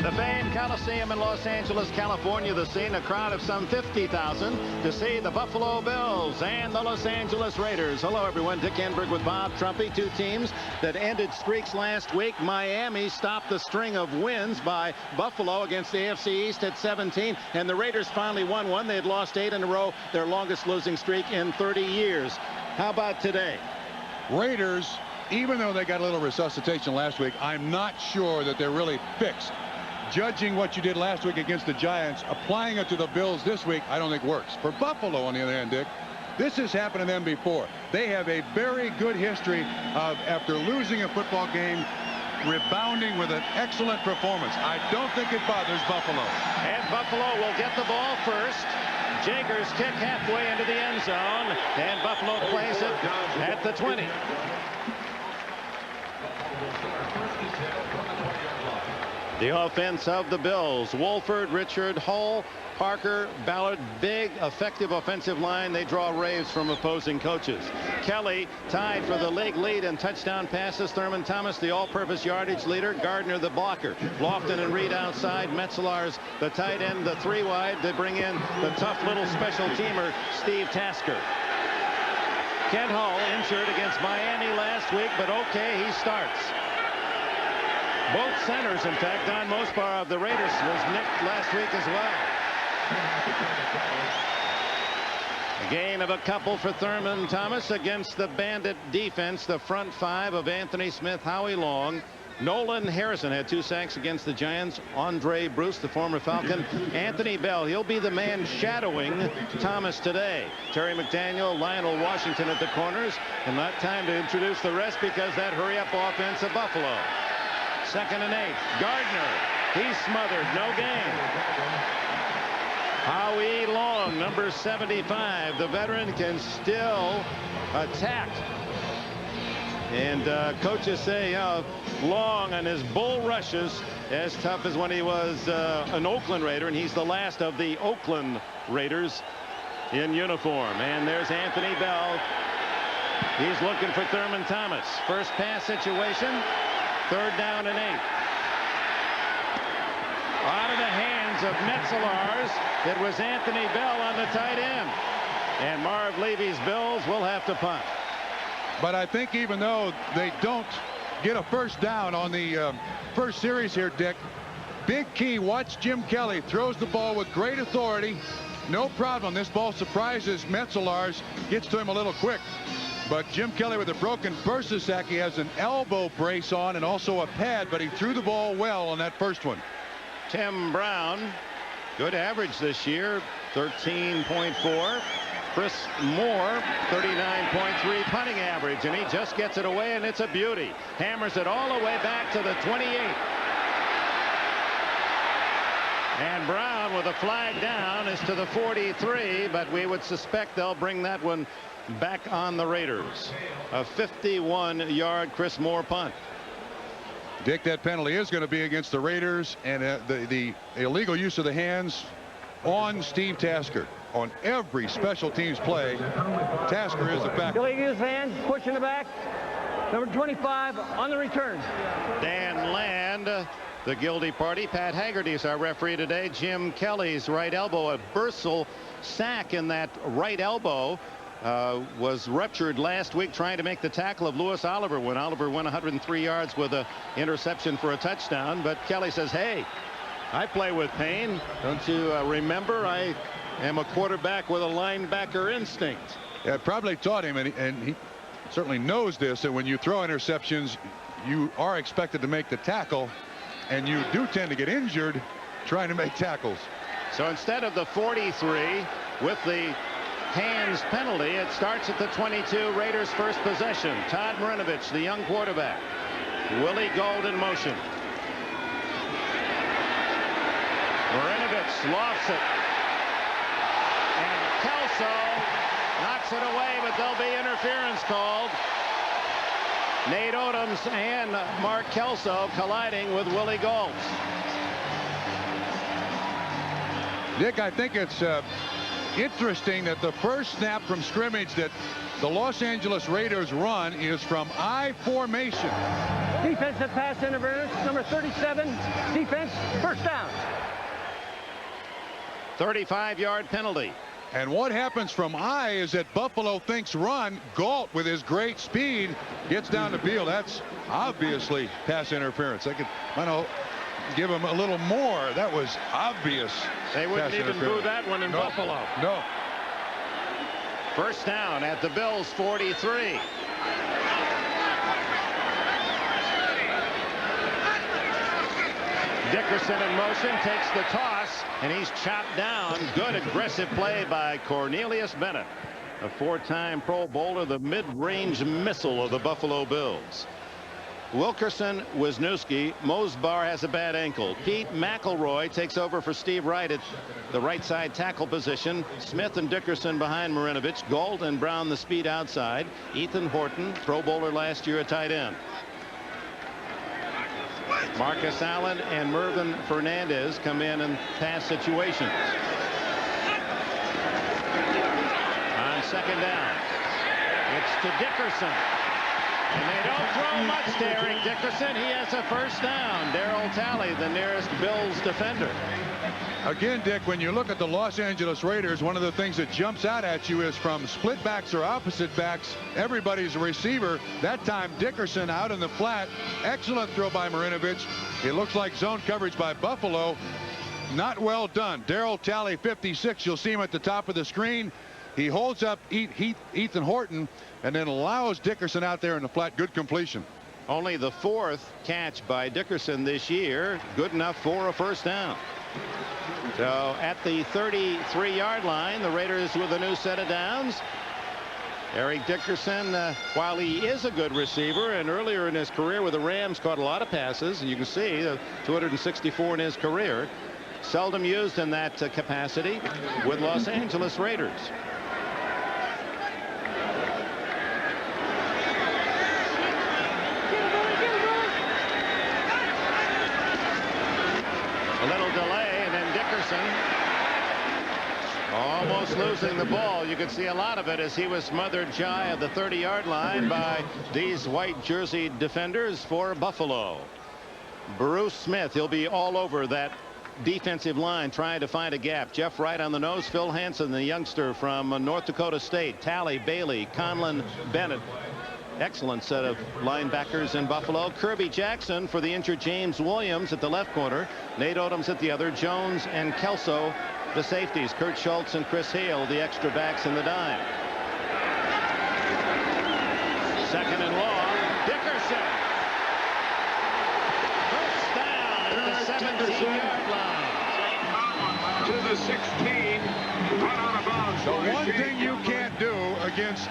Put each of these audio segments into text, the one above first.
The Bain Coliseum in Los Angeles, California, the scene, a crowd of some 50,000 to see the Buffalo Bills and the Los Angeles Raiders. Hello, everyone. Dick Enberg with Bob Trumpy. Two teams that ended streaks last week. Miami stopped the string of wins by Buffalo against the AFC East at 17, and the Raiders finally won one. They had lost 8 in a row, their longest losing streak in 30 years. How about today? Raiders, even though they got a little resuscitation last week, I'm not sure that they're really fixed. Judging what you did last week against the Giants, applying it to the Bills this week, I don't think works. For Buffalo, on the other hand, Dick, this has happened to them before. They have a very good history of, after losing a football game, rebounding with an excellent performance. I don't think it bothers Buffalo. And Buffalo will get the ball first. Jagers kick halfway into the end zone, and Buffalo plays it at the 20. The offense of the Bills: Wolford, Richard, Hull, Parker, Ballard. Big, effective offensive line. They draw raves from opposing coaches. Kelly tied for the league lead in touchdown passes. Thurman Thomas, the all-purpose yardage leader. Gardner, the blocker. Lofton and Reed outside. Metzelaars, the tight end, the 3 wide. They bring in the tough little special teamer, Steve Tasker. Kent Hull injured against Miami last week, but okay, he starts. Both centers, in fact, Don Mospar of the Raiders was nicked last week as well. A gain of a couple for Thurman Thomas against the Bandit defense. The front 5 of Anthony Smith, Howie Long. Nolan Harrison had 2 sacks against the Giants. Andre Bruce, the former Falcon. Anthony Bell, he'll be the man shadowing Thomas today. Terry McDaniel, Lionel Washington at the corners. And not time to introduce the rest because that hurry-up offense of Buffalo. 2nd and 8. Gardner, he's smothered, no gain. Howie Long, number 75, the veteran, can still attack. And coaches say Long and his bull rushes as tough as when he was an Oakland Raider, and he's the last of the Oakland Raiders in uniform. And there's Anthony Bell. He's looking for Thurman Thomas. First pass situation. 3rd down and 8. Out of the hands of Metzelaars. It was Anthony Bell on the tight end. And Marv Levy's Bills will have to punt. But I think even though they don't get a first down on the first series here, Dick, big key, watch Jim Kelly. Throws the ball with great authority. No problem. This ball surprises Metzelaars. Gets to him a little quick. But Jim Kelly with a broken bursa sack. He has an elbow brace on and also a pad, but he threw the ball well on that first one. Tim Brown, good average this year, 13.4. Chris Moore, 39.3 punting average, and he just gets it away, and it's a beauty. Hammers it all the way back to the 28. And Brown with a flag down is to the 43, but we would suspect they'll bring that one back on the Raiders. A 51-yard Chris Moore punt. Dick, that penalty is going to be against the Raiders, and the illegal use of the hands on Steve Tasker. On every special teams play, Tasker is the back. Illegal use of hands, pushing the back. Number 25 on the return. Dan Land, the guilty party. Pat Haggerty is our referee today. Jim Kelly's right elbow, a bursal sack in that right elbow. Was ruptured last week trying to make the tackle of Louis Oliver when Oliver went 103 yards with an interception for a touchdown. But Kelly says, hey, I play with pain. Don't you remember? I am a quarterback with a linebacker instinct. Yeah, it probably taught him, and he certainly knows this, that when you throw interceptions, you are expected to make the tackle, and you do tend to get injured trying to make tackles. So instead of the 43 with the hands penalty, it starts at the 22. Raiders first possession. Todd Marinovich, the young quarterback. Willie Gold in motion. Marinovich lofts it, and Kelso knocks it away, but there'll be interference called. Nate Odoms and Mark Kelso colliding with Willie Gold. Dick, I think it's interesting that the first snap from scrimmage that The Los Angeles Raiders run is from I formation. Defensive pass interference, number 37. Defense, first down. 35-yard penalty. And what happens from I is that Buffalo thinks run. Galt, with his great speed, gets down the field. That's obviously pass interference. I could, give him a little more. That was obvious. They wouldn't even boo that one in Buffalo. No. First down at the Bills 43. Dickerson in motion, takes the toss, and he's chopped down. Good aggressive play by Cornelius Bennett, a 4-time Pro Bowler, the mid-range missile of the Buffalo Bills. Wilkerson, Wisniewski, Mosbar has a bad ankle. Pete McElroy takes over for Steve Wright at the right side tackle position. Smith and Dickerson behind Marinovich. Galt and Brown the speed outside. Ethan Horton, Pro Bowler last year, a tight end. Marcus Allen and Mervyn Fernandez come in pass situations. On second down, it's to Dickerson. And they don't throw much to Eric Dickerson. He has a first down. Darryl Talley, the nearest Bills defender. Again, Dick, when you look at the Los Angeles Raiders, one of the things that jumps out at you is from split backs or opposite backs, everybody's a receiver. That time, Dickerson out in the flat. Excellent throw by Marinovich. It looks like zone coverage by Buffalo. Not well done. Darryl Talley, 56. You'll see him at the top of the screen. He holds up Ethan Horton and then allows Dickerson out there in the flat. Good completion. Only the 4th catch by Dickerson this year. Good enough for a first down. So at the 33-yard line, the Raiders with a new set of downs. Eric Dickerson, while he is a good receiver, and earlier in his career with the Rams caught a lot of passes, and you can see 264 in his career, seldom used in that capacity with Los Angeles Raiders. A little delay, and then Dickerson almost losing the ball. You could see a lot of it as he was smothered shy of the 30-yard line by these white jersey defenders for Buffalo. Bruce Smith, he'll be all over that defensive line trying to find a gap. Jeff Wright on the nose. Phil Hansen, the youngster from North Dakota State. Talley, Bailey, Conlon, Bennett. Excellent set of linebackers in Buffalo. Kirby Jackson for the injured James Williams at the left corner. Nate Odoms at the other. Jones and Kelso, the safeties. Kurt Schultz and Chris Hale, the extra backs in the dime. Second and long. Dickerson. First down at the 17-yard line. To the 16. Run out of bounds. The one thing you can't do against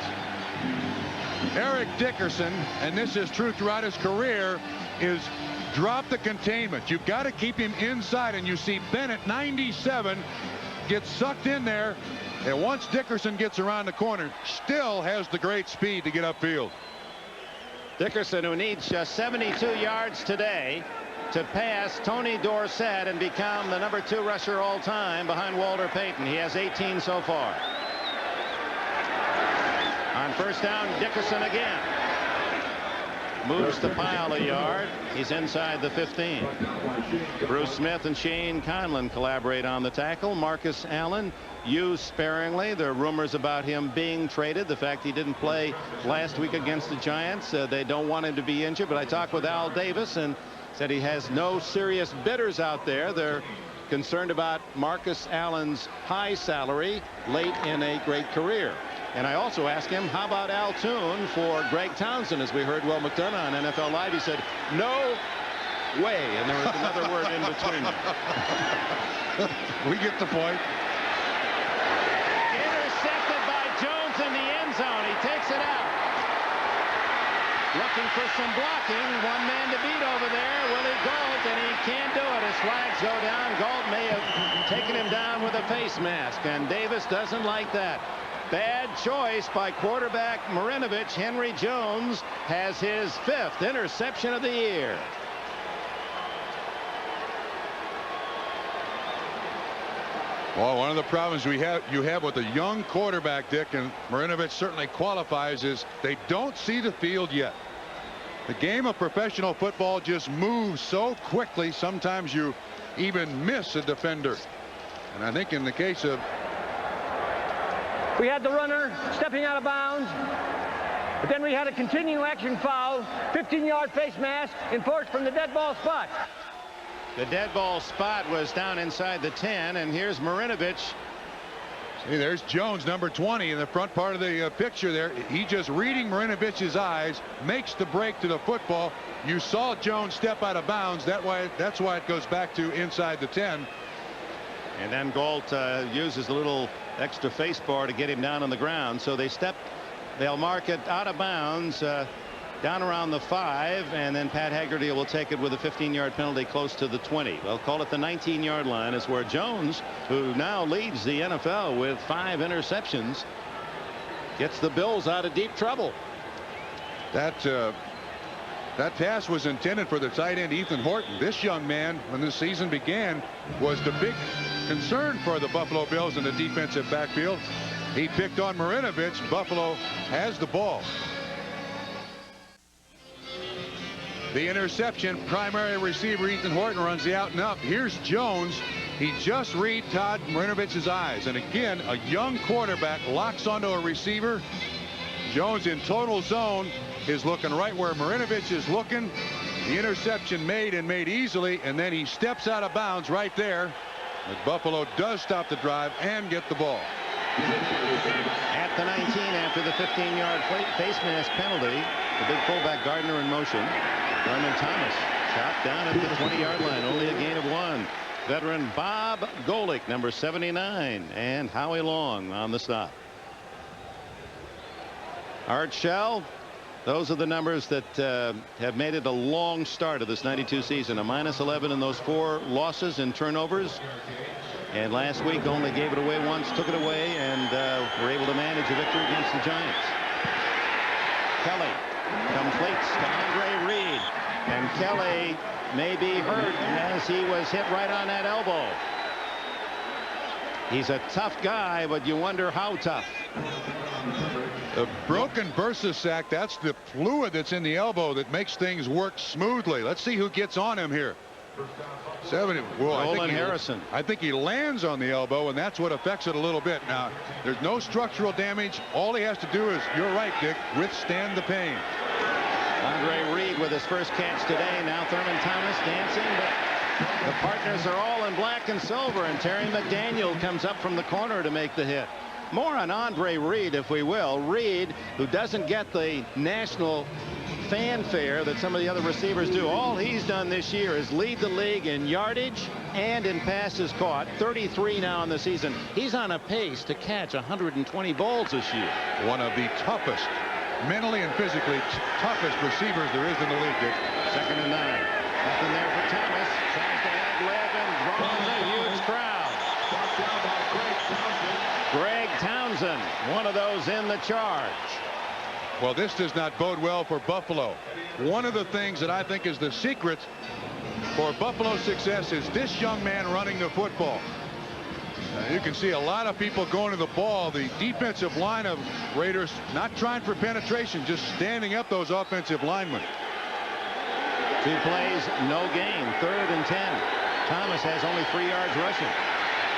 Eric Dickerson, and this is true throughout his career, is drop the containment. You've got to keep him inside, and you see Bennett, 97, gets sucked in there, and once Dickerson gets around the corner, still has the great speed to get upfield. Dickerson, who needs just 72 yards today to pass Tony Dorsett and become the number 2 rusher all time behind Walter Payton. He has 18 so far. On first down, Dickerson again. Moves the pile a yard. He's inside the 15. Bruce Smith and Shane Conlon collaborate on the tackle. Marcus Allen used sparingly. There are rumors about him being traded. The fact he didn't play last week against the Giants. They don't want him to be injured. But I talked with Al Davis and said he has no serious bidders out there. They're concerned about Marcus Allen's high salary late in a great career. And I also asked him, how about Al Toon for Greg Townsend, as we heard Will McDonough on NFL Live. He said, no way. And there was another word in between them. We get the point. Intercepted by Jones in the end zone. He takes it out. Looking for some blocking. One man to beat over there, Willie Galt, and he can't do it. His flags go down. Galt may have taken him down with a face mask, and Davis doesn't like that. Bad choice by quarterback Marinovich. Henry Jones has his 5th interception of the year. Well, one of the problems you have with a young quarterback, Dick, and Marinovich certainly qualifies, is they don't see the field yet. The game of professional football just moves so quickly, sometimes you even miss a defender. And I think in the case of... We had the runner stepping out of bounds, but then we had a continuing action foul, 15-yard face mask enforced from the dead ball spot. The dead ball spot was down inside the 10, and here's Marinovich. See, there's Jones, number 20, in the front part of the picture there. He just reading Marinovich's eyes, makes the break to the football. You saw Jones step out of bounds. That's why it goes back to inside the 10. And then Galt uses a little extra face bar to get him down on the ground. So they'll mark it out of bounds down around the 5, and then Pat Haggerty will take it with a 15-yard penalty close to the 20. They'll call it the 19-yard line, is where Jones, who now leads the NFL with 5 interceptions, gets the Bills out of deep trouble. That pass was intended for the tight end Ethan Horton. This young man, when this season began, was the big concern for the Buffalo Bills in the defensive backfield. He picked on Marinovich. Buffalo has the ball. The interception, primary receiver Ethan Horton runs the out and up. Here's Jones. He just read Todd Marinovich's eyes, and again a young quarterback locks onto a receiver. Jones in total zone is looking right where Marinovich is looking. The interception made easily, and then he steps out of bounds right there. But Buffalo does stop the drive and get the ball. At the 19 after the 15-yard face mask penalty, the big fullback Gardner in motion. Thurman Thomas chopped down at the 20-yard line, only a gain of 1. Veteran Bob Golick, number 79, and Howie Long on the stop. Art Shell, those are the numbers that have made it a long start of this 92 season. A -11 in those 4 losses and turnovers. And last week only gave it away once, took it away, and were able to manage a victory against the Giants. Kelly completes to Andre Reed, and Kelly may be hurt as he was hit right on that elbow. He's a tough guy, but you wonder how tough. The broken bursa sac, that's the fluid that's in the elbow that makes things work smoothly. Let's see who gets on him here. 70. Well, Roland Harrison. I think he lands on the elbow, and that's what affects it a little bit. Now, there's no structural damage. All he has to do is, you're right, Dick, withstand the pain. Andre Reed with his first catch today. Now Thurman Thomas dancing, but the partners are all in black and silver, and Terry McDaniel comes up from the corner to make the hit. More on Andre Reed, if we will. Reed, who doesn't get the national fanfare that some of the other receivers do. All he's done this year is lead the league in yardage and in passes caught. 33 now in the season. He's on a pace to catch 120 balls this year. One of the toughest, mentally and physically toughest receivers there is in the league, Dick. 2nd and 9. Nothing there for Thomas. Tries to add live and draws a huge crowd. Greg Townsend, one of those in the charge. Well, this does not bode well for Buffalo. One of the things that I think is the secret for Buffalo's success is this young man running the football. You can see a lot of people going to the ball. The defensive line of Raiders not trying for penetration, just standing up those offensive linemen. 2 plays, no gain. 3rd and 10. Thomas has only 3 yards rushing.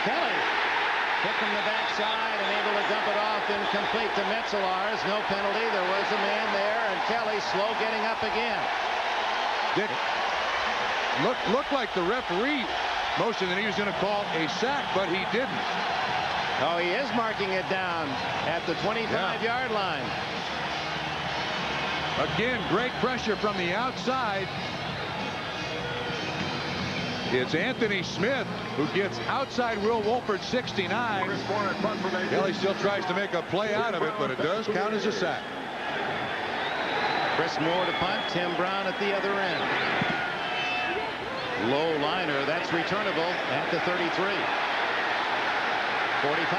Kelly hit from the backside and able to dump it off incomplete to Metzelaars. No penalty. There was a man there, and Kelly slow getting up again. Dick, looked like the referee motion that he was going to call a sack, but he didn't. Oh, he is marking it down at the 25-yard line. Again, great pressure from the outside. It's Anthony Smith who gets outside Will Wolford, 69. Kelly still tries to make a play out of it, but it does count as a sack. Chris Moore to punt. Tim Brown at the other end. Low liner. That's returnable at the 33. 45.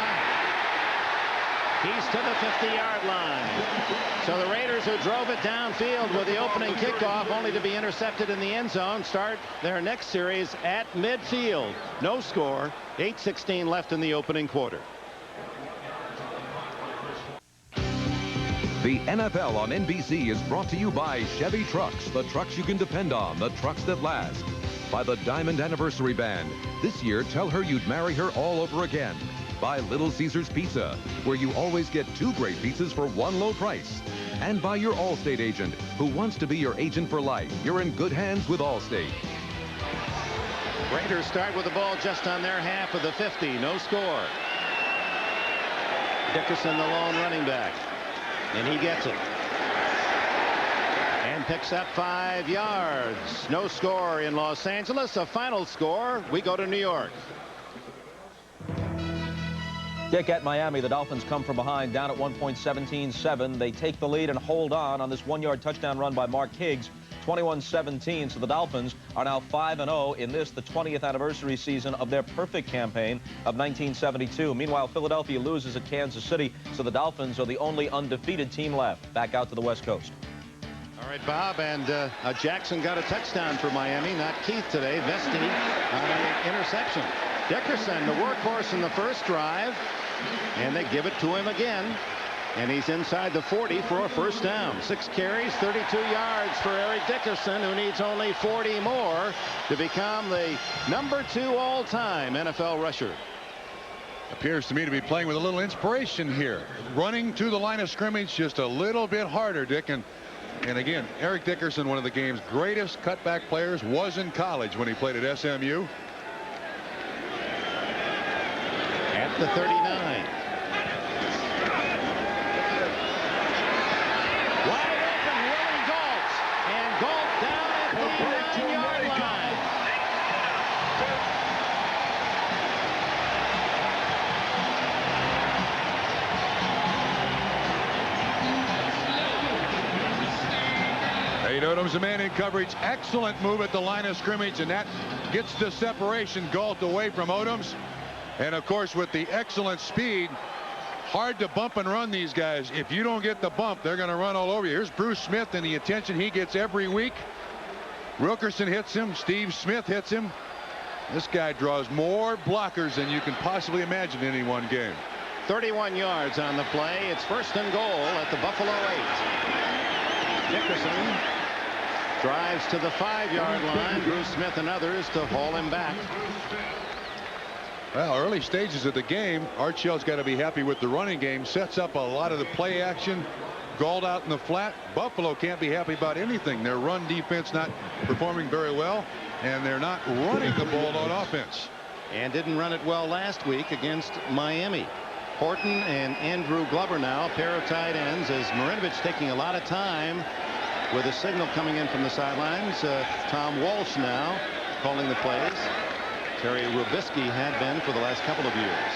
He's to the 50-yard line. So the Raiders, who drove it downfield with the opening kickoff, only to be intercepted in the end zone, start their next series at midfield. No score. 8:16 left in the opening quarter. The NFL on NBC is brought to you by Chevy Trucks, the trucks you can depend on, the trucks that last. By the Diamond Anniversary Band. This year, tell her you'd marry her all over again. By Little Caesars Pizza, where you always get 2 great pizzas for 1 low price. And by your Allstate agent, who wants to be your agent for life. You're in good hands with Allstate. Raiders start with the ball just on their half of the 50. No score. Dickerson, the lone running back. And he gets it. And picks up 5 yards. No score in Los Angeles. A final score. We go to New York. Dick, at Miami, the Dolphins come from behind, down at 1 point, 17-7. They take the lead and hold on this 1-yard touchdown run by Mark Higgs, 21-17. So the Dolphins are now 5-0 in this, the 20th anniversary season of their perfect campaign of 1972. Meanwhile, Philadelphia loses at Kansas City, so the Dolphins are the only undefeated team left. Back out to the West Coast. All right, Bob, and Jackson got a touchdown for Miami, not Keith today. Vesti on an interception. Dickerson, the workhorse in the first drive, and they give it to him again. And he's inside the 40 for a first down. 6 carries, 32 yards for Eric Dickerson, who needs only 40 more to become the #2 all-time NFL rusher. Appears to me to be playing with a little inspiration here. Running to the line of scrimmage just a little bit harder, Dick. And again, Eric Dickerson, one of the game's greatest cutback players, was in college when he played at SMU. At the 39. Wide open, Willie Gault. And Gault down at the 9-yard line. Nate Odoms, a man in coverage. Excellent move at the line of scrimmage, and that gets the separation. Gault away from Odoms. And of course, with the excellent speed, hard to bump and run these guys. If you don't get the bump, they're going to run all over you. Here's Bruce Smith and the attention he gets every week. Wilkerson hits him. Steve Smith hits him. This guy draws more blockers than you can possibly imagine in any one game. 31 yards on the play. It's 1st and goal at the Buffalo 8. Dickerson drives to the 5-yard line. Bruce Smith and others to haul him back. Well, early stages of the game, Archell's got to be happy with the running game. Sets up a lot of the play action. Gault out in the flat. Buffalo can't be happy about anything. Their run defense not performing very well, and they're not running the ball on offense. And didn't run it well last week against Miami. Horton and Andrew Glover now, a pair of tight ends, as Marinovich taking a lot of time with a signal coming in from the sidelines. Tom Walsh now calling the plays. Terry Rubisky had been for the last couple of years.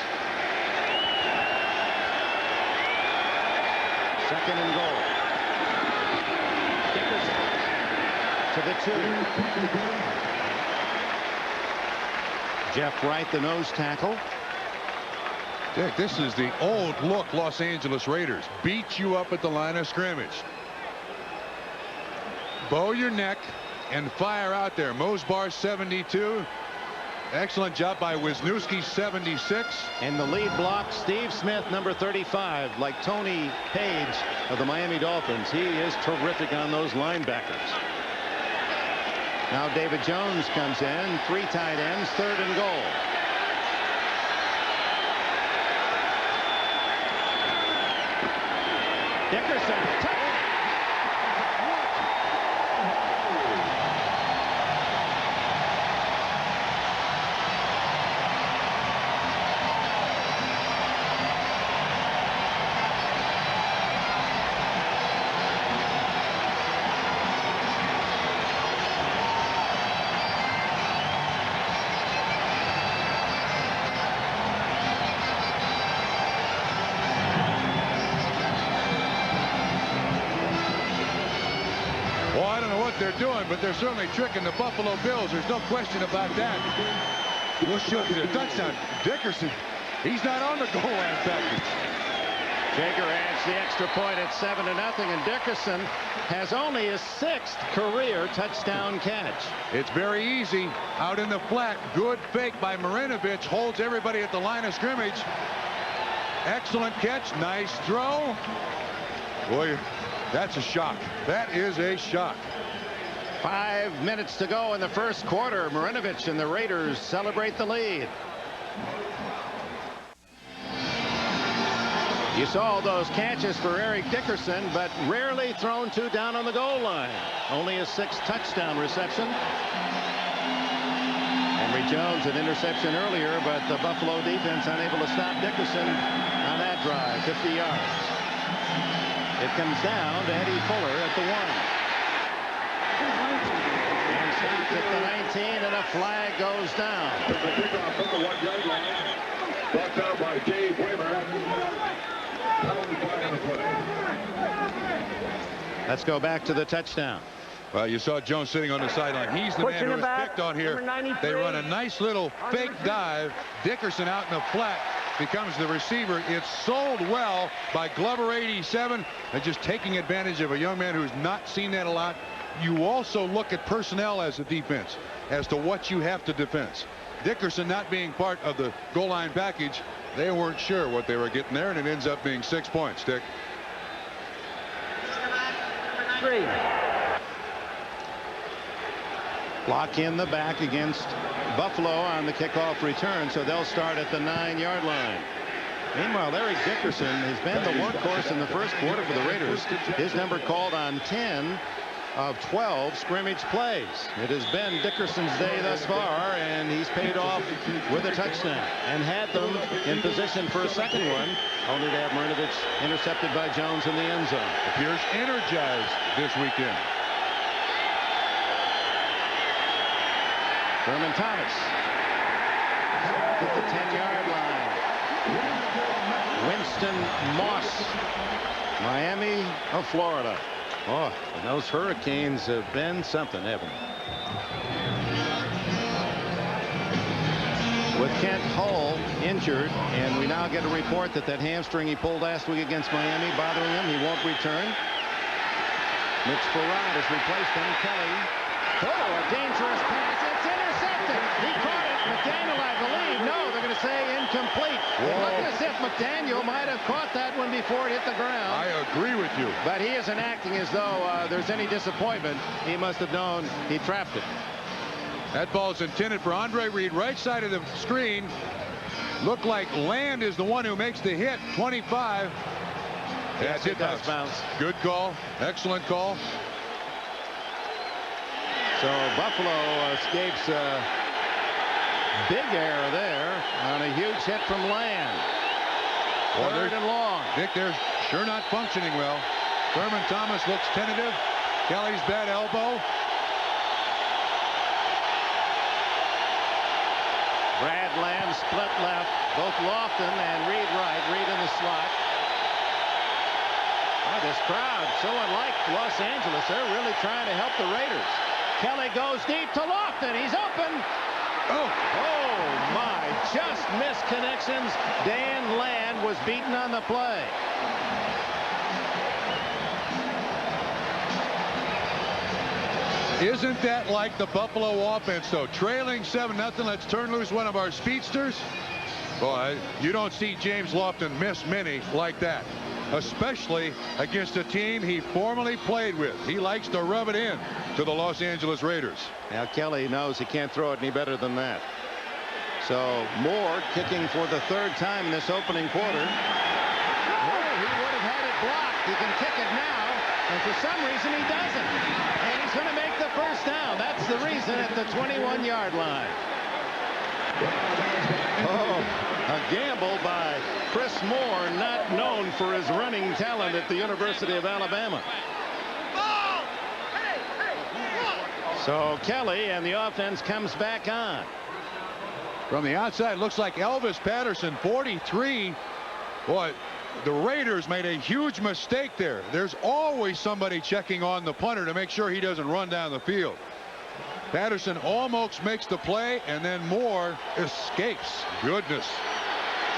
2nd and goal. Dickerson to the 2. Jeff Wright, the nose tackle. Dick, this is the old look Los Angeles Raiders. Beat you up at the line of scrimmage. Bow your neck and fire out there. Mosbar 72. Excellent job by Wisniewski, 76. And the lead block, Steve Smith, number 35, like Tony Page of the Miami Dolphins. He is terrific on those linebackers. Now David Jones comes in, 3 tight ends, 3rd and goal. Dickerson. They're doing, but they're certainly tricking the Buffalo Bills. There's no question about that. We'll show you the touchdown. Dickerson, he's not on the goal line package. Jaeger adds the extra point at 7-0, and Dickerson has only his 6th career touchdown catch. It's very easy out in the flat. Good fake by Marinovich, holds everybody at the line of scrimmage. Excellent catch, nice throw. Boy, that's a shock. That is a shock. 5 minutes to go in the first quarter. Marinovich and the Raiders celebrate the lead. You saw those catches for Eric Dickerson, but rarely thrown to down on the goal line. Only a 6th touchdown reception. Henry Jones, an interception earlier, but the Buffalo defense unable to stop Dickerson on that drive, 50 yards. It comes down to Eddie Fuller at the 1. And stopped at the 19, and a flag goes down. The kickoff from the 1-yard line. Brought down by Dave Wimmer. Let's go back to the touchdown. Well, you saw Jones sitting on the sideline. He's the man who was picked on here. They run a nice little fake dive. Dickerson out in the flat becomes the receiver. It's sold well by Glover 87, and just taking advantage of a young man who's not seen that a lot. You also look at personnel as a defense as to what you have to defense. Dickerson not being part of the goal line package, they weren't sure what they were getting there, and it ends up being 6 points, Dick. 3. Block in the back against Buffalo on the kickoff return, so they'll start at the 9-yard line. Meanwhile, Eric Dickerson has been the workhorse in the first quarter for the Raiders. His number called on 10 of 12 scrimmage plays. It has been Dickerson's day thus far, and he's paid off with a touchdown and had them in position for a second one, only to have Marinovich intercepted by Jones in the end zone. Appears energized this weekend. Thurman Thomas at the 10-yard line. Winston Moss, Miami of Florida. Oh, and those Hurricanes have been something, haven't they? With Kent Hull injured, and we now get a report that hamstring he pulled last week against Miami bothering him. He won't return. Mitch Farad has replaced him. Kelly. Oh, a dangerous pass. It's intercepted. He caught it. McDaniel, I believe. No, they're going to say incomplete. It looked as if McDaniel might have caught that one before it hit the ground. I agree with you. But he isn't acting as though there's any disappointment. He must have known he trapped it. That ball's intended for Andre Reed, right side of the screen. Looked like Land is the one who makes the hit. 25. Yes, it does bounce. Good call. Excellent call. So Buffalo escapes a big error there on a huge hit from Land. Third and long. Dick, they're sure not functioning well. Thurman Thomas looks tentative. Kelly's bad elbow. Brad Land split left. Both Lofton and Reed right. Reed in the slot. Oh, this crowd, so unlike Los Angeles, they're really trying to help the Raiders. Kelly goes deep to Lofton. He's open. Oh my, just missed connections. Dan Land was beaten on the play. Isn't that like the Buffalo offense, though? Trailing 7-0, let's turn loose one of our speedsters. Boy, you don't see James Lofton miss many like that, especially against a team he formerly played with. He likes to rub it in to the Los Angeles Raiders. Now Kelly knows he can't throw it any better than that. So Moore kicking for the third time in this opening quarter. Oh, he would have had it blocked. He can kick it now, and for some reason he doesn't. And he's going to make the first down. That's the reason at the 21-yard line. Oh, a gamble by Chris Moore, not known for his running talent at the University of Alabama. So Kelly and the offense comes back on. From the outside, looks like Elvis Patterson, 43. Boy, the Raiders made a huge mistake there. There's always somebody checking on the punter to make sure he doesn't run down the field. Patterson almost makes the play, and then Moore escapes. Goodness.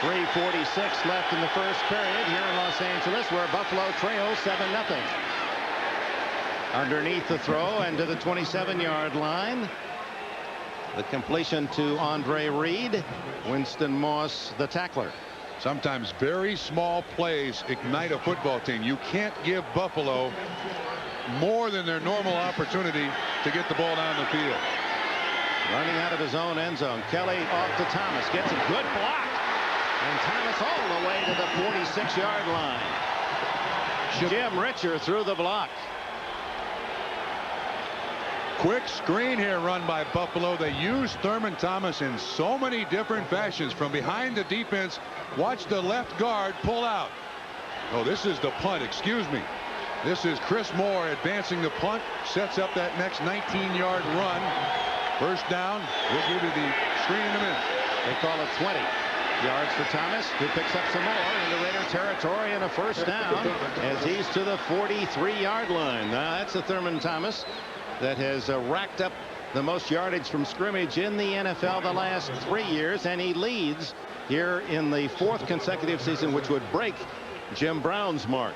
3:46 left in the first period here in Los Angeles, where Buffalo trails 7-0. Underneath the throw and to the 27-yard line. The completion to Andre Reed. Winston Moss, the tackler. Sometimes very small plays ignite a football team. You can't give Buffalo more than their normal opportunity to get the ball down the field. Running out of his own end zone. Kelly off to Thomas. Gets a good block. And Thomas all the way to the 46-yard line. Jim Richer through the block. Quick screen here run by Buffalo. They use Thurman Thomas in so many different fashions. From behind the defense, watch the left guard pull out. Oh, this is the punt. Excuse me. This is Chris Moore advancing the punt. Sets up that next 19-yard run. First down. We'll give you the screen in a minute. They call it 20 yards for Thomas, who picks up some more into Raider territory and a first down as he's to the 43-yard line. Now that's the Thurman Thomas that has racked up the most yardage from scrimmage in the NFL the last 3 years, and he leads here in the 4th consecutive season, which would break Jim Brown's mark.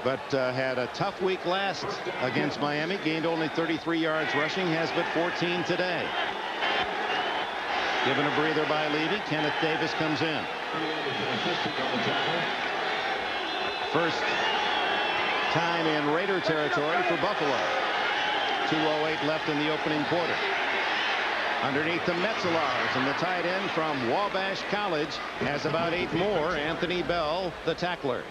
But had a tough week last against Miami. Gained only 33 yards rushing. Has but 14 today. Given a breather by Levy. Kenneth Davis comes in. First time in Raider territory for Buffalo. 2:08 left in the opening quarter. Underneath the Metzelaars, and the tight end from Wabash College has about 8 more. Anthony Bell, the tackler.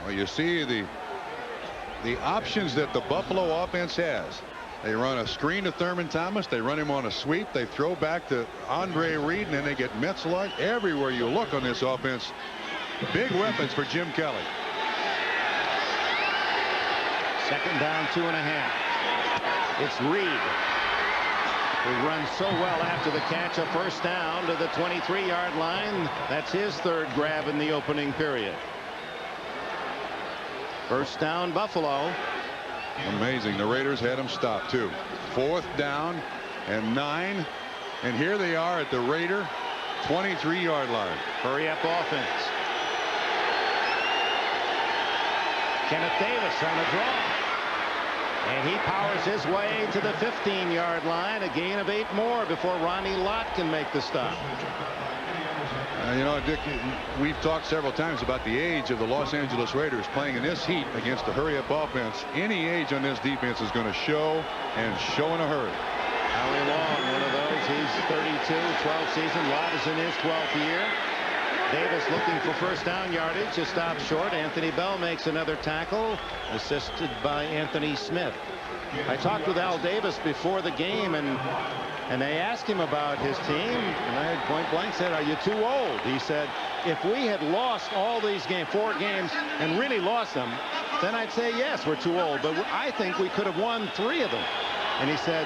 Well, you see the options that the Buffalo offense has. They run a screen to Thurman Thomas. They run him on a sweep. They throw back to Andre Reed, and then they get Metzelaar. Everywhere you look on this offense, big weapons for Jim Kelly. Second down, 2.5. It's Reed, who runs so well after the catch. A first down to the 23-yard line. That's his 3rd grab in the opening period. First down, Buffalo. Amazing. The Raiders had him stopped too. 4th down and 9. And here they are at the Raider 23-yard line. Hurry up offense. Kenneth Davis on the draw. And he powers his way to the 15-yard line. A gain of 8 more before Ronnie Lott can make the stop. You know, Dick, we've talked several times about the age of the Los Angeles Raiders playing in this heat against the hurry-up offense. Any age on this defense is going to show, and show in a hurry. Howie Long, one of those. He's 32, 12th season. Lott is in his 12th year. Davis looking for first down yardage. A stop short. Anthony Bell makes another tackle, assisted by Anthony Smith. I talked with Al Davis before the game, and they asked him about his team, and I had point blank said, "Are you too old?" He said, "If we had lost all these games, 4 games, and really lost them, then I'd say yes, we're too old. But I think we could have won 3 of them." And he said,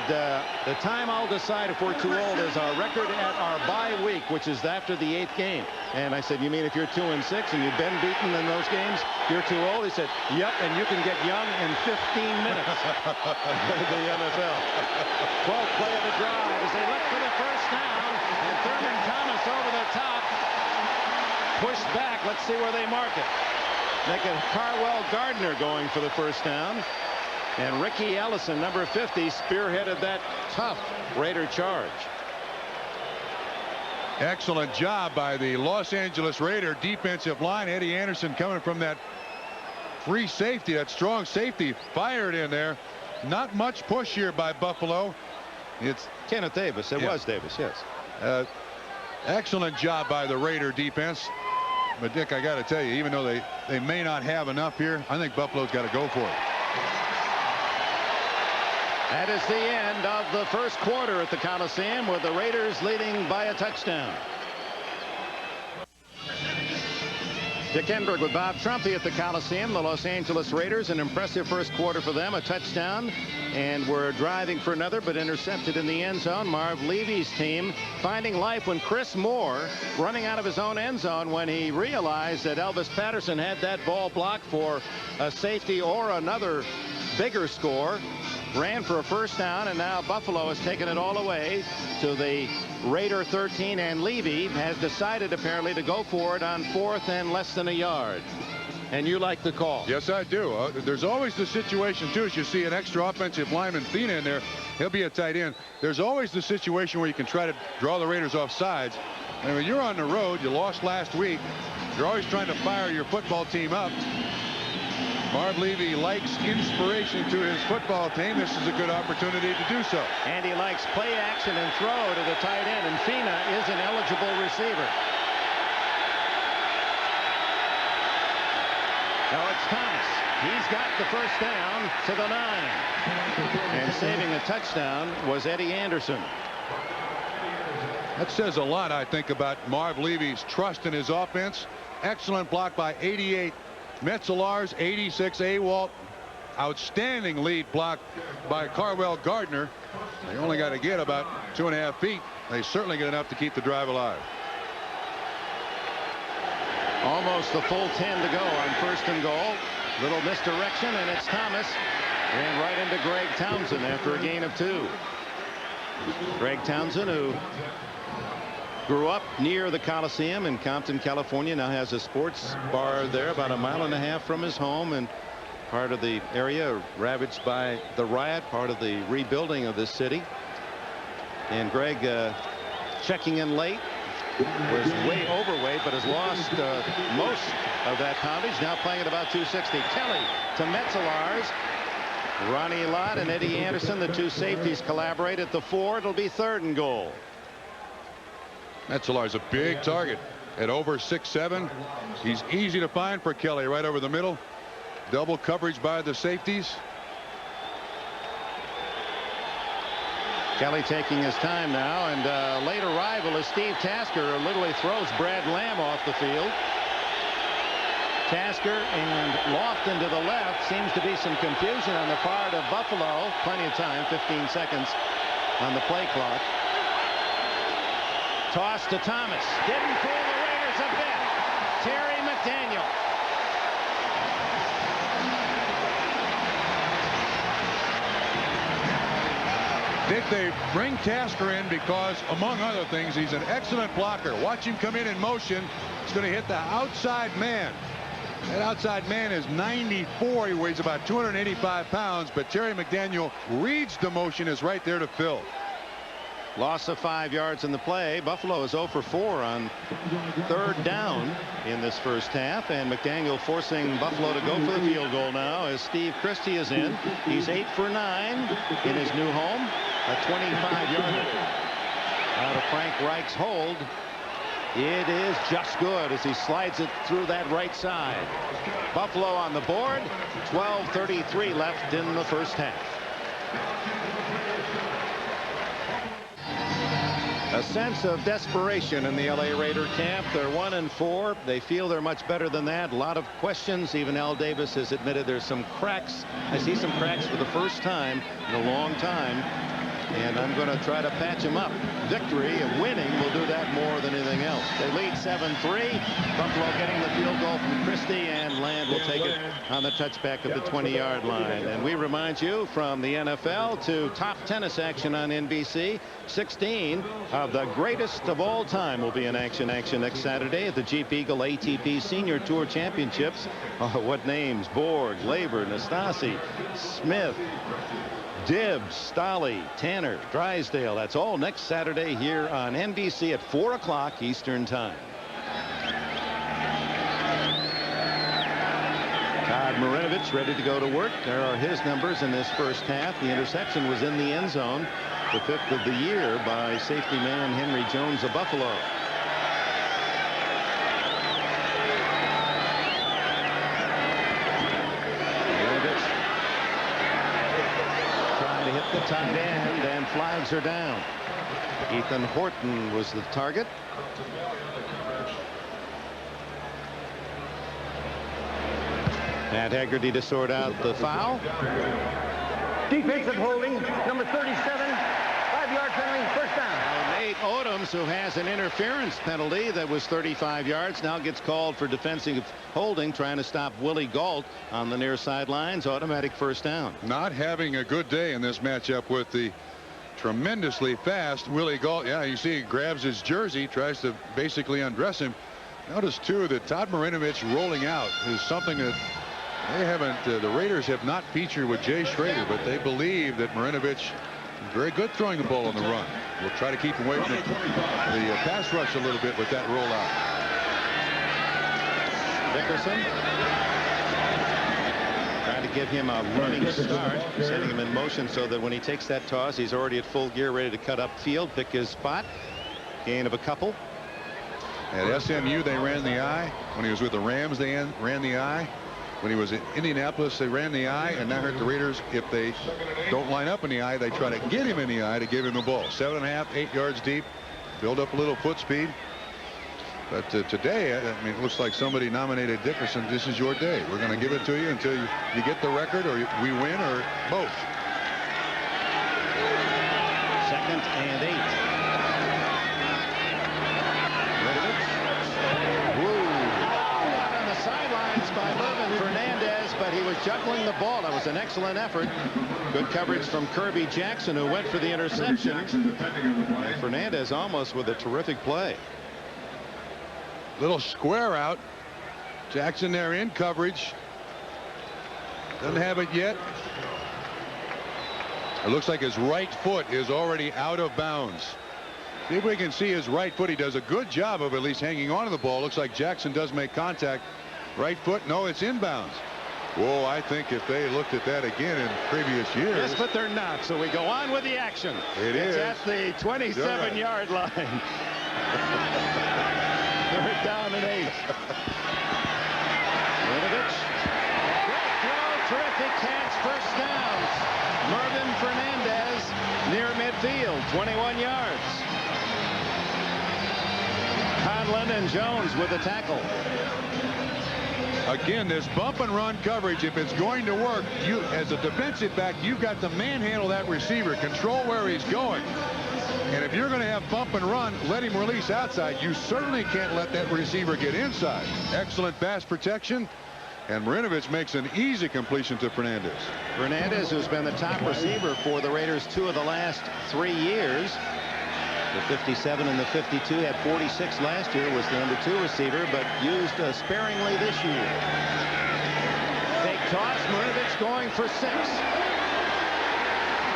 "The time I'll decide if we're too old is our record at our bye week, which is after the 8th game." And I said, "You mean if you're 2-6 and you've been beaten in those games, you're too old?" He said, "Yep, and you can get young in 15 minutes." The NFL. 12th play of the drive as they look for the first down, and Thurman Thomas over the top. Pushed back. Let's see where they mark it. They get Carwell Gardner going for the first down. And Ricky Ellison, number 50, spearheaded that tough Raider charge. Excellent job by the Los Angeles Raider defensive line. Eddie Anderson coming from that free safety, that strong safety, fired in there. Not much push here by Buffalo. It's Kenneth Davis. It was Davis, yes. Excellent job by the Raider defense. But Dick, I got to tell you, even though they may not have enough here, I think Buffalo's got to go for it. That is the end of the first quarter at the Coliseum, with the Raiders leading by a touchdown. Dick Enberg with Bob Trumpy at the Coliseum. The Los Angeles Raiders, an impressive first quarter for them, a touchdown, and we're driving for another, but intercepted in the end zone. Marv Levy's team finding life when Chris Moore, running out of his own end zone when he realized that Elvis Patterson had that ball blocked for a safety or another bigger score. ran for a first down, and now Buffalo has taken it all away to the Raider 13, and Levy has decided apparently to go for it on 4th and less than a yard. And you like the call? Yes, I do. There's always the situation, too, as you see an extra offensive lineman, Thien, in there. He'll be a tight end. There's always the situation where you can try to draw the Raiders off sides. And when you're on the road, you lost last week, you're always trying to fire your football team up. Marv Levy likes inspiration to his football team. This is a good opportunity to do so. And he likes play action and throw to the tight end, and Fina is an eligible receiver. Now it's Thomas. He's got the first down to the 9. And saving a touchdown was Eddie Anderson. That says a lot, I think, about Marv Levy's trust in his offense. Excellent block by 88 Metzelaars, 86 Awalt. Outstanding lead block by Carwell Gardner. They only got to get about 2.5 feet. They certainly get enough to keep the drive alive. Almost the full 10 to go on 1st and goal. Little misdirection, and it's Thomas. Ran right into Greg Townsend after a gain of 2. Greg Townsend, who grew up near the Coliseum in Compton, California, now has a sports bar there about 1.5 miles from his home, and part of the area ravaged by the riot, part of the rebuilding of this city. And Greg checking in late, was way overweight, but has lost most of that poundage. Now playing at about 260. Kelly to Metzelaars. Ronnie Lott and Eddie Anderson, the 2 safeties, collaborate at the 4. It'll be 3rd and goal. Metzelaars a big target at over 6'7". He's easy to find for Kelly right over the middle. Double coverage by the safeties. Kelly taking his time now, and late arrival is Steve Tasker, who literally throws Brad Lamb off the field. Tasker and Lofton to the left. Seems to be some confusion on the part of Buffalo. Plenty of time, 15 seconds on the play clock. Toss to Thomas. Didn't fool the Raiders a bit. Terry McDaniel. Dick, they bring Tasker in because, among other things, he's an excellent blocker. Watch him come in motion. He's going to hit the outside man. That outside man is 94. He weighs about 285 pounds, but Terry McDaniel reads the motion, is right there to fill. Loss of 5 yards in the play. Buffalo is 0 for 4 on 3rd down in this first half, and McDaniel forcing Buffalo to go for the field goal now as Steve Christie is in. He's 8 for 9 in his new home. A 25-yarder out of Frank Reich's hold. It is just good as he slides it through that right side. Buffalo on the board. 12:33 left in the first half. A sense of desperation in the LA Raider camp. They're 1-4. They feel they're much better than that. A lot of questions. Even Al Davis has admitted there's some cracks. I see some cracks for the first time in a long time, and I'm going to try to patch them up. Victory and winning will do that more than anything else. They lead 7-3. Buffalo getting the field goal from Christie, and Land will take it on the touchback at the 20-yard line. And we remind you, from the NFL to top tennis action on NBC, 16 of the greatest of all time will be in action next Saturday at the Jeep Eagle ATP Senior Tour Championships. Oh, what names? Borg, Laver, Nastasi, Smith, Dibbs, Stolle, Tanner, Drysdale. That's all next Saturday here on NBC at 4 o'clock Eastern Time. Todd Marinovich ready to go to work. There are his numbers in this first half. The interception was in the end zone, the 5th of the year by safety man Henry Jones of Buffalo. The tight end, and flags are down. Ethan Horton was the target. Matt Haggerty to sort out the foul. Defensive holding, number 37. 5 35-yard penalty, first down. Nate Odoms, who has an interference penalty that was 35 yards, now gets called for defensive holding, trying to stop Willie Gault on the near sidelines. Automatic first down. Not having a good day in this matchup with the tremendously fast Willie Gault. Yeah, you see he grabs his jersey, tries to basically undress him. Notice too that Todd Marinovich rolling out is something that they haven't, the Raiders have not featured with Jay Schrader, but they believe that Marinovich is very good throwing the ball on the run. We'll try to keep him away from the pass rush a little bit with that rollout. Dickerson trying to give him a running start, setting him in motion so that when he takes that toss, he's already at full gear, ready to cut upfield, pick his spot. Gain of a couple. At SMU, they ran the I. When he was with the Rams, they ran the I. When he was in Indianapolis, they ran the I, and now the Raiders, if they don't line up in the I, they try to get him in the I to give him the ball. 7.5, 8 yards deep, build up a little foot speed. But today, I mean, it looks like somebody nominated Dickerson. This is your day. We're going to give it to you until you get the record, or we win, or both. 2nd and 8. Sidelines by Mervin Fernandez, but he was juggling the ball. That was an excellent effort. Good coverage from Kirby Jackson, who went for the interception. And Fernandez almost with a terrific play. Little square out. Jackson there in coverage. Doesn't have it yet. It looks like his right foot is already out of bounds. See if we can see his right foot. He does a good job of at least hanging on to the ball. Looks like Jackson does make contact. Right foot, no, it's inbounds. Whoa, I think if they looked at that again in previous years. Yes, but they're not, so we go on with the action. It's at the 27-yard line. 3rd down and 8. Winovich. Great throw, terrific catch, first downs. Mervin Fernandez near midfield, 21 yards. Conlon and Jones with the tackle. Again, this bump and run coverage, if it's going to work, you as a defensive back, you've got to manhandle that receiver, control where he's going. And if you're going to have bump and run, let him release outside. You certainly can't let that receiver get inside. Excellent pass protection. And Marinovich makes an easy completion to Fernandez. Fernandez, who's been the top receiver for the Raiders 2 of the last 3 years. The 57 and the 52, had 46 last year, was the number 2 receiver, but used sparingly this year. Fake toss, Marinovich going for 6.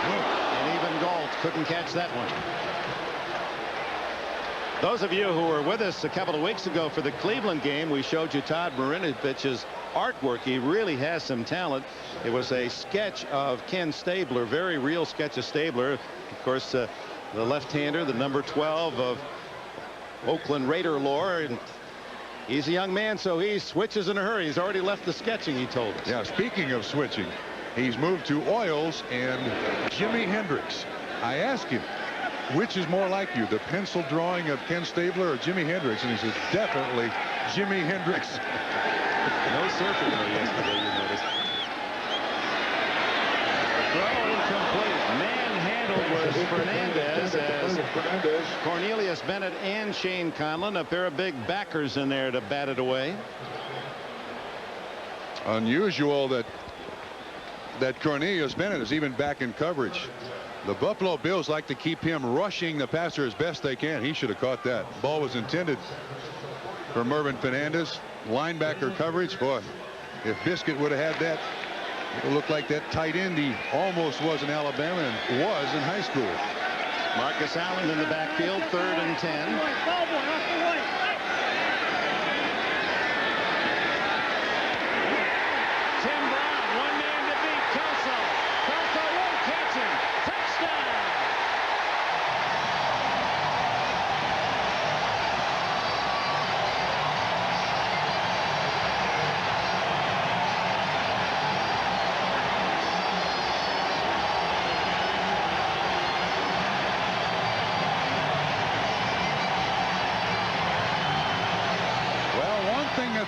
And even Gault couldn't catch that one. Those of you who were with us a couple of weeks ago for the Cleveland game, we showed you Todd Marinovich's artwork. He really has some talent. It was a sketch of Ken Stabler, very real sketch of Stabler. Of course, the left-hander, the number 12 of Oakland Raider lore. And he's a young man, so he switches in a hurry. He's already left the sketching, he told us. Yeah, speaking of switching, he's moved to oils and Jimi Hendrix. I asked him, which is more like you, the pencil drawing of Ken Stabler or Jimi Hendrix? And he says, definitely Jimi Hendrix. No surfing there yesterday, you noticed. Throw incomplete. Manhandled was Fernandez, as Cornelius Bennett and Shane Conlon, a pair of big backers in there to bat it away. Unusual that Cornelius Bennett is even back in coverage. The Buffalo Bills like to keep him rushing the passer as best they can. He should have caught that. Ball was intended for Mervin Fernandez. Linebacker coverage. Boy, if Biscuit would have had that, it would look like that tight end he almost was in Alabama and was in high school. Marcus Allen in the backfield, 3rd and 10. Tim Brown, one man to beat. Kelso. Kelso won't catch him. Touchdown.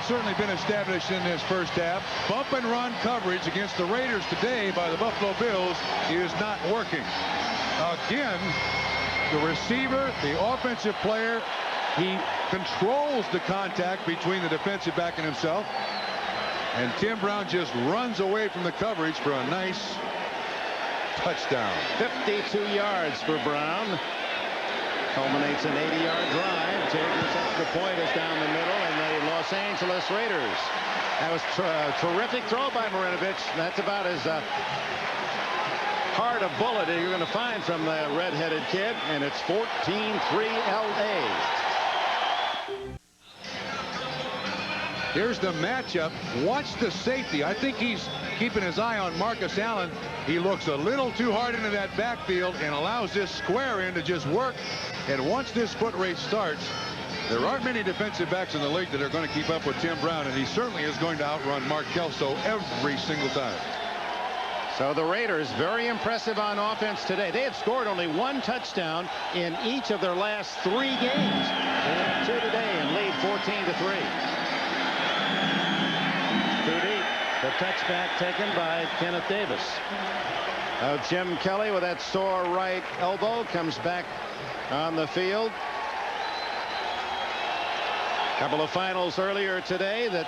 Certainly been established in this first half. Bump and run coverage against the Raiders today by the Buffalo Bills is not working. Again, the receiver, the offensive player, he controls the contact between the defensive back and himself. And Tim Brown just runs away from the coverage for a nice touchdown. 52 yards for Brown. Culminates an 80-yard drive. Chambers' extra point is down the middle, and the Los Angeles Raiders. That was a terrific throw by Marinovich. That's about as hard a bullet that you're going to find from the red-headed kid, and it's 14-3 LA. Here's the matchup. Watch the safety. I think he's keeping his eye on Marcus Allen. He looks a little too hard into that backfield and allows this square in to just work. And once this foot race starts, there aren't many defensive backs in the league that are going to keep up with Tim Brown, and he certainly is going to outrun Mark Kelso every single time. So the Raiders very impressive on offense today. They had scored only one touchdown in each of their last 3 games. They had 2 today and lead 14-3. The touchback taken by Kenneth Davis. Jim Kelly with that sore right elbow comes back on the field. A couple of finals earlier today that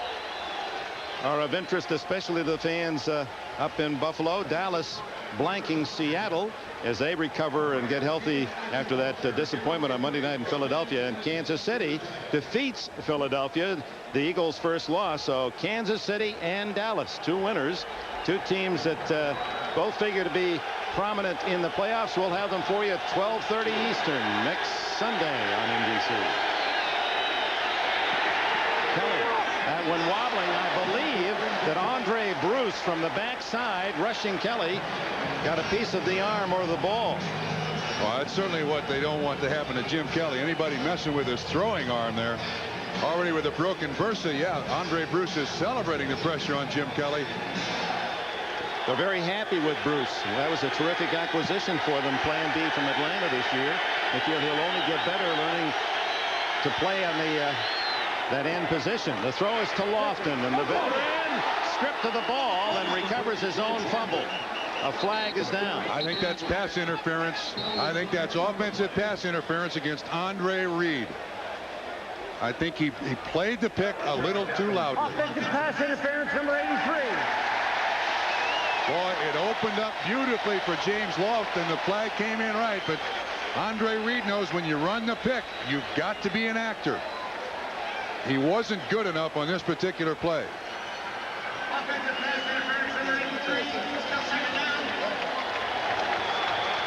are of interest, especially the fans up in Buffalo. Dallas blanking Seattle as they recover and get healthy after that disappointment on Monday night in Philadelphia. And Kansas City defeats Philadelphia, the Eagles' first loss. So Kansas City and Dallas, 2 winners, 2 teams that both figure to be prominent in the playoffs. We'll have them for you at 12:30 Eastern next Sunday on NBC. Kelly, that one wobbling. I believe that Andre Bruce from the backside rushing Kelly got a piece of the arm or the ball. Well, that's certainly what they don't want to happen to Jim Kelly. Anybody messing with his throwing arm there. Already with a broken bursa. Yeah, Andre Bruce is celebrating the pressure on Jim Kelly. They're very happy with Bruce. That was a terrific acquisition for them. Plan B from Atlanta this year. They feel he'll only get better learning to play on the that end position. The throw is to Lofton, and the veteran stripped to the ball and recovers his own fumble. A flag is down. I think that's pass interference. I think that's offensive pass interference against Andre Reed. I think he played the pick a little too loudly. Offensive pass interference number 83. Boy, it opened up beautifully for James Lofton. The flag came in right, but Andre Reed knows when you run the pick, you've got to be an actor. He wasn't good enough on this particular play.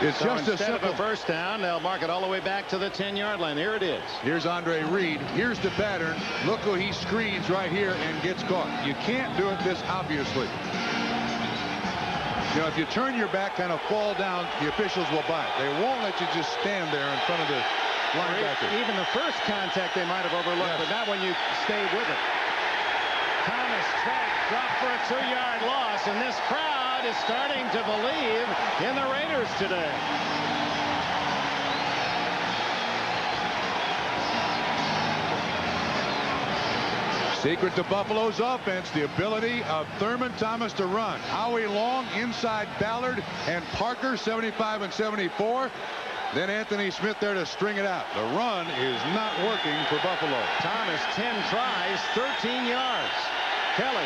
It's so just a instead simple of a first down, they'll mark it all the way back to the 10-yard line. Here it is. Here's Andre Reed. Here's the pattern. Look who he screens right here and gets caught. You can't do it this obviously. You know, if you turn your back, kind of fall down, the officials will buy it. They won't let you just stand there in front of the linebacker. Even the first contact they might have overlooked, but not when you stay with it. Thomas dropped for a 2-yard loss, and this crowd is starting to believe in the Raiders today. Secret to Buffalo's offense, the ability of Thurman Thomas to run. Howie Long inside Ballard and Parker, 75 and 74. Then Anthony Smith there to string it out. The run is not working for Buffalo. Thomas, 10 tries, 13 yards. Kelly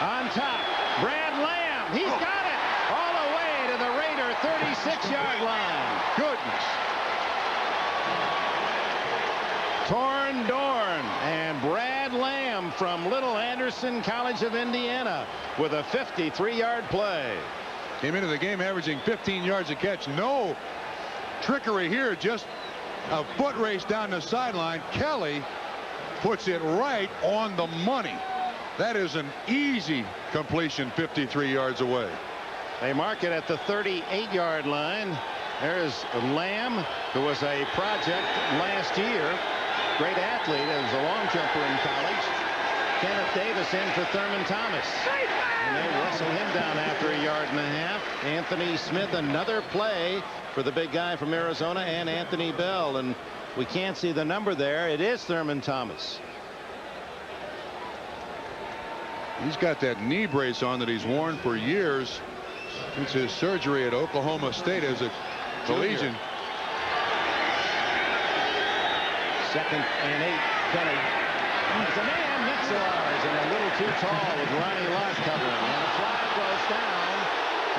on top. Brad Lamb, he's got it all the way to the Raider 36-yard line. Goodness. Torn Dorn and Brad Lamb from Little Anderson College of Indiana with a 53-yard play. Came into the game averaging 15 yards a catch. No trickery here, just a foot race down the sideline. Kelly puts it right on the money. That is an easy completion 53 yards away. They mark it at the 38-yard line. There's Lamb, who was a project last year. Great athlete as a long jumper in college. Kenneth Davis in for Thurman Thomas. And they wrestle him down after a yard and a half. Anthony Smith, another play for the big guy from Arizona, and Anthony Bell. And we can't see the number there. It is Thurman Thomas. He's got that knee brace on that he's worn for years. since his surgery at Oklahoma State as a collegian. Second and 8. Kelly. He's a man. Metzelaars and a little too tall with Ronnie Lott covering. And the flag goes down.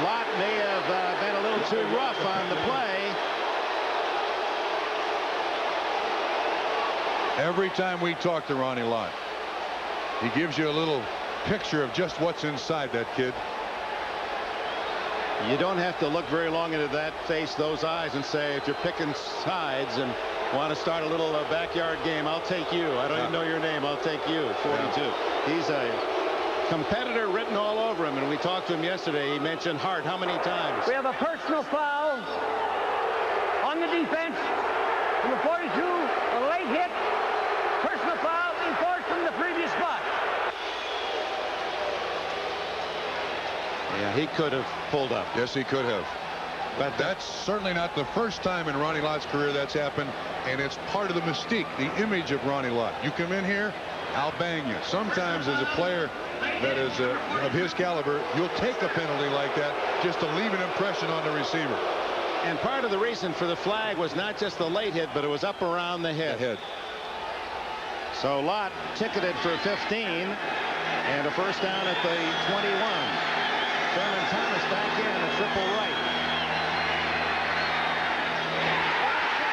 Lott may have been a little too rough on the play. Every time we talk to Ronnie Lott, he gives you a little picture of just what's inside that kid. You don't have to look very long into that face, those eyes, and say, if you're picking sides and want to start a little backyard game, I'll take you. I don't even know your name. I'll take you. 42. He's a competitor written all over him, and we talked to him yesterday. He mentioned Hart how many times? We have a personal foul on the defense. Number 42, a late hit. Personal foul enforced from the previous spot. Yeah, he could have pulled up. Yes, he could have. But that's certainly not the first time in Ronnie Lott's career that's happened, and it's part of the mystique, the image of Ronnie Lott. You come in here, I'll bang you. Sometimes as a player that is of his caliber, you'll take a penalty like that just to leave an impression on the receiver. And part of the reason for the flag was not just the late hit, but it was up around the head. So Lott ticketed for 15 and a first down at the 21. Thurman Thomas back in a triple right.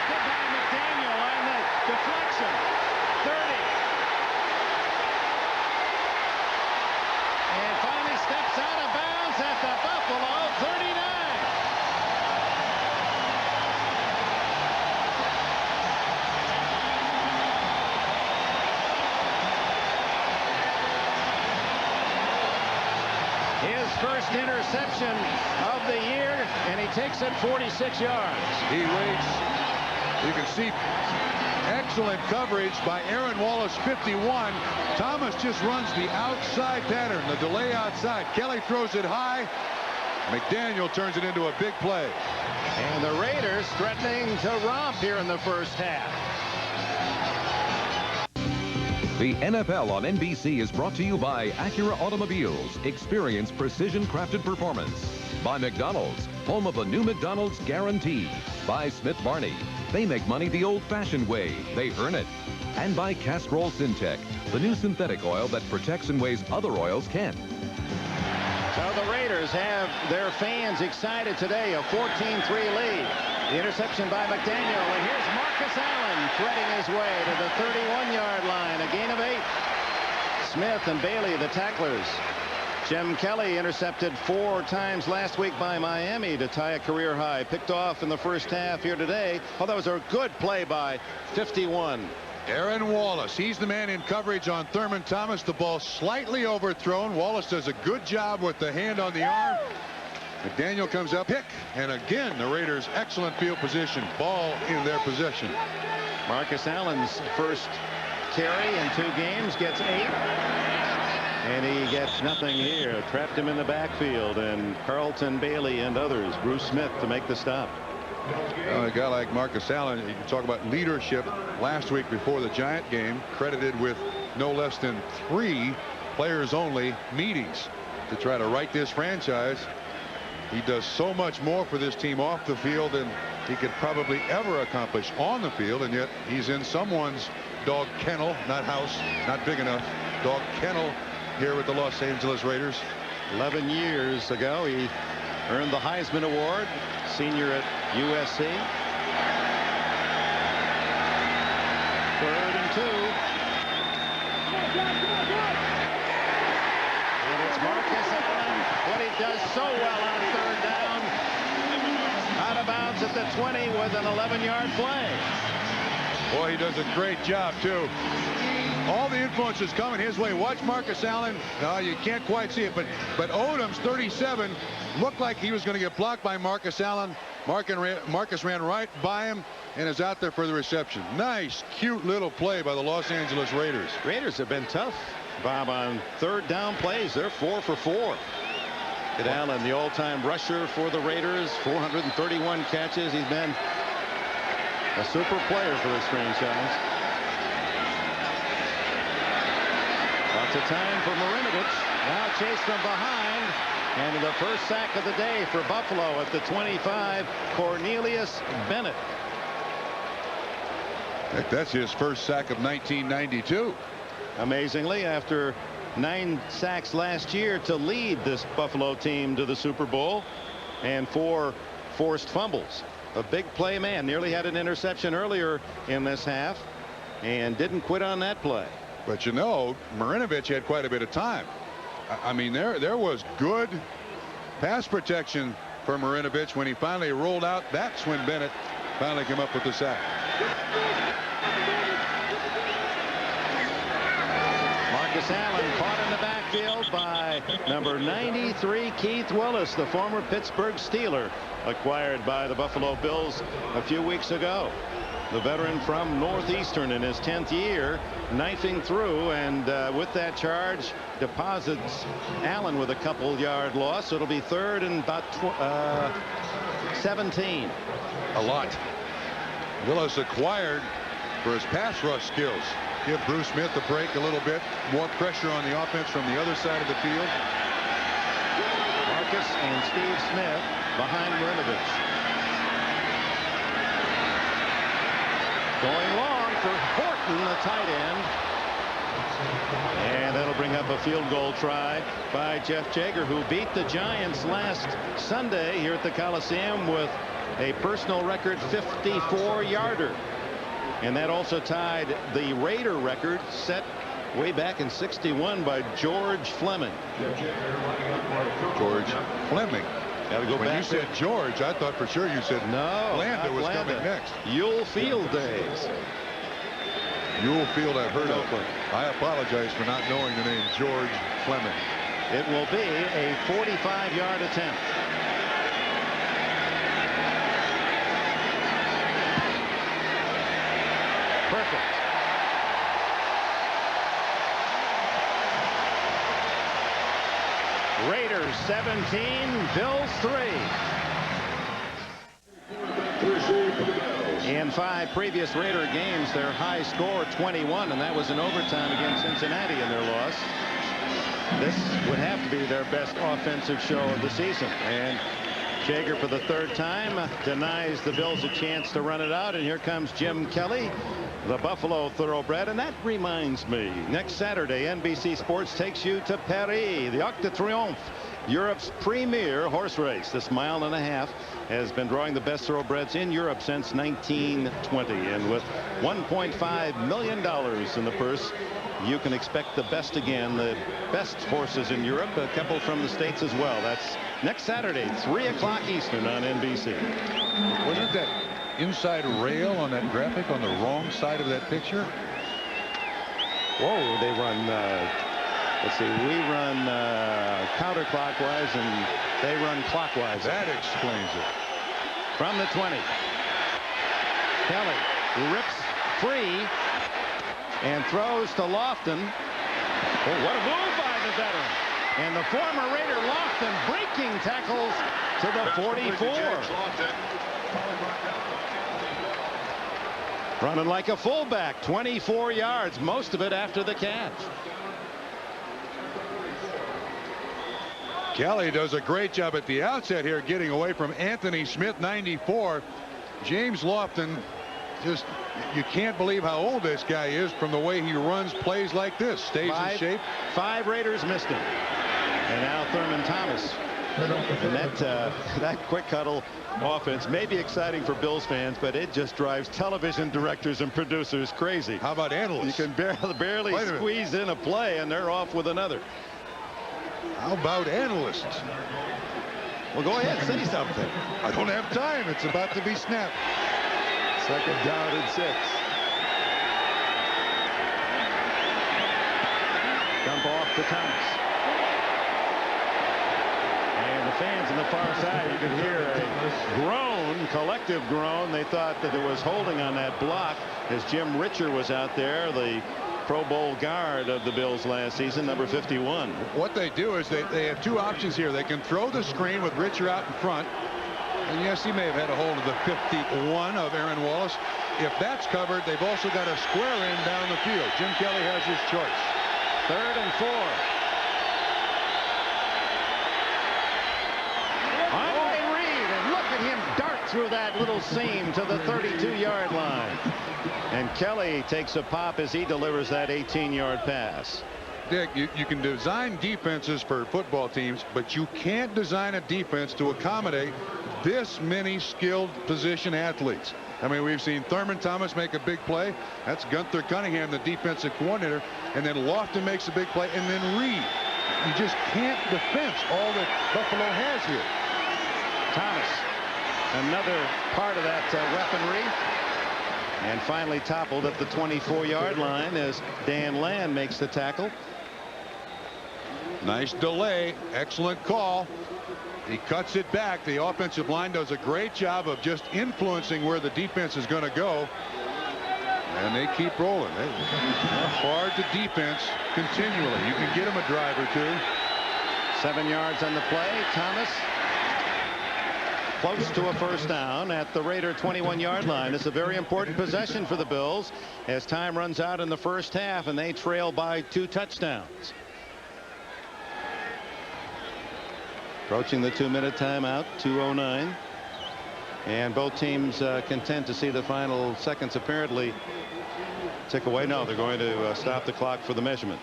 By McDaniel on the deflection. 30. And finally steps out of bounds at the Buffalo 39. His first interception of the year, and he takes it 46 yards. He waits. You can see excellent coverage by Aaron Wallace, 51. Thomas just runs the outside pattern, the delay outside. Kelly throws it high. McDaniel turns it into a big play. And the Raiders threatening to romp here in the first half. The NFL on NBC is brought to you by Acura Automobiles. Experience precision-crafted performance. By McDonald's, home of the new McDonald's guarantee. By Smith Barney. They make money the old-fashioned way. They earn it. And by Castrol Syntec, the new synthetic oil that protects in ways other oils can't. So the Raiders have their fans excited today. A 14-3 lead. The interception by McDaniel, and here's Marcus Allen threading his way to the 31-yard line. A gain of 8. Smith and Bailey, the tacklers. Jim Kelly intercepted 4 times last week by Miami to tie a career high. Picked off in the first half here today. Oh, that was a good play by 51. Aaron Wallace, he's the man in coverage on Thurman Thomas. The ball slightly overthrown. Wallace does a good job with the hand on the arm. McDaniel comes up, pick, and again the Raiders excellent field position. Ball in their possession. Marcus Allen's first carry in 2 games gets 8. And he gets nothing here. Trapped him in the backfield, and Carlton Bailey and others. Bruce Smith to make the stop. A guy like Marcus Allen, you can talk about leadership. Last week before the Giant game, credited with no less than 3 players-only meetings to try to right this franchise. He does so much more for this team off the field than he could probably ever accomplish on the field, and yet he's in someone's dog kennel, not house, not big enough, dog kennel here with the Los Angeles Raiders. 11 years ago, he earned the Heisman Award, senior at USC. 3rd and 2. And it's Marcus Allen, what he does so well on 3rd down. Out of bounds at the 20 with an 11-yard play. Boy, he does a great job, too. All the influences coming his way. Watch Marcus Allen. No, you can't quite see it, but Odom's 37 looked like he was going to get blocked by Marcus Allen. Marcus ran right by him and is out there for the reception. Nice, cute little play by the Los Angeles Raiders. Raiders have been tough, Bob, on 3rd down plays. They're 4 for 4. At Allen, the all-time rusher for the Raiders, 431 catches. He's been a super player for this franchise. Lots of time for Marinovich. Now chased from behind. And the first sack of the day for Buffalo at the 25, Cornelius Bennett. That's his first sack of 1992. Amazingly, after 9 sacks last year to lead this Buffalo team to the Super Bowl and 4 forced fumbles. A big play man. Nearly had an interception earlier in this half and didn't quit on that play. But you know, Marinovich had quite a bit of time. I mean, there was good pass protection for Marinovich when he finally rolled out. That's when Bennett finally came up with the sack. Marcus Allen caught in the backfield by number 93 Keith Willis, the former Pittsburgh Steeler, acquired by the Buffalo Bills a few weeks ago. The veteran from Northeastern in his 10th year, knifing through, and with that charge deposits Allen with a couple-yard loss. So it'll be 3rd and about 17. A lot. Willis acquired for his pass rush skills. Give Bruce Smith a break a little bit. More pressure on the offense from the other side of the field. Marcus and Steve Smith behind Marinovich. Going long for Horton, the tight end. And that'll bring up a field goal try by Jeff Jaeger, who beat the Giants last Sunday here at the Coliseum with a personal record 54-yarder. And that also tied the Raider record set way back in '61 by George Fleming. George Fleming. Gotta go when back. You said George, I thought for sure you said no. Blanda was coming next. Yule Field days. Yule Field, I've heard of. I apologize for not knowing the name George Fleming. It will be a 45-yard attempt. Perfect. Raiders 17, Bills 3. In 5 previous Raider games, their high score 21, and that was in overtime against Cincinnati in their loss. This would have to be their best offensive show of the season. And Jaeger, for the 3rd time, denies the Bills a chance to run it out. And here comes Jim Kelly, the Buffalo thoroughbred. And that reminds me, next Saturday, NBC Sports takes you to Paris, the Arc de Triomphe, Europe's premier horse race. This 1.5 miles has been drawing the best thoroughbreds in Europe since 1920. And with $1.5 million in the purse, you can expect the best again, the best horses in Europe, a couple from the States as well. That's next Saturday, 3 o'clock Eastern on NBC. Wasn't that inside rail on that graphic on the wrong side of that picture? Whoa, they run, let's see, we run counterclockwise and they run clockwise. That explains it. From the 20. Kelly rips free and throws to Lofton. Oh, what a move by the veteran. And the former Raider Lofton breaking tackles to the 44. Running like a fullback, 24 yards, most of it after the catch. Kelly does a great job at the outset here getting away from Anthony Smith, 94. James Lofton, just, you can't believe how old this guy is from the way he runs plays like this. Stays in shape. 5 Raiders missed him. And now Thurman Thomas. And that quick huddle offense may be exciting for Bills fans, but it just drives television directors and producers crazy. How about analysts? You can barely squeeze in a play and they're off with another. How about analysts? Well, go ahead, say something. I don't have time. It's about to be snapped. 2nd down and 6. Dump off to Thomas. And the fans on the far side, you can hear a groan, collective groan. They thought that it was holding on that block as Jim Richer was out there, the Pro Bowl guard of the Bills last season, number 51. What they do is they have 2 options here. They can throw the screen with Richer out in front. And yes, he may have had a hold of the 51 of Aaron Wallace. If that's covered, they've also got a square in down the field. Jim Kelly has his choice. 3rd and 4. through that little seam to the 32-yard line. And Kelly takes a pop as he delivers that 18-yard pass. Dick, you can design defenses for football teams, but you can't design a defense to accommodate this many skilled position athletes. I mean, we've seen Thurman Thomas make a big play. That's Gunther Cunningham, the defensive coordinator. And then Lofton makes a big play. And then Reed. You just can't defense all that Buffalo has here. Thomas, another part of that weaponry. And finally toppled at the 24-yard line as Dan Land makes the tackle. Nice delay. Excellent call. He cuts it back. The offensive line does a great job of just influencing where the defense is going to go. And they keep rolling. They're hard to defense continually. You can get them a drive or two. 7 yards on the play. Thomas close to a first down at the Raider 21-yard line. It's a very important possession for the Bills as time runs out in the first half and they trail by 2 touchdowns. Approaching the 2-minute timeout, 2:09. And both teams content to see the final seconds apparently tick away. No, they're going to stop the clock for the measurement.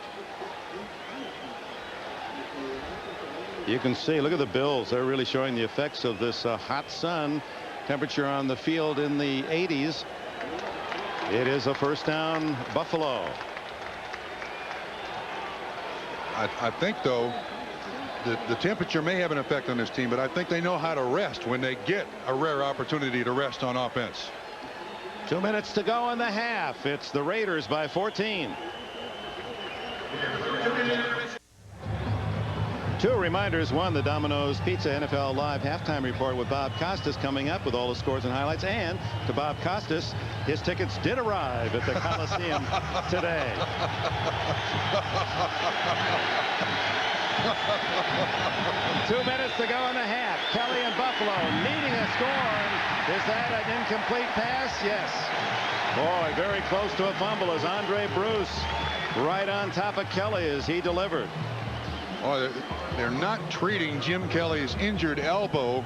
You can see, look at the Bills. They're really showing the effects of this hot sun. Temperature on the field in the 80s. It is a first down, Buffalo. I think, though, the temperature may have an effect on this team, but I think they know how to rest when they get a rare opportunity to rest on offense. 2 minutes to go in the half. It's the Raiders by 14. 2 reminders. 1, the Domino's Pizza NFL Live halftime report with Bob Costas coming up with all the scores and highlights. And to Bob Costas, his tickets did arrive at the Coliseum today. 2 minutes to go in the half. Kelly and Buffalo needing a score. Is that an incomplete pass? Yes. Boy, very close to a fumble as Andre Bruce right on top of Kelly as he delivered. Oh, they're not treating Jim Kelly's injured elbow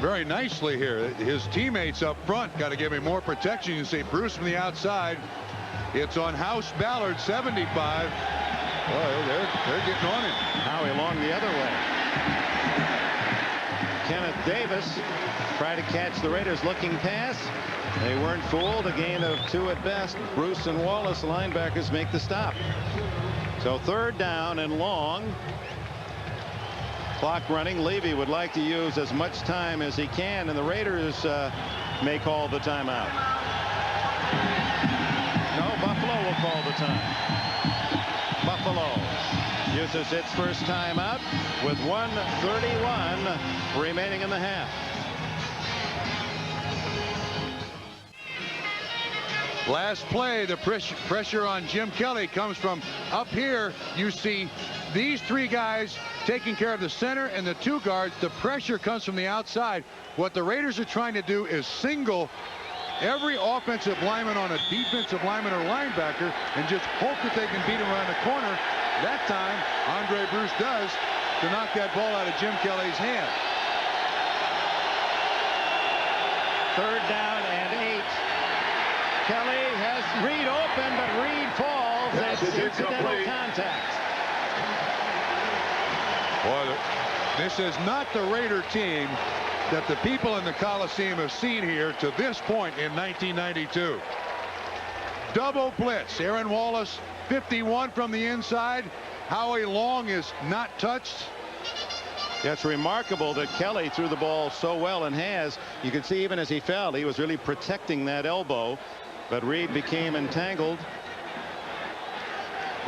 very nicely here. His teammates up front got to give him more protection. You see Bruce from the outside. It's on House Ballard, 75. Boy, they're getting on him. Howie Long the other way. Kenneth Davis tried to catch the Raiders looking pass. They weren't fooled. A gain of 2 at best. Bruce and Wallace, linebackers, make the stop. So 3rd down and long. Clock running. Levy would like to use as much time as he can, and the Raiders may call the timeout. No, Buffalo will call the time. Buffalo uses its first timeout with 1:31 remaining in the half. Last play, the pressure on Jim Kelly comes from up here. You see these 3 guys taking care of the center and the 2 guards. The pressure comes from the outside. What the Raiders are trying to do is single every offensive lineman on a defensive lineman or linebacker and just hope that they can beat him around the corner. That time, Andre Bruce does to knock that ball out of Jim Kelly's hand. 3rd down and 8. Kelly has Reed open, but Reed falls. It's incidental contact. Boy, this is not the Raider team that the people in the Coliseum have seen here to this point in 1992. Double blitz. Aaron Wallace, 51 from the inside. Howie Long is not touched. Yeah, it's remarkable that Kelly threw the ball so well and has. You can see even as he fell, he was really protecting that elbow. But Reed became entangled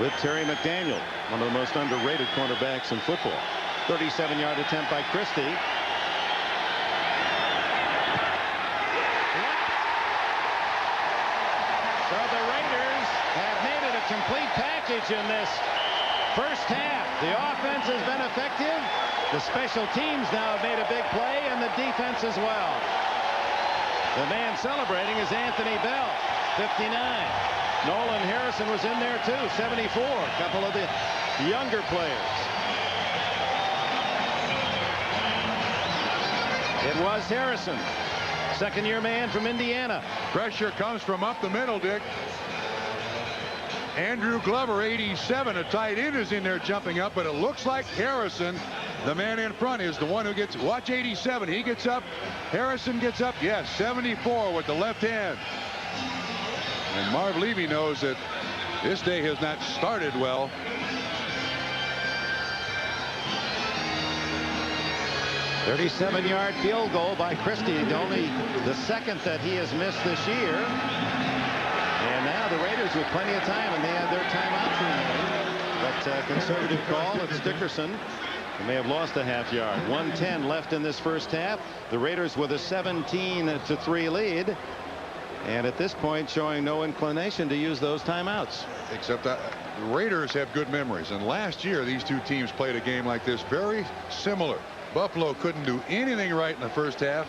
with Terry McDaniel, one of the most underrated cornerbacks in football. 37-yard attempt by Christie. So the Raiders have made it a complete package in this first half. The offense has been effective. The special teams now have made a big play, and the defense as well. The man celebrating is Anthony Bell, 59. Nolan Harrison was in there too, 74. A couple of the younger players. It was Harrison, second-year man from Indiana. Pressure comes from up the middle, Dick. Andrew Glover, 87, a tight end, is in there jumping up, but it looks like Harrison, the man in front, is the one who gets. Watch 87. He gets up. Harrison gets up. Yes, 74 with the left hand. And Marv Levy knows that this day has not started well. A 37-yard field goal by Christie, only the second that he has missed this year. And now the Raiders with plenty of time, and they had their timeout remaining. But conservative call. It's Dickerson. They may have lost a half yard. 1:10 left in this first half. The Raiders with a 17-3 lead. And at this point showing no inclination to use those timeouts. Except that the Raiders have good memories. And last year these two teams played a game like this, very similar. Buffalo couldn't do anything right in the first half.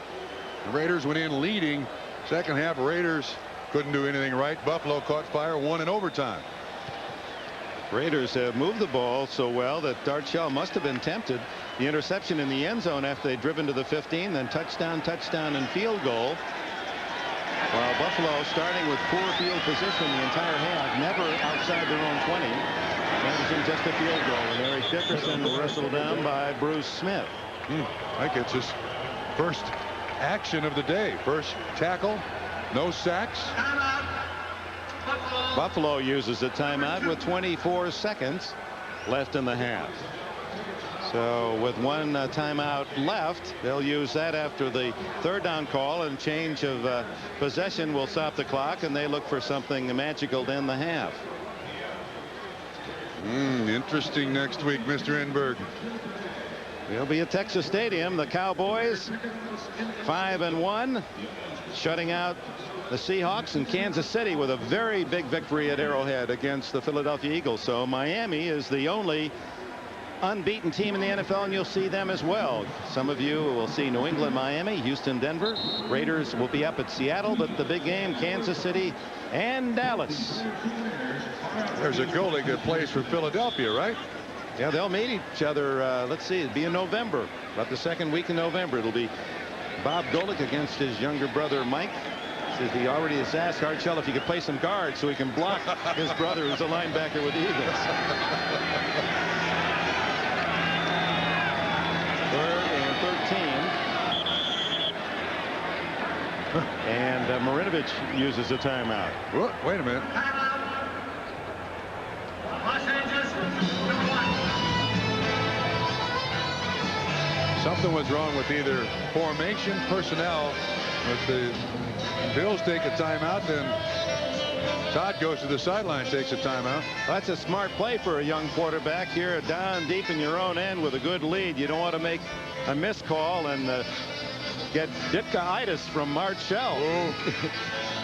The Raiders went in leading. Second half, Raiders couldn't do anything right. Buffalo caught fire, won in overtime. Raiders have moved the ball so well that Art Shell must have been tempted. The interception in the end zone after they'd driven to the 15, then touchdown, and field goal. While Buffalo starting with poor field position the entire half, never outside their own 20. Managing just a field goal, and Eric Dickerson wrestled down by Bruce Smith. I think it's his first action of the day. First tackle, no sacks. Buffalo uses a timeout with 24 seconds left in the half. So with one timeout left, they'll use that after the third down call, and change of possession will stop the clock, and they look for something magical to end the half. Interesting next week, Mr. Enberg. They'll be at Texas Stadium. The Cowboys 5-1, shutting out the Seahawks, and Kansas City with a very big victory at Arrowhead against the Philadelphia Eagles. So Miami is the only unbeaten team in the NFL, and you'll see them as well. Some of you will see New England, Miami, Houston, Denver. Raiders will be up at Seattle, but the big game, Kansas City and Dallas. There's a goalie that plays for Philadelphia, right? Yeah, they'll meet each other. Let's see, it'll be in November, about the second week in November. It'll be Bob Golick against his younger brother Mike. Says he already has asked Art Shell if he could play some guard so he can block his brother, who's a linebacker with the Eagles. Third and 13. And Marinovich uses a timeout. Whoa, wait a minute. Something was wrong with either formation, personnel. But the Bills take a timeout, then Todd goes to the sideline, takes a timeout. That's a smart play for a young quarterback here, down deep in your own end with a good lead. You don't want to make a missed call and get Ditka-itis from Art Shell.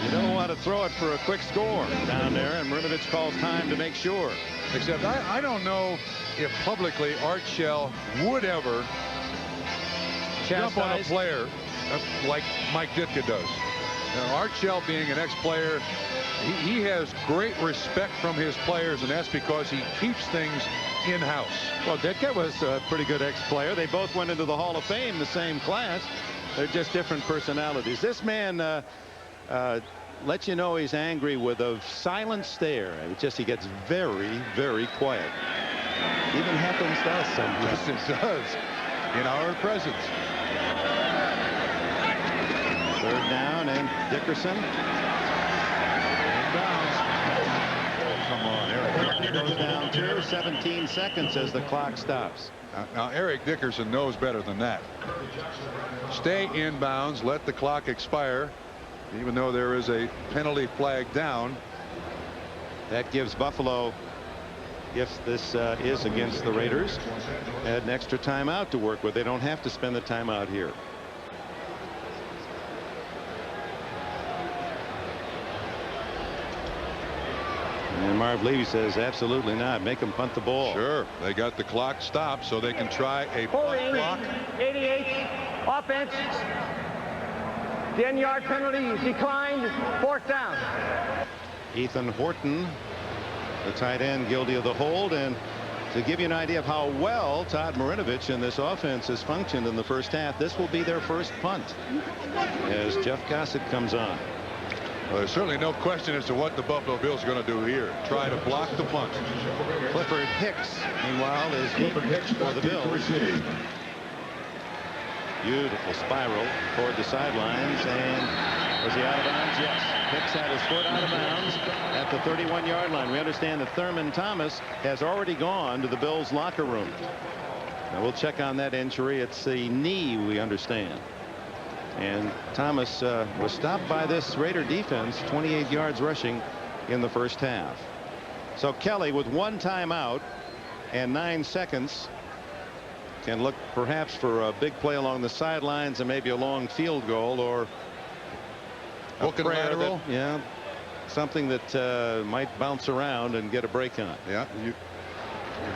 You don't want to throw it for a quick score down there, and Marinovich calls time to make sure. Except I don't know if publicly Art Shell would ever jump on a player like Mike Ditka does. Now, Art Shell being an ex-player, he has great respect from his players, and that's because he keeps things in-house. Well, Ditka was a pretty good ex-player. They both went into the Hall of Fame, the same class. They're just different personalities. This man lets you know he's angry with a silent stare. It's just he gets very, very quiet. Even happens to us sometimes. Yes, it does. In our presence. Third down, and Dickerson. Come on, Eric goes down to 17 seconds as the clock stops. Now Eric Dickerson knows better than that. Stay inbounds, let the clock expire, even though there is a penalty flag down. That gives Buffalo, if this is against the Raiders, an extra timeout to work with. They don't have to spend the timeout here. And Marv Levy says absolutely not. Make them punt the ball. Sure. They got the clock stopped so they can try a punt block. 88 offense. 10-yard penalty declined. Fourth down. Ethan Horton, the tight end, guilty of the hold, and To give you an idea of how well Todd Marinovich and this offense has functioned in the first half, this will be their first punt as Jeff Gossett comes on. Well, there's certainly no question as to what the Buffalo Bills are going to do here. Try to block the punt. Clifford Hicks, meanwhile, is deep for the Bills. Beautiful spiral toward the sidelines, and was he out of bounds? Yes. Hicks had his foot out of bounds at the 31-yard line. We understand that Thurman Thomas has already gone to the Bills locker room. Now we'll check on that injury. It's the knee, we understand. And Thomas was stopped by this Raider defense, 28 yards rushing in the first half. So Kelly, with 1 timeout and 9 seconds, can look perhaps for a big play along the sidelines and maybe a long field goal or a prayer that, yeah, something that might bounce around and get a break on. Yeah, you've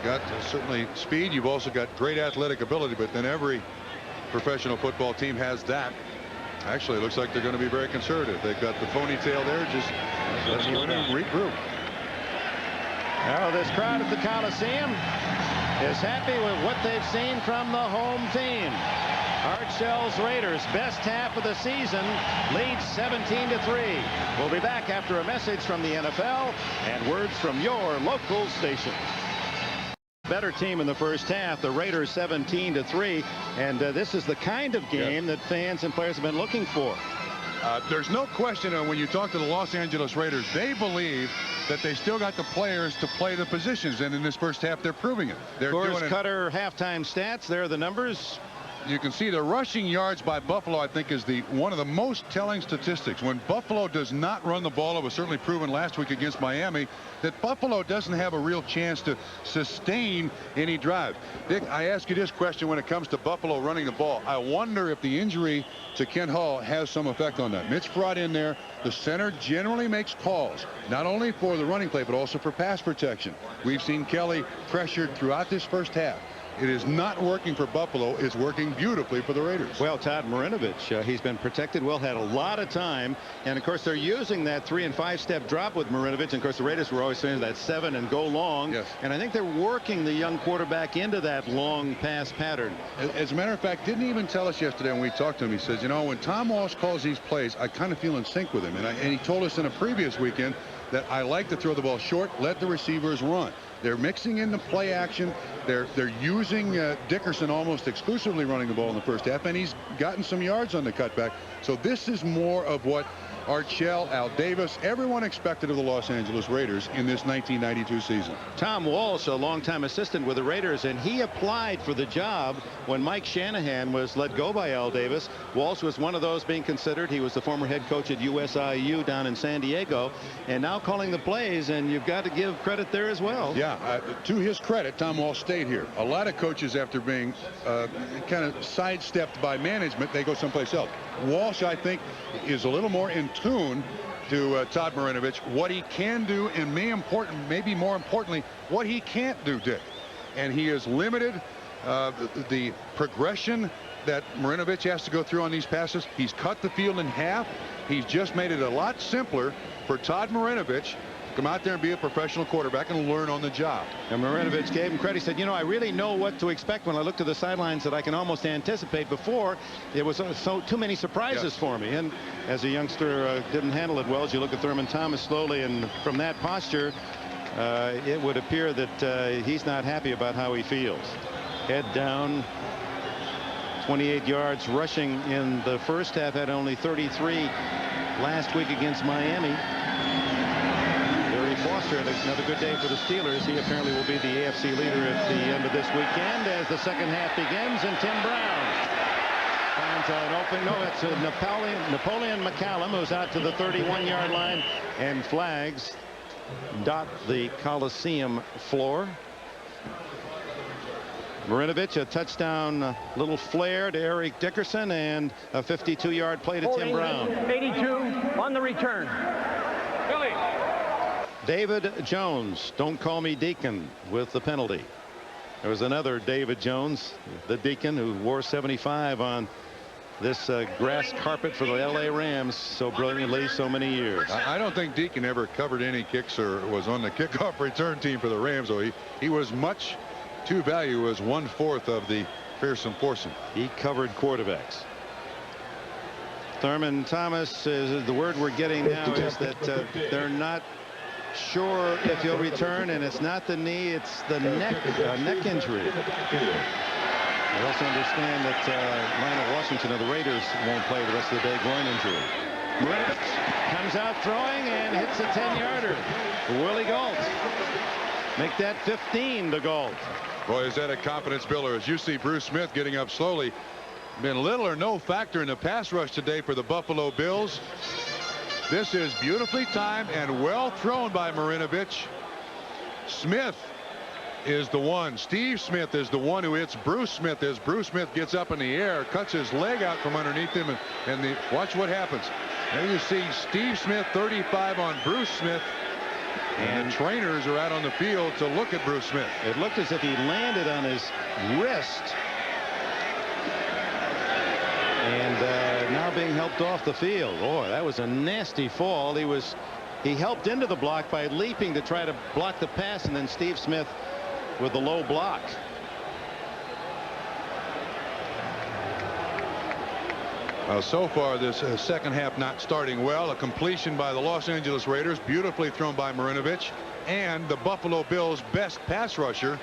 got certainly speed. You've also got great athletic ability, but then every professional football team has that. Actually, it looks like they're going to be very conservative. They've got the ponytail there, just let's go in and regroup. Now this crowd at the Coliseum is happy with what they've seen from the home team. Art Shell's Raiders, best half of the season, leads 17-3. We'll be back after a message from the NFL and words from your local station. Better team in the first half, the Raiders 17-3, and this is the kind of game that fans and players have been looking for. There's no question when you talk to the Los Angeles Raiders, they believe that they still got the players to play the positions, and in this first half they're proving it. They're doing Cutter halftime stats. There are the numbers. You can see the rushing yards by Buffalo, I think, is one of the most telling statistics. When Buffalo does not run the ball, it was certainly proven last week against Miami that Buffalo doesn't have a real chance to sustain any drive. Dick, I ask you this question when it comes to Buffalo running the ball. I wonder if the injury to Kent Hull has some effect on that. Mitch brought in there. The center generally makes calls, not only for the running play, but also for pass protection. We've seen Kelly pressured throughout this first half. It is not working for Buffalo. It's working beautifully for the Raiders. Well, Todd Marinovich, he's been protected well, had a lot of time, and of course they're using that 3- and 5-step drop with Marinovich, and of course the Raiders were always saying that 7 and go long. Yes. And I think they're working the young quarterback into that long pass pattern. As a matter of fact, didn't even tell us yesterday when we talked to him. He says, you know, when Tom Walsh calls these plays, I kind of feel in sync with him, and he told us in a previous weekend that I like to throw the ball short, let the receivers run. They're mixing in the play action. They're using Dickerson almost exclusively running the ball in the first half, and he's gotten some yards on the cutback. So this is more of what Art Shell, Al Davis, everyone expected of the Los Angeles Raiders in this 1992 season. Tom Walsh, a longtime assistant with the Raiders, and he applied for the job when Mike Shanahan was let go by Al Davis. Walsh was one of those being considered. He was the former head coach at USIU down in San Diego, and now calling the plays, and you've got to give credit there as well. Yeah, to his credit, Tom Walsh stayed here. A lot of coaches, after being kind of sidestepped by management, they go someplace else. Walsh, I think, is a little more in tune to Todd Marinovich, what he can do, and maybe more importantly, what he can't do, Dick. And he has limited the progression that Marinovich has to go through on these passes. He's cut the field in half. He's just made it a lot simpler for Todd Marinovich come out there and be a professional quarterback and learn on the job. And Marinovich gave him credit. He said, you know, I really know what to expect when I look to the sidelines that I can almost anticipate. Before, it was too many surprises for me. And as a youngster, didn't handle it well. As you look at Thurman Thomas slowly, and from that posture, it would appear that he's not happy about how he feels. Head down. 28 yards rushing in the first half, had only 33 last week against Miami. Foster had another good day for the Steelers. He apparently will be the AFC leader at the end of this weekend as the second half begins, and Tim Brown finds an open. No, it's Napoleon McCallum, who's out to the 31-yard line, and flags dot the Coliseum floor. Marinovich, a touchdown, little flare to Eric Dickerson, and a 52-yard play to Tim Brown. 82 on the return. David Jones, don't call me Deacon, with the penalty. There was another David Jones, the Deacon, who wore 75 on this grass carpet for the LA Rams so brilliantly so many years. I don't think Deacon ever covered any kicks or was on the kickoff return team for the Rams, so he was much to value as 1/4 of the fearsome foursome. He covered quarterbacks. Thurman Thomas is the word we're getting now is that they're not sure if he'll return, and it's not the knee, it's the neck injury. I also understand that Lionel Washington of the Raiders won't play the rest of the day, groin injury. Marinovich comes out throwing and hits a 10-yarder. Willie Gault. Make that 15 to Gault. Boy, is that a confidence builder as you see Bruce Smith getting up slowly. Been little or no factor in the pass rush today for the Buffalo Bills. This is beautifully timed and well thrown by Marinovich. Smith is the one. Steve Smith is the one who hits Bruce Smith as Bruce Smith gets up in the air, cuts his leg out from underneath him, and watch what happens. There you see Steve Smith 35 on Bruce Smith, and trainers are out on the field to look at Bruce Smith. It looked as if he landed on his wrist, and now being helped off the field. Boy, that was a nasty fall. He helped into the block by leaping to try to block the pass, and then Steve Smith with the low block. So far this second half not starting well. A completion by the Los Angeles Raiders, beautifully thrown by Marinovich, and the Buffalo Bills' best pass rusher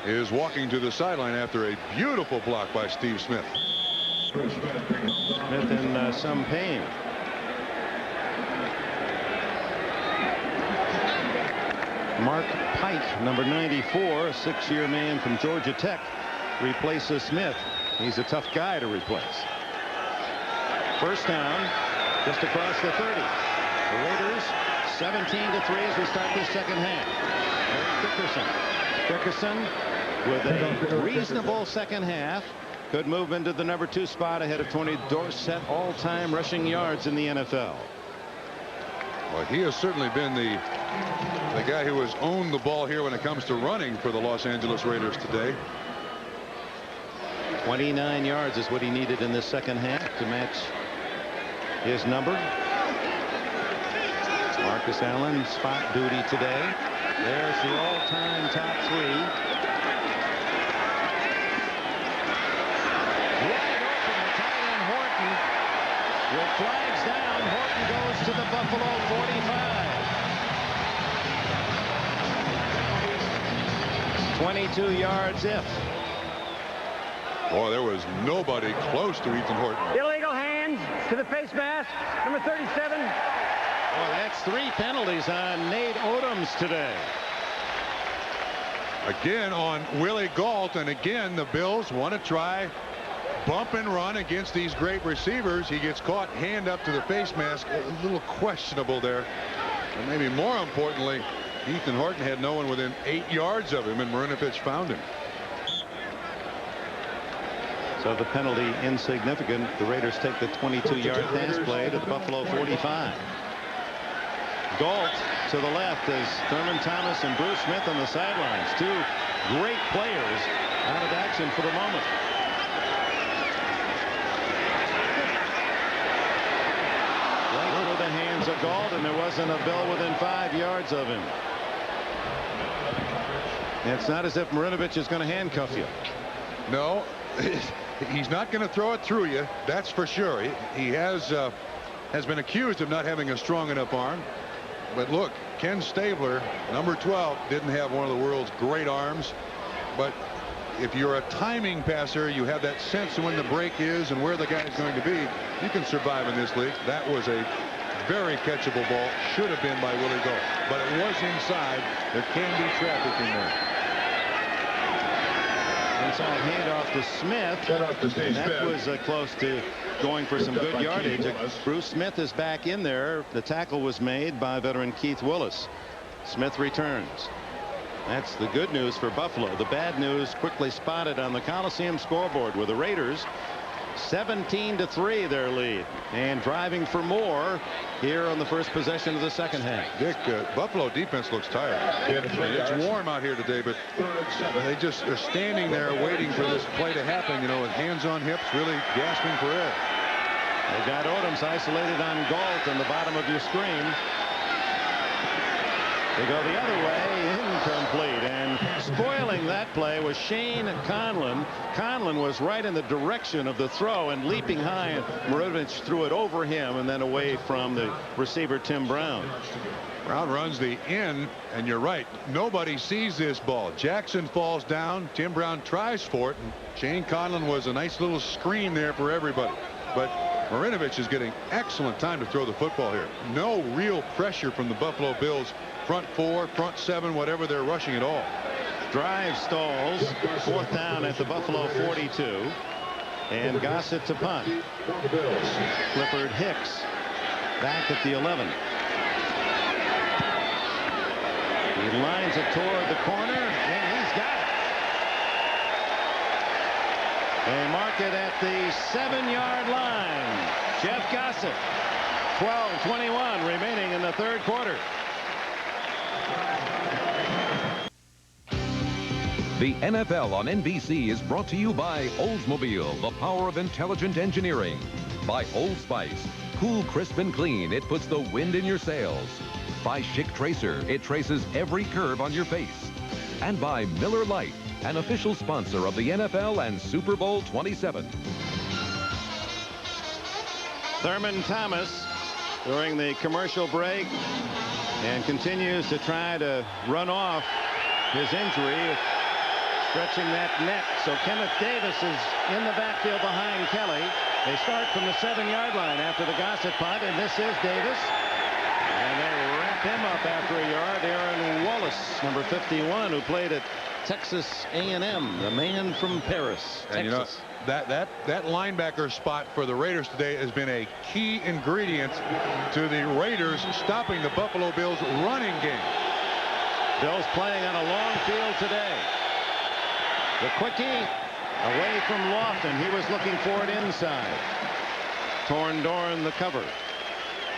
is walking to the sideline after a beautiful block by Steve Smith. Smith in some pain. Mark Pike, number 94, a 6-year man from Georgia Tech, replaces Smith. He's a tough guy to replace. First down, just across the 30. The Raiders 17-3 as we start this second half. Dickerson with a reasonable second half. Could move into the number 2 spot ahead of Tony Dorsett, all-time rushing yards in the NFL. Well, he has certainly been the guy who has owned the ball here when it comes to running for the Los Angeles Raiders today. 29 yards is what he needed in this second half to match his number. Marcus Allen spot duty today. There's the all-time top 3. Wide open, the tight end Horton with flags down. Horton goes to the Buffalo 45. 22 yards if. Boy, there was nobody close to Ethan Horton. Illegal hands to the face mask, number 37. Well, that's 3 penalties on Nate Odoms today. Again on Willie Gault, and again the Bills want to try bump and run against these great receivers. He gets caught, hand up to the face mask. A little questionable there. And maybe more importantly, Ethan Horton had no one within 8 yards of him, and Marinovich found him. So the penalty insignificant. The Raiders take the 22-yard pass play to the Buffalo 45. Gault to the left as Thurman Thomas and Bruce Smith on the sidelines. 2 great players out of action for the moment. Right through the hands of Gault, and there wasn't a Bill within 5 yards of him. It's not as if Marinovich is going to handcuff you. No. He's not going to throw it through you, that's for sure. He has been accused of not having a strong enough arm. But look, Ken Stabler, number 12, didn't have one of the world's great arms. But if you're a timing passer, you have that sense of when the break is and where the guy is going to be. You can survive in this league. That was a very catchable ball. Should have been by Willie Gault. But it was inside. There can be traffic in there. Inside handoff to Smith. And that was close to going for some good yardage. Bruce Smith is back in there. The tackle was made by veteran Keith Willis. Smith returns. That's the good news for Buffalo. The bad news quickly spotted on the Coliseum scoreboard, where the Raiders 17-3 their lead, and driving for more here on the first possession of the second half. Dick, Buffalo defense looks tired. It's warm out here today, but they just are standing there waiting for this play to happen, you know, with hands on hips, really gasping for air. They got Odoms isolated on Galt on the bottom of your screen. They go the other way, incomplete, and spoiling that play was Shane Conlon. Conlon was right in the direction of the throw and leaping high, and Marinovich threw it over him and then away from the receiver Tim Brown. Brown runs the in, and you're right, nobody sees this ball. Jackson falls down, Tim Brown tries for it, and Shane Conlon was a nice little screen there for everybody. But Marinovich is getting excellent time to throw the football here. No real pressure from the Buffalo Bills front four, front seven, whatever they're rushing at all. Drive stalls, fourth down at the Buffalo 42, and Gossett to punt. Clifford Hicks back at the 11. He lines it toward the corner, and he's got it. They mark it at the 7-yard line. Jeff Gossett. 12:21 remaining in the third quarter. The NFL on NBC is brought to you by Oldsmobile, the power of intelligent engineering. By Old Spice, cool, crisp, and clean, it puts the wind in your sails. By Schick Tracer, it traces every curve on your face. And by Miller Lite, an official sponsor of the NFL and Super Bowl 27. Thurman Thomas during the commercial break and continues to try to run off his injury, stretching that net. So Kenneth Davis is in the backfield behind Kelly. They start from the 7-yard line after the Gossett punt, and this is Davis. And they wrap him up after a yard. Aaron Wallace, number 51, who played at Texas A&M, the man from Paris, Texas. And you know, that linebacker spot for the Raiders today has been a key ingredient to the Raiders stopping the Buffalo Bills running game. Bills playing on a long field today. The quickie away from Lofton. He was looking for it inside. Torn Dorn the cover.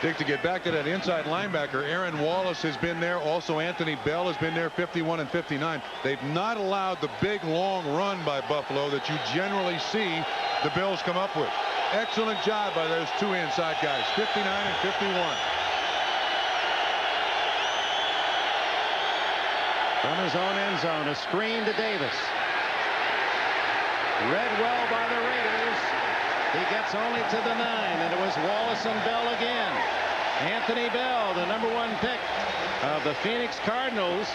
Dick, to get back to that inside linebacker, Aaron Wallace has been there. Also, Anthony Bell has been there, 51 and 59. They've not allowed the big, long run by Buffalo that you generally see the Bills come up with. Excellent job by those two inside guys, 59 and 51. From his own end zone, a screen to Davis. Read well by the Raiders. He gets only to the 9, and it was Wallace and Bell again. Anthony Bell, the #1 pick of the Phoenix Cardinals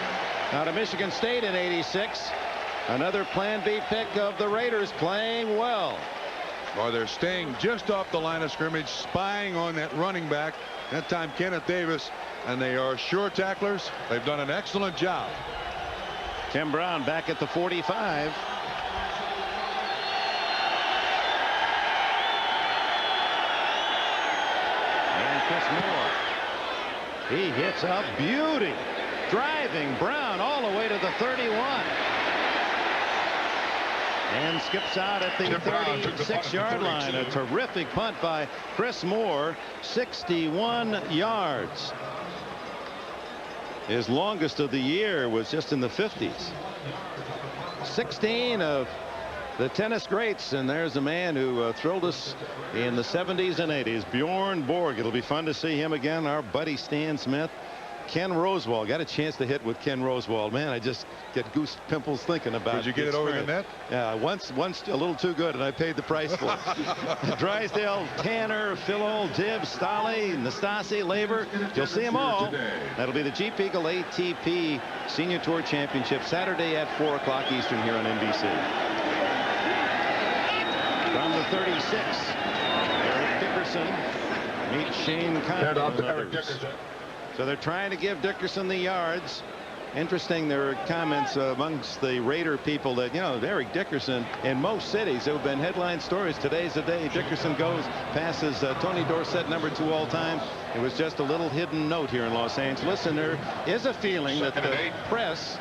out of Michigan State in '86. Another Plan B pick of the Raiders, playing well. Well, they're staying just off the line of scrimmage, spying on that running back. That time Kenneth Davis, and they are sure tacklers. They've done an excellent job. Tim Brown back at the 45. Chris Moore. He hits a beauty. Driving Brown all the way to the 31. And skips out at the 36-yard line. A terrific punt by Chris Moore. 61 yards. His longest of the year was just in the 50s. 16 of the tennis greats, and there's a man who thrilled us in the 70s and 80s, Bjorn Borg. It'll be fun to see him again. Our buddy Stan Smith. Ken Rosewall. Got a chance to hit with Ken Rosewall. Man, I just get goose pimples thinking about it. Did you get it over the net? Yeah, once a little too good, and I paid the price for it. Drysdale, Tanner, Philo, Dibbs, Stolle, Nastasi, Labor. You'll see them all. That'll be the Jeep Eagle ATP Senior Tour Championship Saturday at 4 o'clock Eastern here on NBC. From the 36, Eric Dickerson meets Shane Conlon. So they're trying to give Dickerson the yards. Interesting, there are comments amongst the Raider people that, you know, Eric Dickerson in most cities there have been headline stories. Today's the day Dickerson passes Tony Dorsett, #2 all time. It was just a little hidden note here in Los Angeles, and there is a feeling that the press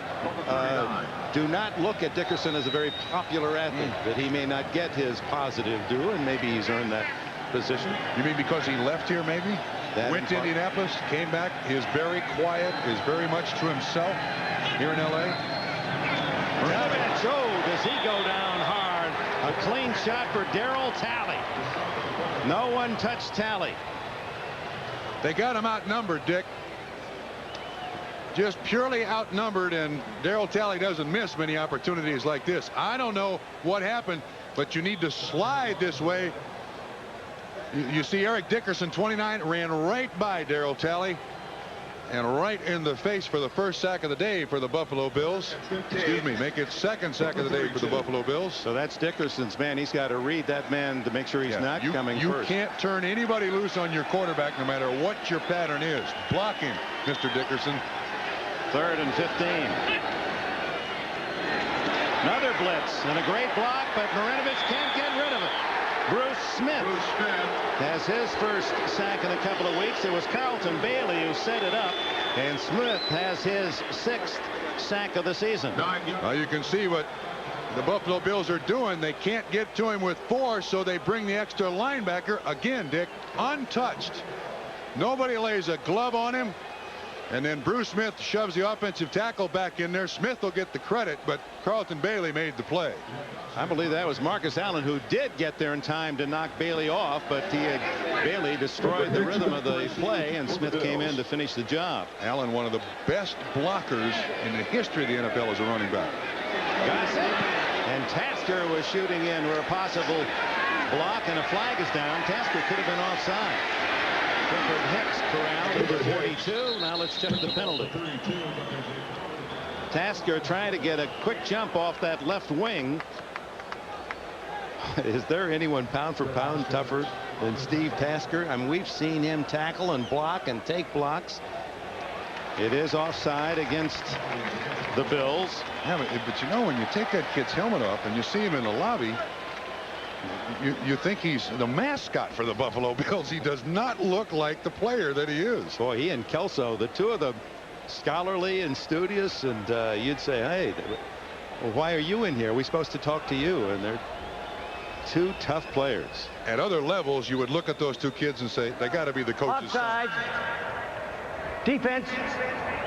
do not look at Dickerson as a very popular athlete, that he may not get his positive due, and maybe he's earned that position. You mean because he left here, maybe? Went to Indianapolis, came back, is very quiet, is very much to himself here in L.A. Oh, does he go down hard? A clean shot for Darryl Talley. No one touched Talley. They got him outnumbered, Dick. Just purely outnumbered, and Darryl Talley doesn't miss many opportunities like this. I don't know what happened, but you need to slide this way. You see Eric Dickerson, 29, ran right by Darryl Talley and right in the face for the first sack of the day for the Buffalo Bills. Excuse me, make it second sack of the day for the Buffalo Bills. So that's Dickerson's man. He's got to read that man to make sure he's not coming first. You can't turn anybody loose on your quarterback no matter what your pattern is. Block him, Mr. Dickerson. 3rd and 15. Another blitz and a great block, but Marinovich can't get rid of it. Bruce Smith has his first sack in a couple of weeks. It was Carlton Bailey who set it up, and Smith has his 6th sack of the season. Now you can see what the Buffalo Bills are doing. They can't get to him with 4, so they bring the extra linebacker again, Dick, untouched. Nobody lays a glove on him. And then Bruce Smith shoves the offensive tackle back in there. Smith will get the credit, but Carlton Bailey made the play. I believe that was Marcus Allen who did get there in time to knock Bailey off, but Bailey destroyed the rhythm of the play, and Smith came in to finish the job. Allen, one of the best blockers in the history of the NFL as a running back. Gossett and Tasker was shooting in where a possible block, and a flag is down. Tasker could have been offside. Clifford Hicks corralled number 42. Now let's check the penalty. Tasker trying to get a quick jump off that left wing. Is there anyone pound for pound tougher than Steve Tasker? I mean, we've seen him tackle and block and take blocks. It is offside against the Bills. Yeah, but you know, when you take that kid's helmet off and you see him in the lobby, you think he's the mascot for the Buffalo Bills. He does not look like the player that he is. Boy, he and Kelso, the two of them, scholarly and studious, and you'd say, hey, well, why are you in here? We're supposed to talk to you. And they're two tough players. At other levels, you would look at those two kids and say, they got to be the coach's offside. Defense,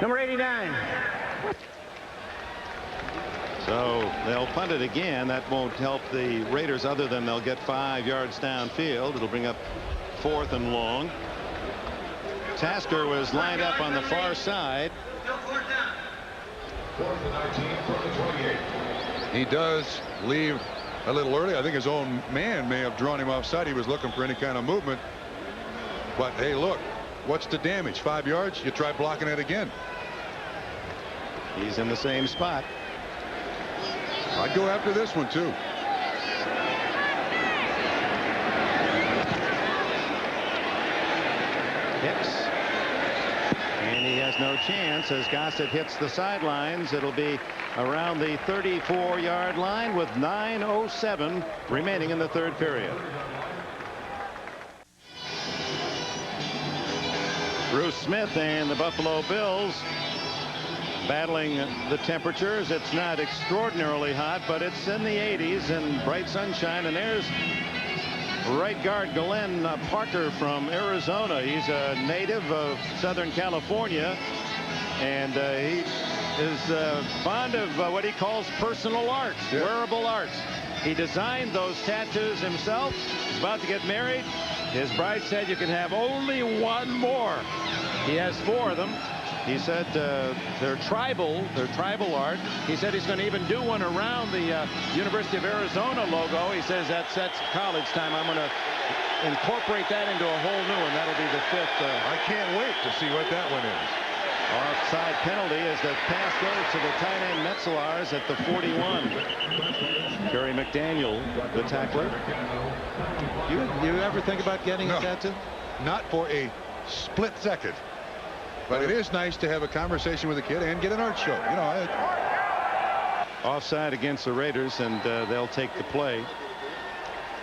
number 89. So they'll punt it again. That won't help the Raiders other than they'll get 5 yards downfield. It'll bring up 4th and long. Tasker was lined up on the far side. He does leave a little early. I think his own man may have drawn him offside. He was looking for any kind of movement. But hey, look, what's the damage? 5 yards? You try blocking it again. He's in the same spot. I'd go after this one too. Hicks. And he has no chance as Gossett hits the sidelines. It'll be around the 34-yard line with 9:07 remaining in the 3rd period. Bruce Smith and the Buffalo Bills battling the temperatures. It's not extraordinarily hot, but it's in the 80s and bright sunshine. And there's right guard Glenn Parker from Arizona. He's a native of Southern California, and he is fond of what he calls personal arts, wearable arts. He designed those tattoos himself. He's about to get married. His bride said you can have only one more. He has 4 of them. He said they're tribal art. He said he's going to even do one around the University of Arizona logo. He says that sets college time. I'm going to incorporate that into a whole new one. That'll be the 5th. I can't wait to see what that one is. Offside penalty as the pass goes to the tight end Metzelaars at the 41. Kerry McDaniel, the tackler. You ever think about getting a tattoo? Not for a split second. But it is nice to have a conversation with a kid and get an art show. You know, offside against the Raiders, and they'll take the play.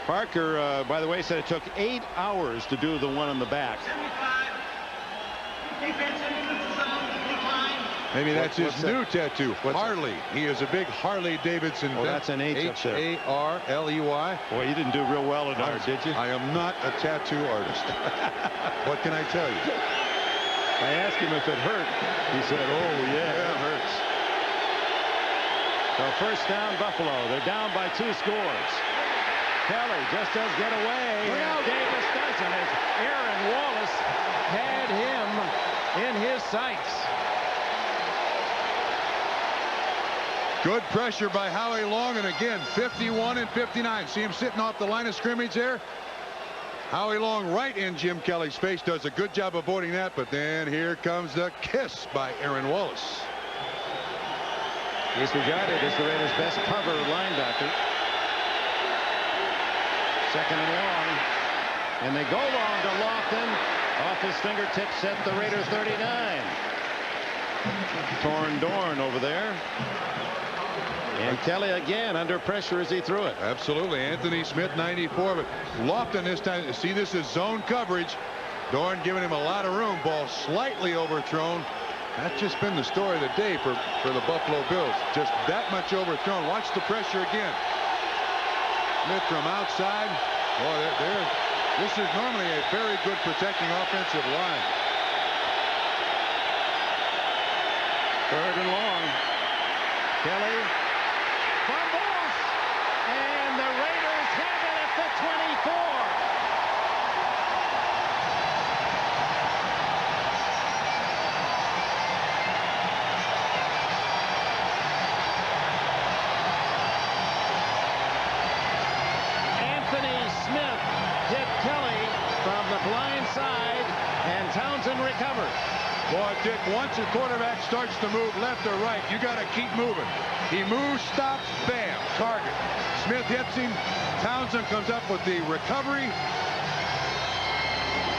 Parker, by the way, said it took 8 hours to do the one on the back. maybe that's his What's new that? tattoo. Harley. He is a big Harley Davidson. Oh, that's an H up there. H-A-R-L-E-Y. Boy, you didn't do real well in ours, did you? I am not a tattoo artist. What can I tell you? I asked him if it hurt. He said, oh, yeah, it hurts. So first down, Buffalo. They're down by 2 scores. Kelly just does get away. And Davis doesn't, as Aaron Wallace had him in his sights. Good pressure by Howie Long, and again, 51 and 59. See him sitting off the line of scrimmage there? Howie Long right in Jim Kelly's face, does a good job avoiding that, but then here comes the kiss by Aaron Wallace. He's regarded as the Raiders' best cover linebacker. Second and long. And they go long to Lofton. Off his fingertips at the Raiders 39. Torn Dorn over there. And Kelly again under pressure as he threw it. Absolutely. Anthony Smith, 94. But Lofton this time, see, this is zone coverage. Dorn giving him a lot of room. Ball slightly overthrown. That's just been the story of the day for the Buffalo Bills. Just that much overthrown. Watch the pressure again. Smith from outside. Boy, this is normally a very good protecting offensive line. Third and long. Kelly fumbles, and the Raiders have it at the 24. Anthony Smith hit Kelly from the blind side, and Townsend recovered. Boy, Dick, once your quarterback starts to move left or right, you got to keep moving. He moves, stops, bam, target. Smith hits him. Townsend comes up with the recovery.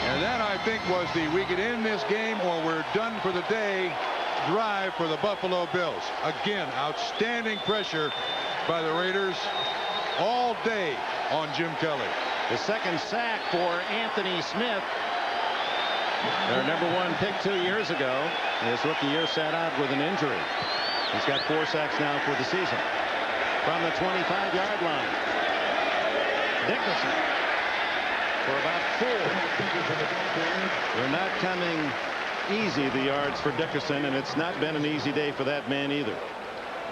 And that, I think, was the we could end this game or we're done for the day drive for the Buffalo Bills. Again, outstanding pressure by the Raiders all day on Jim Kelly. The second sack for Anthony Smith. Their #1 pick 2 years ago. His rookie year sat out with an injury. He's got 4 sacks now for the season. From the 25-yard line. Dickerson for about 4. They're not coming easy, the yards for Dickerson, and it's not been an easy day for that man either.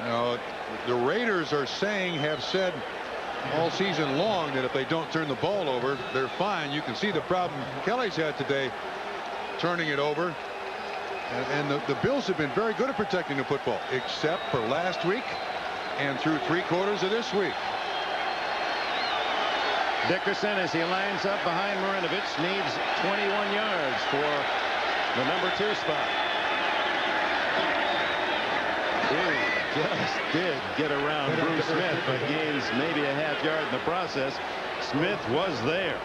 You know, the Raiders have said all season long that if they don't turn the ball over, they're fine. You can see the problem Kelly's had today, turning it over. And the Bills have been very good at protecting the football, except for last week and through 3/4 of this week. Dickerson, as he lines up behind Marinovich, needs 21 yards for the #2 spot. He just did get around Bruce Smith, but gains maybe a half yard in the process. Smith was there.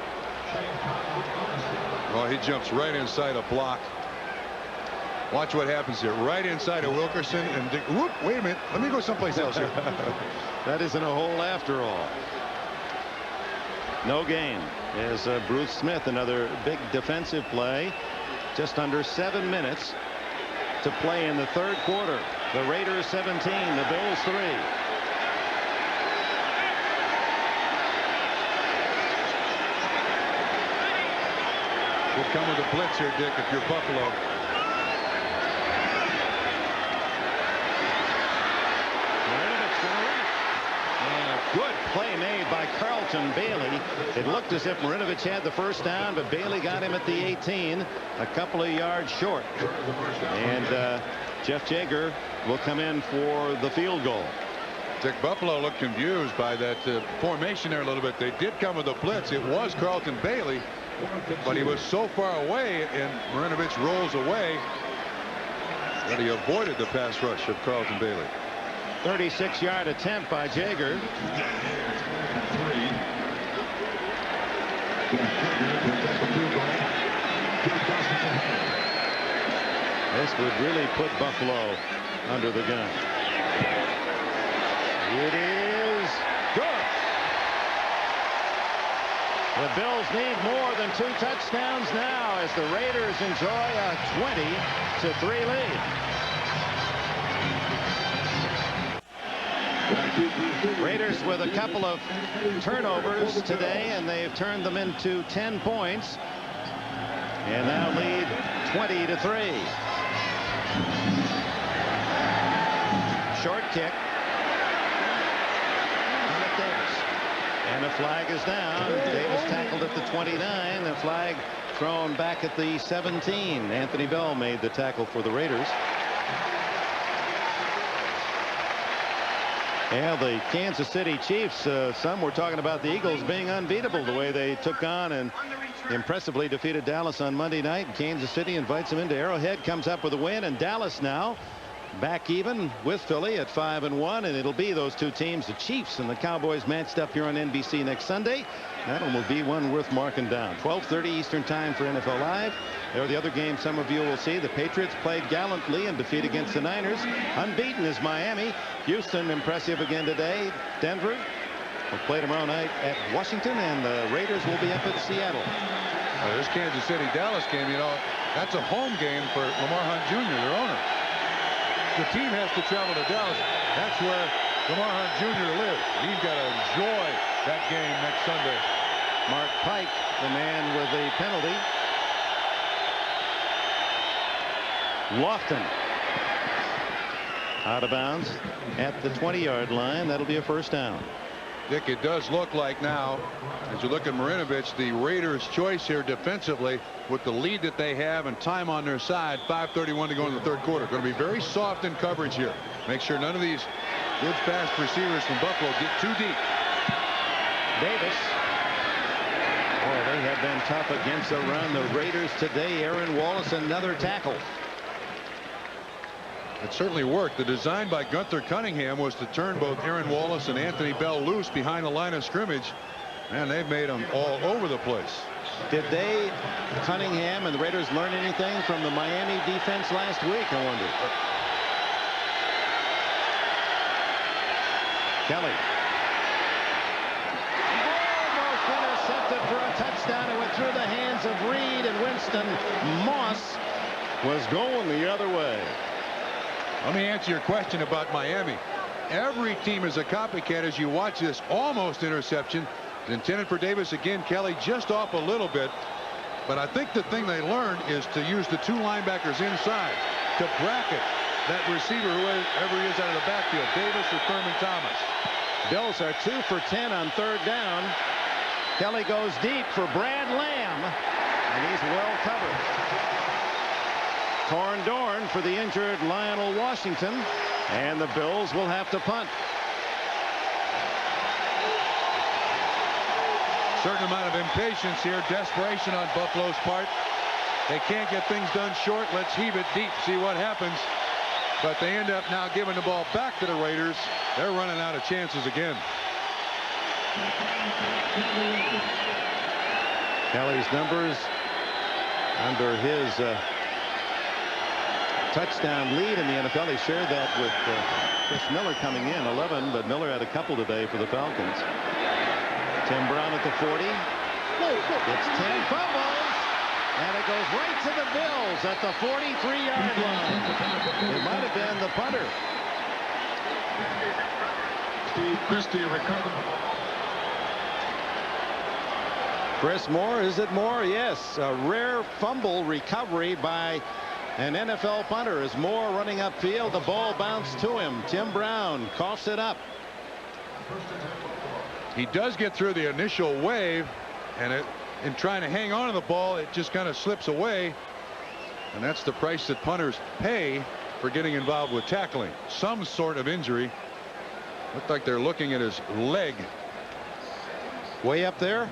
Well, he jumps right inside a block. Watch what happens here. Right inside of Wilkerson. And whoop, wait a minute. Let me go someplace else here. That isn't a hole after all. No gain as Bruce Smith, another big defensive play. Just under 7 minutes to play in the 3rd quarter. The Raiders 17, the Bills 3. We'll come with a blitz here, Dick, if you're Buffalo. Good play made by Carlton Bailey. It looked as if Marinovich had the first down, but Bailey got him at the 18, a couple of yards short. And Jeff Jaeger will come in for the field goal. Dick, Buffalo looked confused by that formation there a little bit. They did come with a blitz. It was Carlton Bailey, but he was so far away, and Marinovich rolls away that he avoided the pass rush of Carlton Bailey. 36-yard attempt by Jaeger. This would really put Buffalo under the gun. It is good. The Bills need more than 2 touchdowns now as the Raiders enjoy a 20-3 lead. Raiders with a couple of turnovers today, and they've turned them into 10 points and now lead 20-3. Short kick. And the flag is down. Davis tackled at the 29. The flag thrown back at the 17. Anthony Bell made the tackle for the Raiders. Yeah, the Kansas City Chiefs, some were talking about the Eagles being unbeatable the way they took on and impressively defeated Dallas on Monday night. Kansas City invites them into Arrowhead, comes up with a win, and Dallas now back even with Philly at 5-1, and it'll be those 2 teams, the Chiefs and the Cowboys, matched up here on NBC next Sunday. That one will be one worth marking down. 12:30 Eastern Time for NFL Live. There are the other games some of you will see. The Patriots played gallantly in defeat against the Niners. Unbeaten is Miami. Houston impressive again today. Denver will play tomorrow night at Washington, and the Raiders will be up at Seattle. This Kansas City-Dallas game, you know, that's a home game for Lamar Hunt Jr., their owner. The team has to travel to Dallas. That's where Lamar Hunt Jr. lives. He's got to enjoy that game next Sunday. Mark Pike, the man with the penalty. Lofton out of bounds at the 20-yard line. That'll be a first down. Dick, it does look like now, as you look at Marinovich, the Raiders' choice here defensively with the lead that they have and time on their side. 5:31 to go in the 3rd quarter. Going to be very soft in coverage here. Make sure none of these good fast receivers from Buffalo get too deep. Davis. Oh, they have been tough against the run. The Raiders today. Aaron Wallace, another tackle. It certainly worked. The design by Gunther Cunningham was to turn both Aaron Wallace and Anthony Bell loose behind the line of scrimmage. Man, they've made them all over the place. Did they, Cunningham and the Raiders, learn anything from the Miami defense last week, I wonder? Kelly. Almost intercepted for a touchdown. It went through the hands of Reed and Winston. Moss was going the other way. Let me answer your question about Miami. Every team is a copycat as you watch this almost interception. Intended for Davis again. Kelly just off a little bit. But I think the thing they learned is to use the 2 linebackers inside to bracket that receiver, whoever he is, out of the backfield, Davis or Thurman Thomas. Bills are 2 for 10 on 3rd down. Kelly goes deep for Brad Lamb, and he's well covered. Torn Dorn for the injured Lionel Washington, and the Bills will have to punt. Certain amount of impatience here, desperation on Buffalo's part. They can't get things done short. Let's heave it deep, see what happens. But they end up now giving the ball back to the Raiders. They're running out of chances again. Kelly's numbers under his touchdown lead in the NFL. He shared that with Chris Miller coming in 11, but Miller had a couple today for the Falcons. Tim Brown at the 40. It's 10 fumbles, and it goes right to the Bills at the 43-yard line. It might have been the punter. Steve Christie recovered. Chris Moore, is it Moore? Yes, a rare fumble recovery by an NFL punter as Moore running upfield. The ball bounced to him. Tim Brown coughs it up. He does get through the initial wave, and in trying to hang on to the ball, it just kind of slips away. And that's the price that punters pay for getting involved with tackling. Some sort of injury. Looked like they're looking at his leg. Way up there.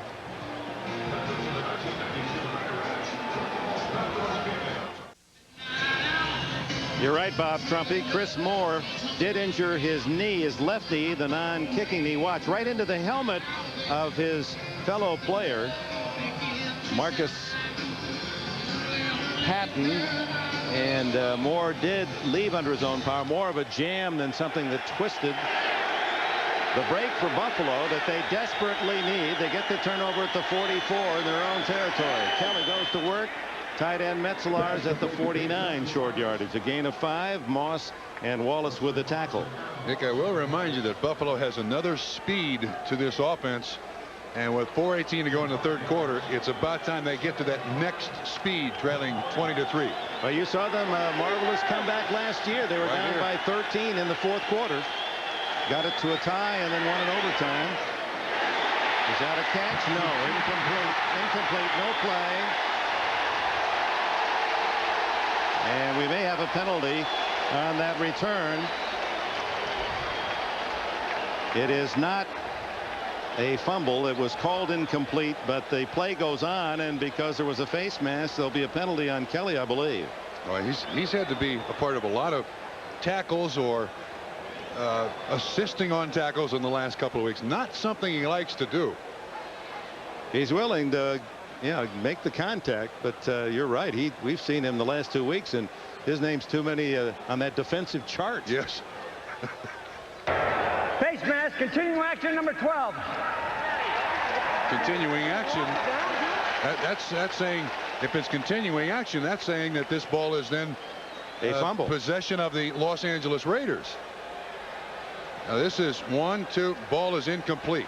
You're right, Bob Trumpy. Chris Moore did injure his knee, his left knee, the non-kicking knee. Watch, right into the helmet of his fellow player, Marcus Patton. And Moore did leave under his own power. More of a jam than something that twisted. The break for Buffalo that they desperately need. They get the turnover at the 44 in their own territory. Kelly goes to work. Tight end Metzelar's at the 49 short yardage. A gain of 5. Moss and Wallace with the tackle. Nick, I will remind you that Buffalo has another speed to this offense. And with 4:18 to go in the third quarter, it's about time they get to that next speed, trailing 20-3. Well, you saw them marvelous comeback last year. They were down by 13 in the fourth quarter. Got it to a tie and then won in overtime. Is that a catch? No. Incomplete. Incomplete. No play. And we may have a penalty on that return. It is not a fumble. It was called incomplete, but the play goes on, and because there was a face mask, there'll be a penalty on Kelly, I believe. Well, he's had to be a part of a lot of tackles or assisting on tackles in the last couple of weeks. Not something he likes to do. He's willing to make the contact, but you're right. We've seen him the last 2 weeks, and his name's too many on that defensive chart. Yes. Face mask, continuing action number 12. Continuing action. That's saying if it's continuing action, that's saying that this ball is then a fumble. Possession of the Los Angeles Raiders. Now this is 1-2. Ball is incomplete.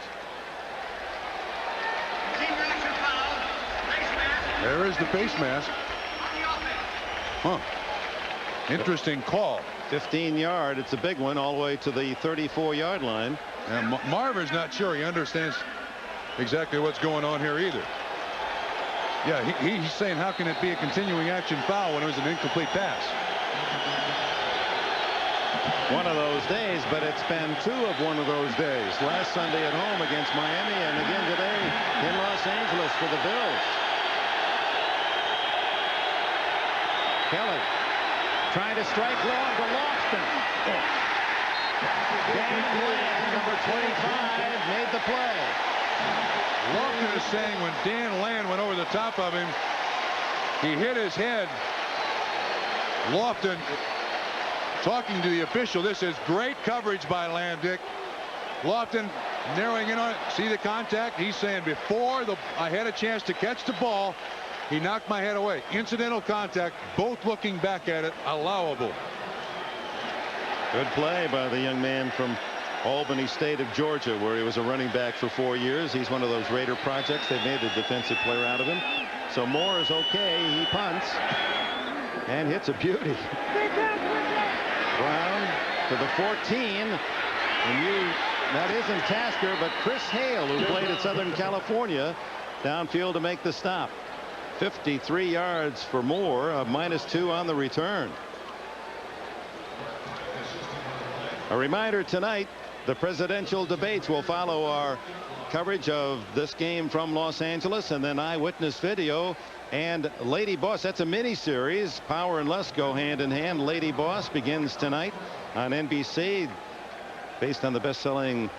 There is the face mask. Huh. Interesting call. 15-yard. It's a big one all the way to the 34-yard line. And Marvin's not sure he understands exactly what's going on here either. Yeah, he's saying how can it be a continuing action foul when it was an incomplete pass? One of those days, but it's been 2 of one of those days. Last Sunday at home against Miami, and again today in Los Angeles for the Bills. Kelly trying to strike long to Lofton. Dan Land, number 25, made the play. Lofton is saying when Dan Land went over the top of him, he hit his head. Lofton talking to the official. This is great coverage by Land, Dick. Lofton narrowing in on it. See the contact? He's saying before I had a chance to catch the ball, he knocked my head away. Incidental contact, both looking back at it, allowable. Good play by the young man from Albany State of Georgia, where he was a running back for 4 years. He's one of those Raider projects. They've made a defensive player out of him. So Moore is okay. He punts and hits a beauty. Brown to the 14. And that isn't Tasker, but Chris Hale, who played at Southern California, downfield to make the stop. 53 yards for Moore, a -2 on the return. A reminder tonight, the presidential debates will follow our coverage of this game from Los Angeles, and then eyewitness video and Lady Boss. That's a mini series. Power and Lust go hand in hand. Lady Boss begins tonight on NBC, based on the best-selling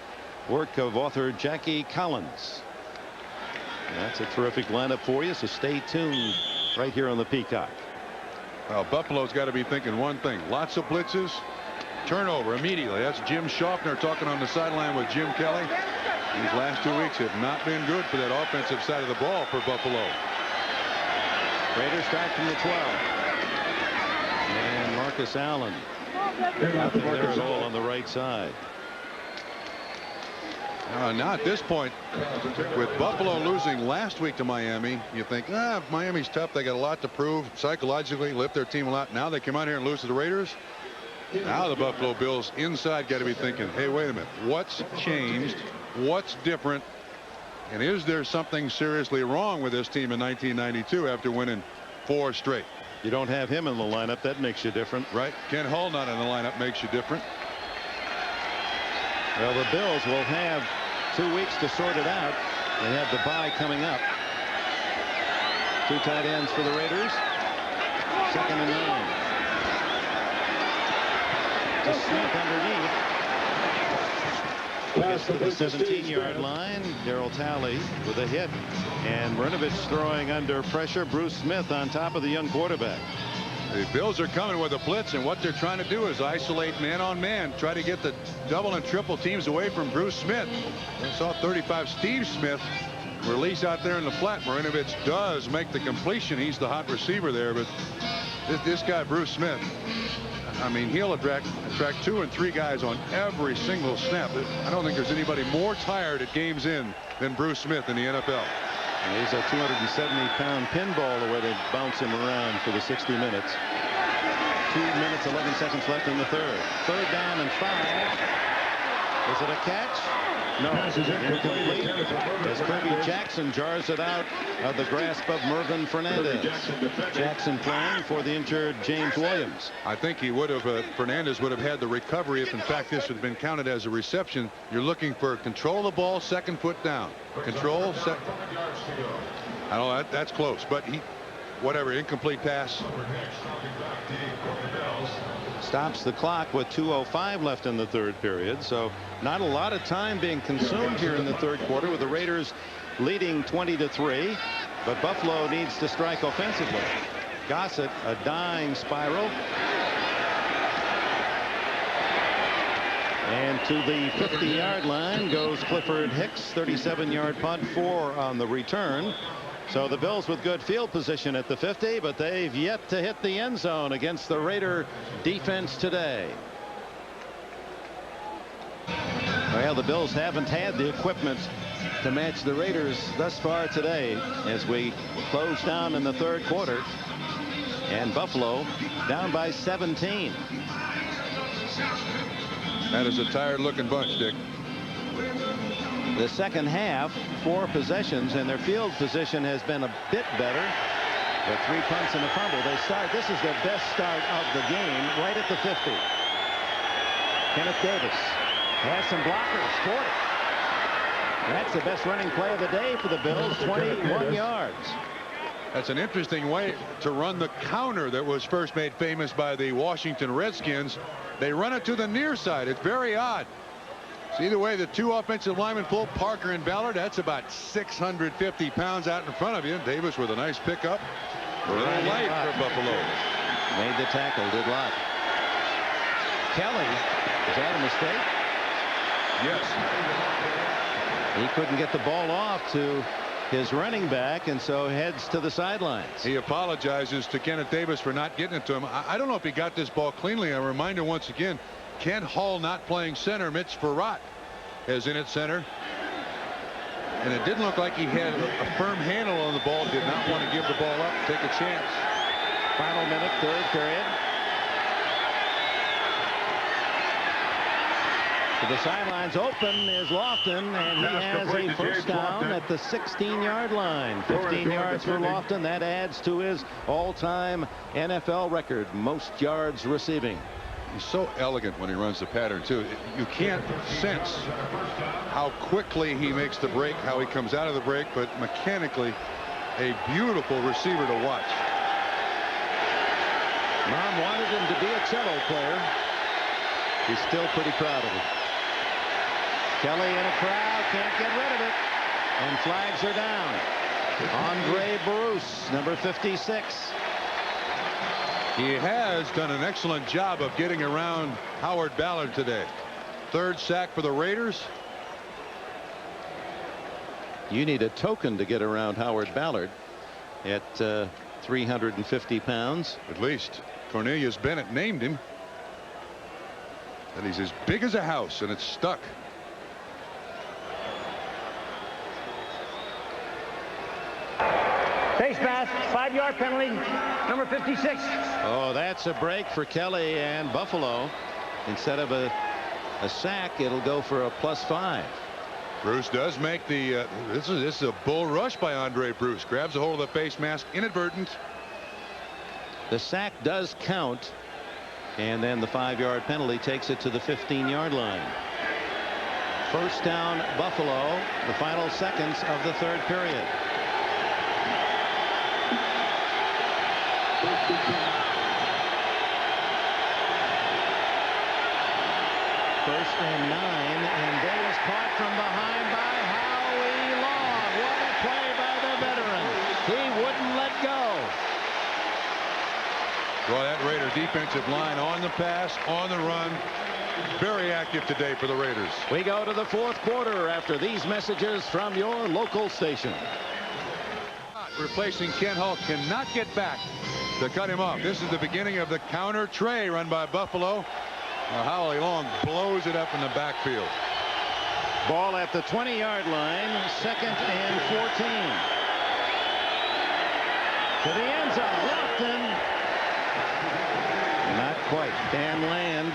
work of author Jackie Collins. That's a terrific lineup for you, so stay tuned right here on the Peacock. Well, Buffalo's got to be thinking one thing. Lots of blitzes. Turnover immediately. That's Jim Schaffner talking on the sideline with Jim Kelly. These last 2 weeks have not been good for that offensive side of the ball for Buffalo. Raiders start from the 12. And Marcus Allen. Nothing there at all on the right side. Now at this point, with Buffalo losing last week to Miami, you think, Miami's tough. They got a lot to prove psychologically, lift their team a lot. Now they come out here and lose to the Raiders. Now the Buffalo Bills inside got to be thinking, hey, wait a minute. What's changed? What's different? And is there something seriously wrong with this team in 1992 after winning 4 straight? You don't have him in the lineup. That makes you different. Right. Ken Hull not in the lineup makes you different. Well, the Bills will have 2 weeks to sort it out. They have the bye coming up. 2 tight ends for the Raiders. 2nd and 9. To Smith underneath. Gets to the 17-yard line. Darryl Talley with a hit. And Marinovich throwing under pressure. Bruce Smith on top of the young quarterback. The Bills are coming with a blitz, and what they're trying to do is isolate man on man, try to get the double and triple teams away from Bruce Smith. I saw 35 Steve Smith release out there in the flat. Marinovich does make the completion. He's the hot receiver there, but this guy Bruce Smith, I mean, he'll attract 2 and 3 guys on every single snap. I don't think there's anybody more tired at games in than Bruce Smith in the NFL. And he's a 270-pound pinball the way they bounce him around for the 60 minutes. 2 minutes, 11 seconds left in the third. Third down and 5. Is it a catch? No, incomplete as Kirby Jackson jars it out of the grasp of Mervin Fernandez. Jackson playing for the injured James Williams. I think he would have, Fernandez would have had the recovery if in fact this had been counted as a reception. You're looking for control the ball, second foot down. Control, I don't know, that's close, but whatever, incomplete pass. Stops the clock with 2:05 left in the third period, so not a lot of time being consumed here in the third quarter with the Raiders leading 20-3, but Buffalo needs to strike offensively. Gossett, a dying spiral. And to the 50-yard line goes Clifford Hicks, 37-yard punt, 4 on the return. So the Bills with good field position at the 50, but they've yet to hit the end zone against the Raider defense today. Well, the Bills haven't had the equipment to match the Raiders thus far today as we close down in the third quarter. And Buffalo down by 17. That is a tired-looking bunch, Dick. The second half, 4 possessions, and their field position has been a bit better. With 3 punts and a fumble, they start. This is their best start of the game, right at the 50. Kenneth Davis has some blockers, 40. That's the best running play of the day for the Bills, 21 yards. That's an interesting way to run the counter that was first made famous by the Washington Redskins. They run it to the near side. It's very odd. So either way, the 2 offensive linemen pull, Parker and Ballard. That's about 650 pounds out in front of you. Davis with a nice pickup. A little light for Buffalo. Made the tackle, did Lott. Kelly, is that a mistake? Yes. He couldn't get the ball off to his running back, and so heads to the sidelines. He apologizes to Kenneth Davis for not getting it to him. I don't know if he got this ball cleanly. A reminder once again, Ken Hall not playing center. Mitch Farrat is in at center. And it didn't look like he had a firm handle on the ball. Did not want to give the ball up, take a chance. Final minute, third period. To the sidelines open is Lofton, and he has a first down at the 16-yard line. 15 yards for Lofton. That adds to his all-time NFL record, most yards receiving. He's so elegant when he runs the pattern, too. You can't sense how quickly he makes the break, how he comes out of the break, but mechanically a beautiful receiver to watch. Mom wanted him to be a cello player. He's still pretty proud of it. Kelly in a crowd, can't get rid of it, and flags are down. Andre Bruce, number 56. He has done an excellent job of getting around Howard Ballard today. 3rd sack for the Raiders. You need a token to get around Howard Ballard at 350 pounds. At least Cornelius Bennett named him. And he's as big as a house, and it's stuck. Face mask, 5-yard penalty, number 56. Oh, that's a break for Kelly and Buffalo. Instead of a sack, it'll go for a +5. Bruce does make the this is a bull rush by Andre Bruce. Grabs a hold of the face mask, inadvertent. The sack does count, and then the 5-yard penalty takes it to the 15-yard line. First down, Buffalo, the final seconds of the third period. First and 9, and Davis caught from behind by Howie Long. What a play by the veteran. He wouldn't let go. Well, that Raider defensive line on the pass, on the run, very active today for the Raiders. We go to the fourth quarter after these messages from your local station. Replacing Ken Hull cannot get back to cut him off. This is the beginning of the counter tray run by Buffalo. Howie Long blows it up in the backfield. Ball at the 20-yard line, 2nd and 14. To the end zone, Lofton. Not quite. Dan Land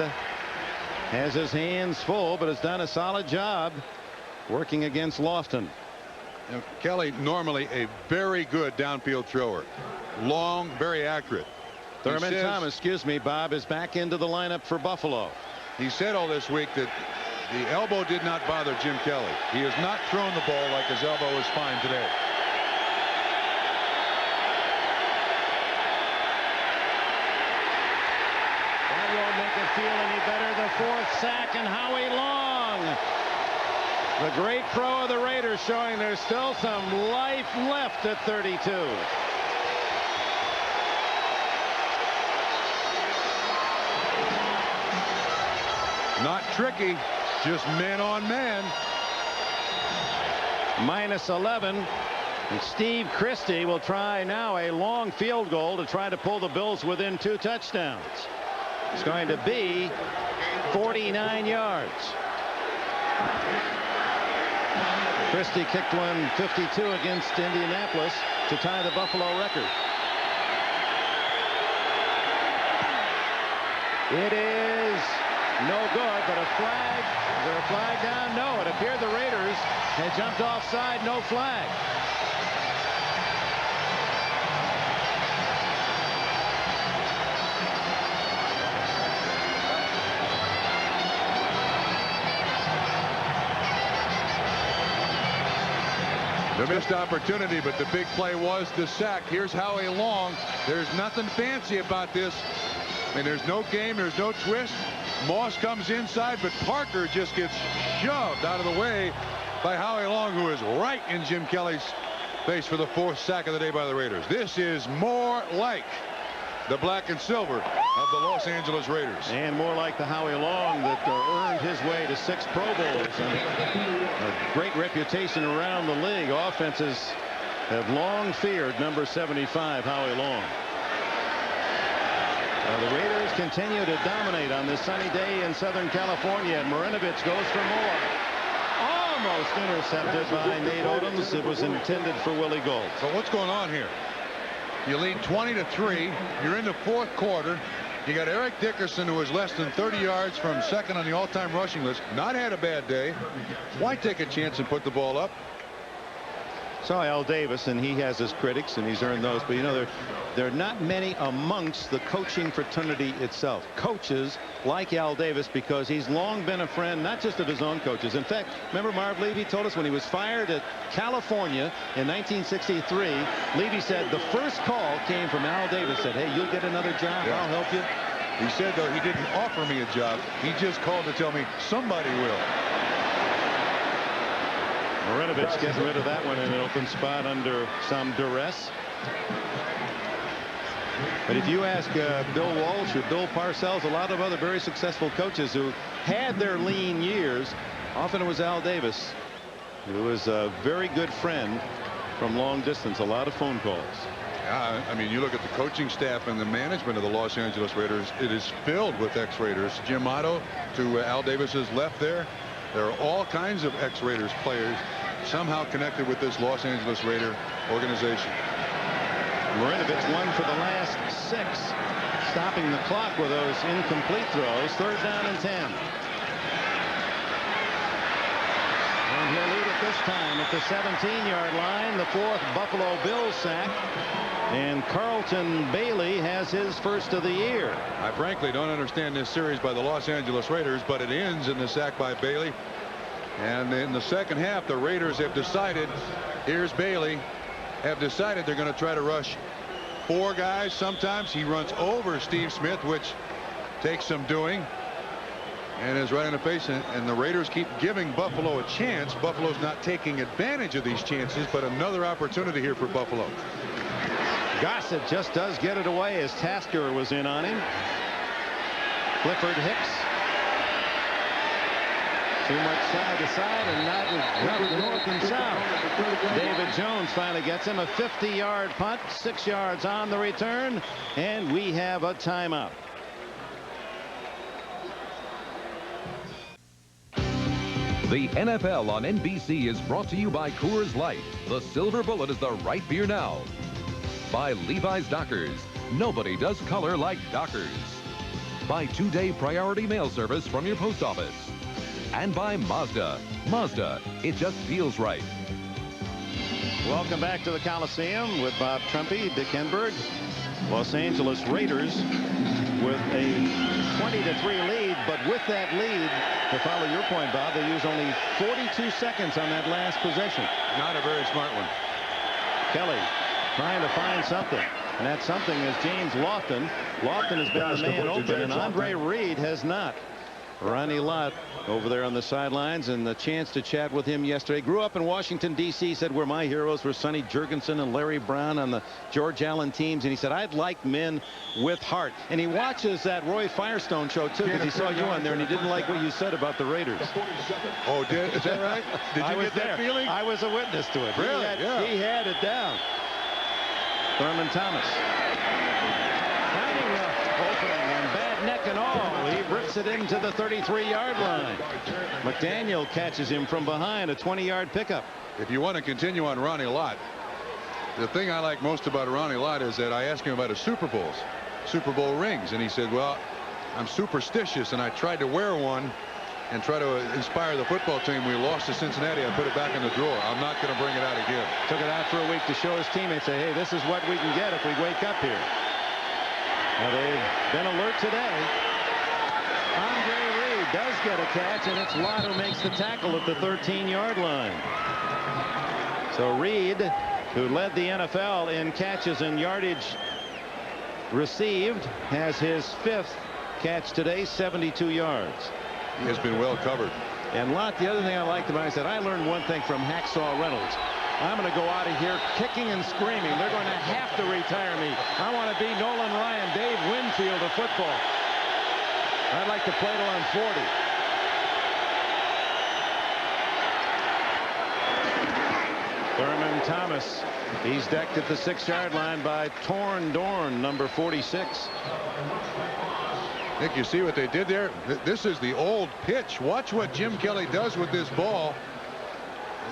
has his hands full, but has done a solid job working against Lofton. Now, Kelly, normally a very good downfield thrower. Long, very accurate. Thurman Thomas, excuse me, Bob, is back into the lineup for Buffalo. He said all this week that the elbow did not bother Jim Kelly. He has not thrown the ball like his elbow is fine today. That won't make it feel any better. The 4th sack, and Howie Long, the great pro of the Raiders, showing there's still some life left at 32. Not tricky, just man on man. Minus 11. And Steve Christie will try now a long field goal to try to pull the Bills within 2 touchdowns. It's going to be 49 yards. Christie kicked one 52 against Indianapolis to tie the Buffalo record. It is no good, but a flag. Is there a flag down? No, it appeared the Raiders had jumped offside. No flag. The missed opportunity, but the big play was the sack. Here's Howie Long. There's nothing fancy about this. I mean, there's no game, there's no twist. Moss comes inside, but Parker just gets shoved out of the way by Howie Long, who is right in Jim Kelly's face for the 4th sack of the day by the Raiders. This is more like the black and silver of the Los Angeles Raiders. And more like the Howie Long that earned his way to 6 Pro Bowls and a great reputation around the league. Offenses have long feared number 75, Howie Long. The Raiders continue to dominate on this sunny day in Southern California. And Marinovich goes for more. Almost intercepted by Nate Odoms. It was intended for Willie Gold. So what's going on here? You lead 20-3. You're in the 4th quarter. You got Eric Dickerson, who is less than 30 yards from 2nd on the all-time rushing list. Not had a bad day. Why take a chance and put the ball up? So Al Davis, and he has his critics, and he's earned those. But, you know, there are not many amongst the coaching fraternity itself. Coaches like Al Davis, because he's long been a friend, not just of his own coaches. In fact, remember Marv Levy told us when he was fired at California in 1963, Levy said the first call came from Al Davis, said, hey, you'll get another job. Yeah. I'll help you. He said, though, he didn't offer me a job. He just called to tell me somebody will. Marinovich getting rid of that one in an open spot under some duress. But if you ask Bill Walsh or Bill Parcells, a lot of other very successful coaches who had their lean years, often it was Al Davis, who was a very good friend from long distance. A lot of phone calls. I mean, you look at the coaching staff and the management of the Los Angeles Raiders, it is filled with ex-Raiders. Jim Otto to Al Davis's left there. There are all kinds of ex-Raiders players somehow connected with this Los Angeles Raider organization. Marinovich won for the last 6, stopping the clock with those incomplete throws. 3rd down and 10. And he'll lead it this time at the 17-yard line. The 4th Buffalo Bills sack. And Carlton Bailey has his first of the year. I frankly don't understand this series by the Los Angeles Raiders, but it ends in the sack by Bailey. And in the second half, the Raiders have decided, here's Bailey, have decided they're going to try to rush 4 guys. Sometimes he runs over Steve Smith, which takes some doing, and is right in the face. And the Raiders keep giving Buffalo a chance. Buffalo's not taking advantage of these chances, but another opportunity here for Buffalo. Gossett just does get it away as Tasker was in on him. Clifford Hicks. Too much side to side and not enough north and south. David Jones finally gets him a 50-yard punt, 6 yards on the return, and we have a timeout. The NFL on NBC is brought to you by Coors Light. The Silver Bullet is the right beer now. By Levi's Dockers. Nobody does color like Dockers. By 2-day priority mail service from your post office. And by Mazda. Mazda, it just feels right. Welcome back to the Coliseum with Bob Trumpy, Dick Enberg. Los Angeles Raiders with a 20-3 lead, but with that lead, to follow your point, Bob, they use only 42 seconds on that last possession. Not a very smart one. Kelly trying to find something, and that something is James Lofton. Lofton has been the man open, and Andre Reed has not. Ronnie Lott over there on the sidelines, and the chance to chat with him yesterday. Grew up in Washington, D.C., said where my heroes were Sonny Jurgensen and Larry Brown on the George Allen teams, and he said, I'd like men with heart. And he watches that Roy Firestone show, too, because he saw you on there, and he didn't like what you said about the Raiders. Oh, is that right? Did you get that feeling? I was a witness to it. Really? He had it down. Thurman Thomas. Opening and bad neck and all. He rips it into the 33-yard line. McDaniel catches him from behind, a 20-yard pickup. If you want to continue on Ronnie Lott, the thing I like most about Ronnie Lott is that I asked him about his Super Bowl rings, and he said, well, I'm superstitious, and I tried to wear one and try to inspire the football team. We lost to Cincinnati. I put it back in the drawer. I'm not going to bring it out again. Took it out for a week to show his teammates, say, hey, this is what we can get if we wake up here. Well, they've been alert today. Andre Reed does get a catch, and it's Lott who makes the tackle at the 13-yard line. So Reed, who led the NFL in catches and yardage received, has his 5th catch today, 72 yards. He has been well covered. And Lott, the other thing I liked about him, he said, I learned one thing from Hacksaw Reynolds. I'm going to go out of here kicking and screaming. They're going to have to retire me. I want to be Nolan Ryan, Dave Winfield of football. I'd like to play till I'm 40. Thurman Thomas. He's decked at the 6-yard line by Torn Dorn, number 46. Nick, you see what they did there? This is the old pitch. Watch what Jim Kelly does with this ball.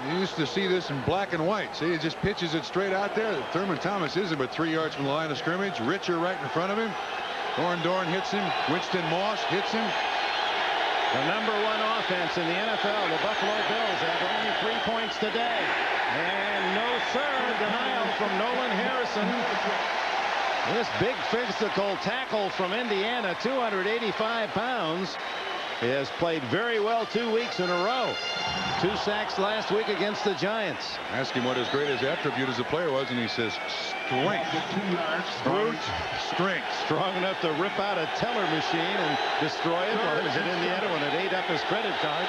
You used to see this in black and white. See, he just pitches it straight out there. Thurman Thomas isn't but 3 yards from the line of scrimmage. Richer right in front of him. Dorn hits him. Winston Moss hits him. The #1 offense in the NFL. The Buffalo Bills have only 3 points today. And no, sir, denial from Nolan Harrison. This big physical tackle from Indiana, 285 pounds. He has played very well 2 weeks in a row. 2 sacks last week against the Giants. Ask him what his greatest attribute as a player was, and he says strength. Brute strength. Strong enough to rip out a teller machine and destroy it while he was in Indiana when it ate up his credit card.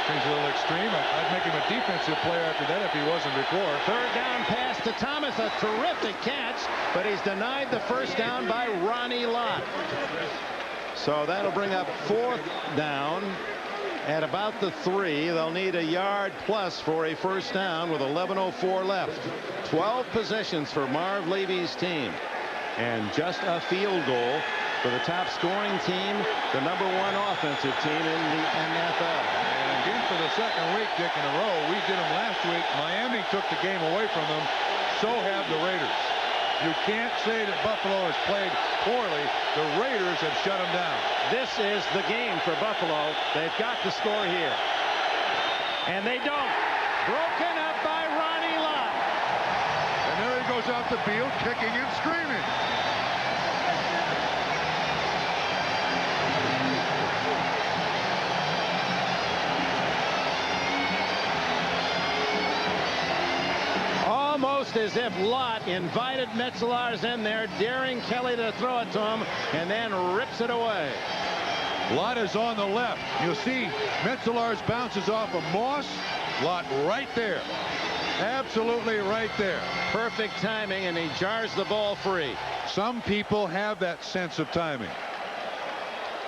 Seems a little extreme. I'd make him a defensive player after that if he wasn't before. 3rd down pass to Thomas, a terrific catch, but he's denied the 1st down by Ronnie Lott. So that'll bring up 4th down at about the 3. They'll need a yard plus for a 1st down with 11:04 left. 12 possessions for Marv Levy's team, and just a field goal for the top scoring team, the #1 offensive team in the NFL. And again for the 2nd week, Dick, in a row. We did them last week. Miami took the game away from them. So have the Raiders. You can't say that Buffalo has played poorly. The Raiders have shut them down. This is the game for Buffalo. They've got to score here. And they don't. Broken up by Ronnie Lott. And there he goes off the field, kicking and screaming. Almost as if Lott invited Metzelars in there, daring Kelly to throw it to him, and then rips it away. Lott is on the left. You'll see Metzelars bounces off of Moss. Lott right there. Absolutely right there. Perfect timing, and he jars the ball free. Some people have that sense of timing.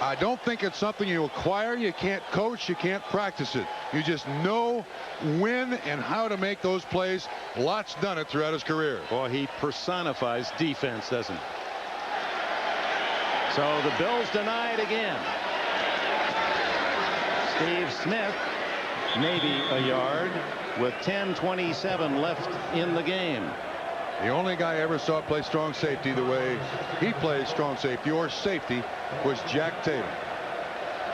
I don't think it's something you acquire. You can't coach. You can't practice it. You just know when and how to make those plays. Lott's done it throughout his career. Boy, he personifies defense, doesn't he? So the Bills denied again. Steve Smith, maybe a yard with 10:27 left in the game. The only guy I ever saw play strong safety the way he plays strong safety or safety was Jack Tatum.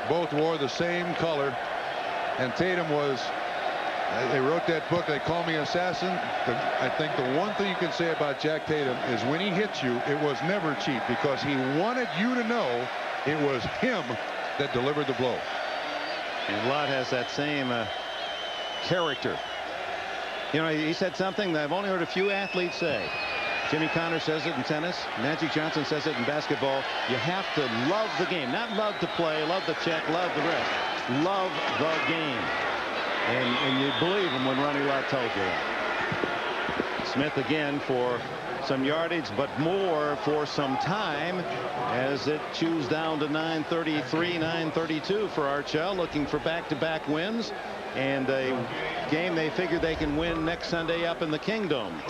Both wore the same color, and Tatum was, they wrote that book, They Call Me Assassin. I think the one thing you can say about Jack Tatum is when he hits you, it was never cheap, because he wanted you to know it was him that delivered the blow. And Lott has that same character. You know, he said something that I've only heard a few athletes say. Jimmy Connor says it in tennis. Magic Johnson says it in basketball. You have to love the game. Not love to play, love the check, love the rest. Love the game. And you believe him when Ronnie Lott tells you that. Smith again for some yardage, but more for some time, as it chews down to 9:33, 9:32 for Archell, looking for back-to-back wins. And a game they figure they can win next Sunday up in the Kingdom.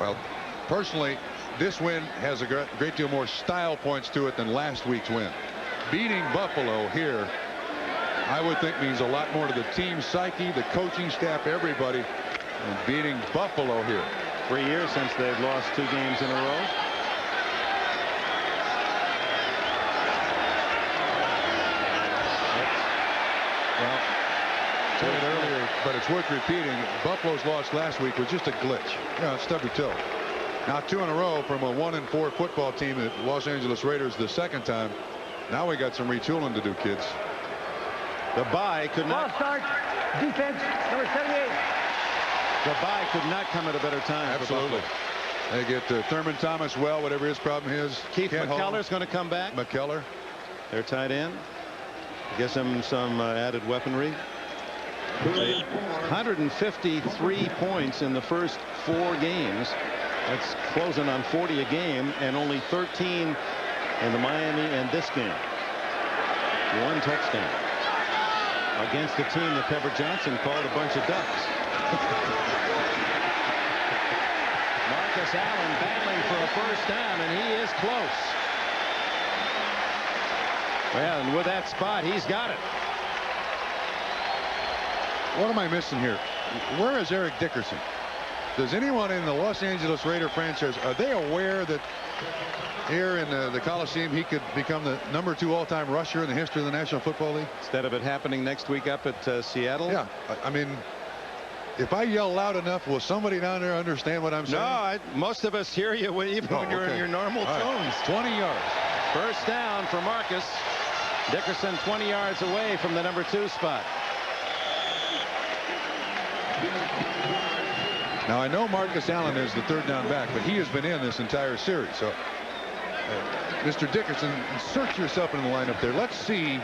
Well, personally, this win has a great deal more style points to it than last week's win. Beating Buffalo here, I would think, means a lot more to the team psyche, the coaching staff, everybody. And beating Buffalo here. 3 years since they've lost 2 games in a row. Well, I said it earlier, but it's worth repeating. Buffalo's loss last week was just a glitch. Stubby toe. Now 2 in a row from a 1-4 football team, the Los Angeles Raiders, the second time. Now we got some retooling to do, kids. The bye could not. Ball start. Defense, number 78. The bye could not come at a better time. Absolutely. They get Thurman Thomas, well, whatever his problem is. Keith McKellar's going to come back. McKellar. They're tight end. Gives them some added weaponry. 153 points in the first 4 games. That's closing on 40 a game, and only 13 in the Miami and this game. 1 touchdown against a team that Pepper Johnson called a bunch of ducks. Marcus Allen battling for a first down, and he is close. Well, and with that spot, he's got it. What am I missing here? Where is Eric Dickerson? Does anyone in the Los Angeles Raider franchise, are they aware that here in the Coliseum he could become the #2 all-time rusher in the history of the National Football League? Instead of it happening next week up at Seattle? Yeah. I mean, if I yell loud enough, will somebody down there understand what I'm saying? No, most of us hear you even when you're in your normal tones. 20 yards. First down for Marcus. Dickerson 20 yards away from the #2 spot. Now, I know Marcus Allen is the 3rd down back, but he has been in this entire series. So, Mr. Dickerson, insert yourself in the lineup there. Let's see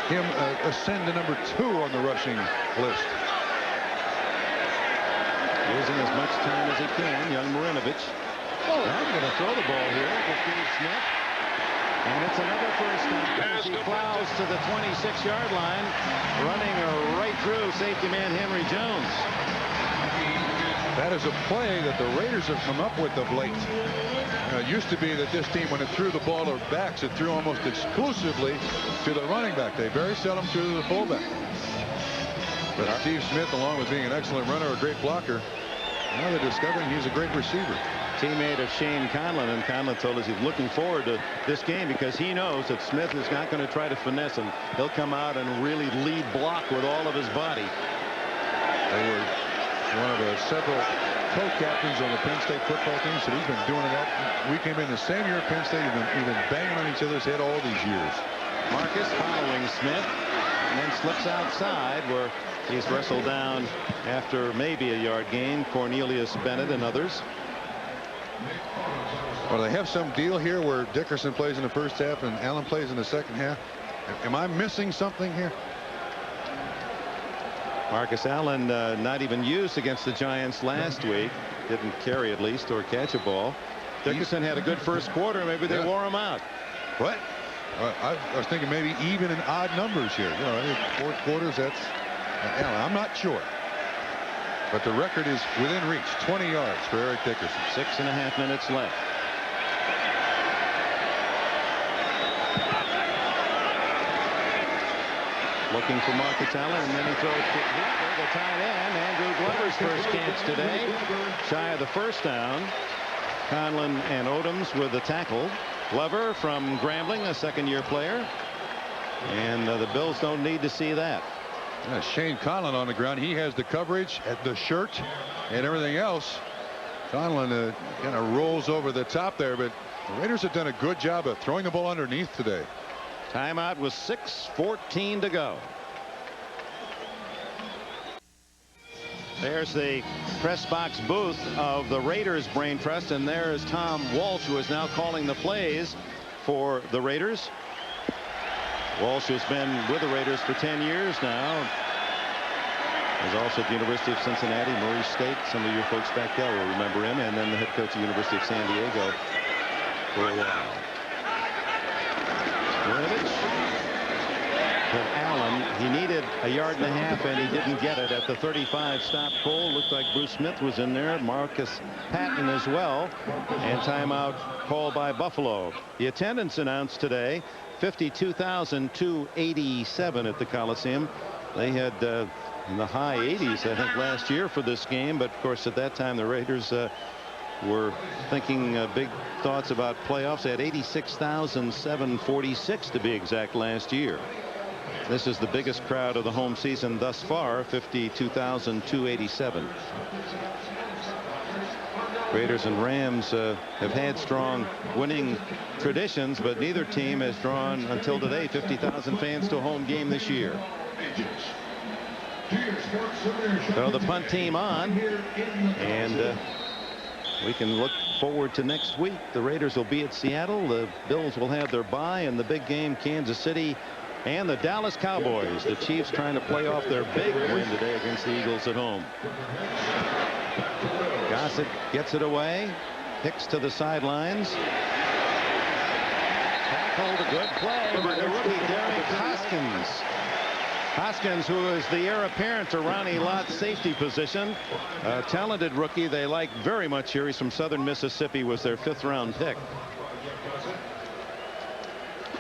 him ascend to #2 on the rushing list. Using as much time as he can, young Marinovich. Now I'm going to throw the ball here to Steve Smith. And it's another first down as he plows to the 26-yard line, running right through safety man Henry Jones. That is a play that the Raiders have come up with of late. It used to be that this team, when it threw the ball to backs, it threw almost exclusively to the running back. They very seldom threw to the fullback. But Steve Smith, along with being an excellent runner, a great blocker, now they're discovering he's a great receiver. Teammate of Shane Conlon, and Conlon told us he's looking forward to this game because he knows that Smith is not going to try to finesse him. He'll come out and really lead block with all of his body. They were one of the several co-captains on the Penn State football team, so he's been doing that. We came in the same year at Penn State, and we've been banging on each other's head all these years. Marcus following Smith, and then slips outside where he's wrestled down after maybe a yard gain. Cornelius Bennett and others. Well, they have some deal here where Dickerson plays in the first half and Allen plays in the second half. Am I missing something here? Marcus Allen not even used against the Giants last week. Didn't carry at least or catch a ball. Dickerson had a good first quarter. Maybe they wore him out. What? I was thinking maybe even in odd numbers here. You know, 4 quarters. That's Allen. I'm not sure. But the record is within reach. 20 yards for Eric Dickerson. 6.5 minutes left. Looking for Marcus Allen, and then he throws to the tight end. Andrew Glover's first chance today. Shy of the first down. Conlon and Odoms with the tackle. Glover from Grambling, a second-year player. And the Bills don't need to see that. Shane Conlon on the ground. He has the coverage at the shirt and everything else. Conlon kind of rolls over the top there, but the Raiders have done a good job of throwing the ball underneath today. Timeout with 6:14 to go. There's the press box booth of the Raiders Brain Trust, and there's Tom Walsh, who is now calling the plays for the Raiders. Walsh has been with the Raiders for 10 years now. He's also at the University of Cincinnati, Murray State. Some of your folks back there will remember him, and then the head coach of the University of San Diego for a while. But Allen, he needed a yard and a half, and he didn't get it at the 35. Stop Cole. Looked like Bruce Smith was in there. Marcus Patton as well. And timeout called by Buffalo. The attendance announced today, 52,287 at the Coliseum. They had in the high 80s, I think, last year for this game. But of course, at that time, the Raiders were thinking big thoughts about playoffs. They had 86,746 to be exact last year. This is the biggest crowd of the home season thus far, 52,287. Raiders and Rams have had strong winning traditions, but neither team has drawn until today 50,000 fans to a home game this year. So the punt team on, and we can look forward to next week. The Raiders will be at Seattle. The Bills will have their bye, and the big game, Kansas City and the Dallas Cowboys. The Chiefs trying to play off their big win today against the Eagles at home. Gossett gets it away. Hicks to the sidelines. Tackled, a good play by the rookie Derek Hoskins. Hoskins, who is the heir apparent to Ronnie Lott's safety position. A talented rookie they like very much here. He's from Southern Mississippi, was their 5th-round pick.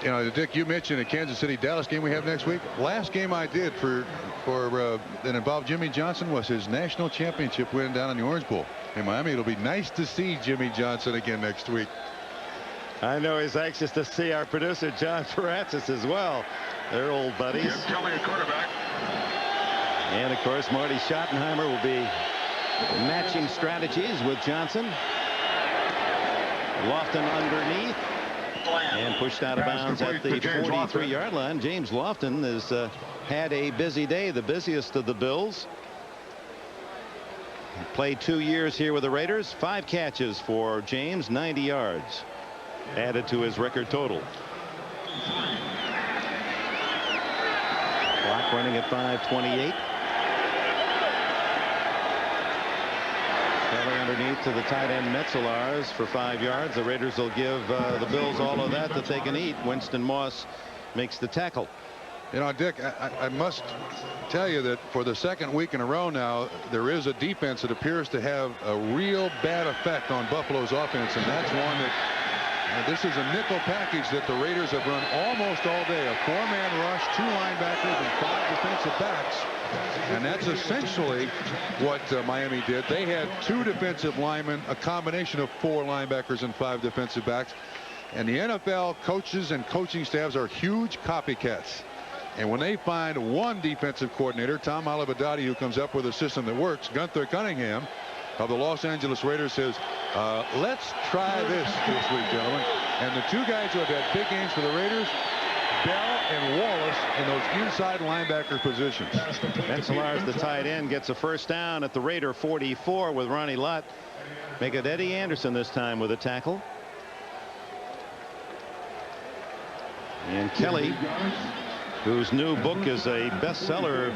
You know, Dick, you mentioned the Kansas City Dallas game we have next week. Last game I did that involved Jimmy Johnson was his national championship win down in the Orange Bowl in Miami. It'll be nice to see Jimmy Johnson again next week. I know he's anxious to see our producer John Paratzis as well. They're old buddies. Kelly at quarterback. And of course, Marty Schottenheimer will be matching strategies with Johnson. Lofton underneath. And pushed out of bounds at the 43-yard line. James Lofton has had a busy day, the busiest of the Bills. He played 2 years here with the Raiders. 5 catches for James, 90 yards added to his record total. Clock running at 5:28. Underneath to the tight end Metzelars for 5 yards. The Raiders will give the Bills all of that they can eat. Winston Moss makes the tackle. You know, Dick, I must tell you that for the second week in a row now, there is a defense that appears to have a real bad effect on Buffalo's offense, and that's one that this is a nickel package that the Raiders have run almost all day. A 4-man rush, 2 linebackers, and 5 defensive backs. And that's essentially what Miami did. They had 2 defensive linemen, a combination of 4 linebackers and 5 defensive backs. And the NFL coaches and coaching staffs are huge copycats. And when they find one defensive coordinator, Tom Olivadotti, who comes up with a system that works, Gunther Cunningham of the Los Angeles Raiders says, let's try this week, gentlemen. And the 2 guys who have had big games for the Raiders, Bell and Wallace, in those inside linebacker positions. Metzelars, the tight end, gets a first down at the Raider 44 with Ronnie Lott. Make it Eddie Anderson this time with a tackle. And Kelly, whose new book is a bestseller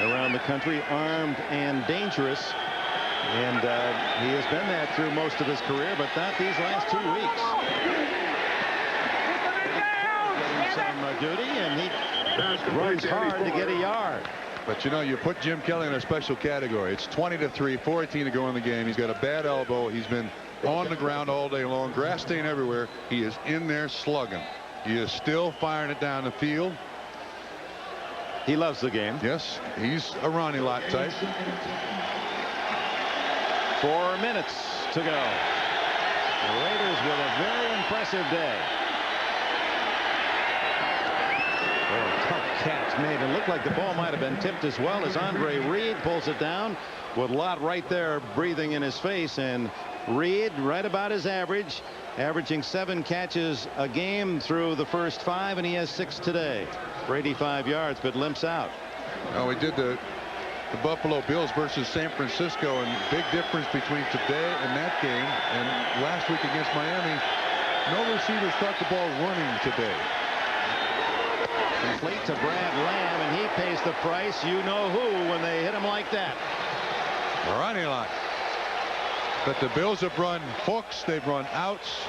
around the country, armed and dangerous. And he has been that through most of his career, but not these last 2 weeks. Getting some duty, and he runs hard to get a yard. But you know, you put Jim Kelly in a special category. It's 20-3, 14 to go in the game. He's got a bad elbow. He's been on the ground all day long, grass stain everywhere. He is in there slugging. He is still firing it down the field. He loves the game. Yes, he's a Ronnie Lott type. 4 minutes to go. The Raiders with a very impressive day. Oh, tough catch made. It looked like the ball might have been tipped as well as Andre Reed pulls it down with Lott right there breathing in his face. And Reed right about his average, averaging 7 catches a game through the first 5, and he has 6 today for 85 yards, but limps out. Oh, we did the Buffalo Bills versus San Francisco, and big difference between today and that game and last week against Miami. No receivers caught the ball running today. Complete to Brad Lamb, and he pays the price. You know who when they hit him like that. Ronnie Lott. But the Bills have run hooks, they've run outs,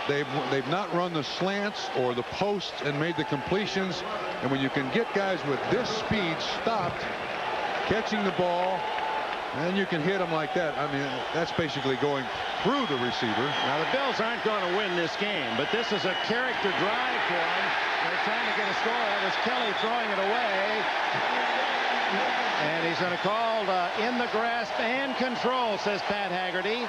they've not run the slants or the posts and made the completions. And when you can get guys with this speed stopped catching the ball, and you can hit them like that, I mean, that's basically going through the receiver. Now the Bills aren't going to win this game, but this is a character drive for them. They're trying to get a score. That was Kelly throwing it away. And he's going to call in the grasp and control, says Pat Haggerty.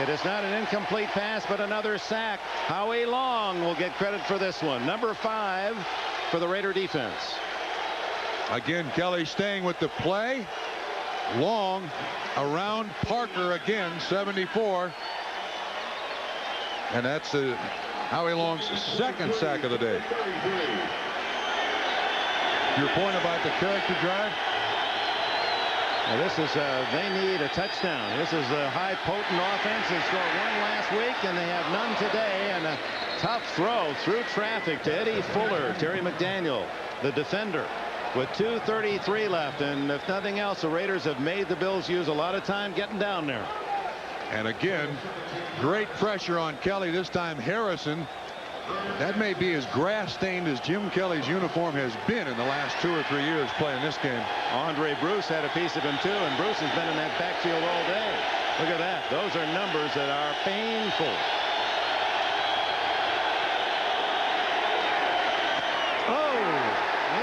It is not an incomplete pass, but another sack. Howie Long will get credit for this one. Number 5 for the Raider defense. Again, Kelly staying with the play. Long around Parker again, 74. And that's Howie Long's 2nd sack of the day. Your point about the character drive? Now this is they need a touchdown. This is a high potent offense. They scored 1 last week and they have none today, and a tough throw through traffic to Eddie Fuller. Terry McDaniel, the defender, with 2:33 left, and if nothing else, the Raiders have made the Bills use a lot of time getting down there. And again, great pressure on Kelly. This time Harrison. That may be as grass stained as Jim Kelly's uniform has been in the last 2 or 3 years playing this game. Andre Bruce had a piece of him too, and Bruce has been in that backfield all day. Look at that. Those are numbers that are painful. Oh,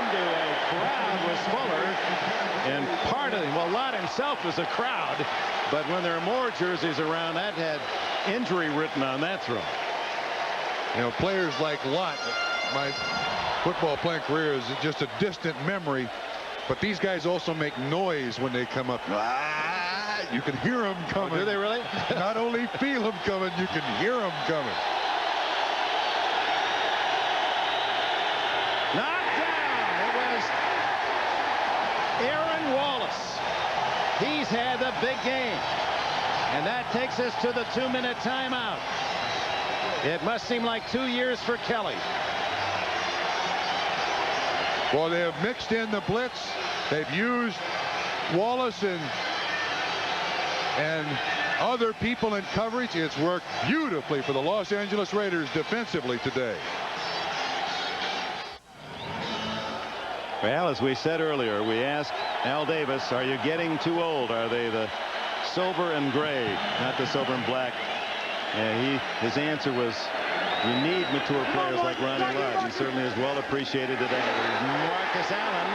into a crowd was Fuller, and part of well, Lott himself was a crowd, but when there are more jerseys around, that had injury written on that throw. You know, players like Lott, my football playing career is just a distant memory, but these guys also make noise when they come up. Ah, you can hear them coming. Oh, do they really? Not only feel them coming, you can hear them coming. Knocked down. It was Aaron Wallace. He's had a big game, and that takes us to the 2-minute timeout. It must seem like 2 years for Kelly. Well, they have mixed in the blitz. They've used Wallace and other people in coverage. It's worked beautifully for the Los Angeles Raiders defensively today. Well, as we said earlier, we asked Al Davis, are you getting too old? Are they the sober and gray, not the sober and black? His answer was, you need mature players like Ronnie Lott. He certainly is well appreciated today. There's Marcus Allen,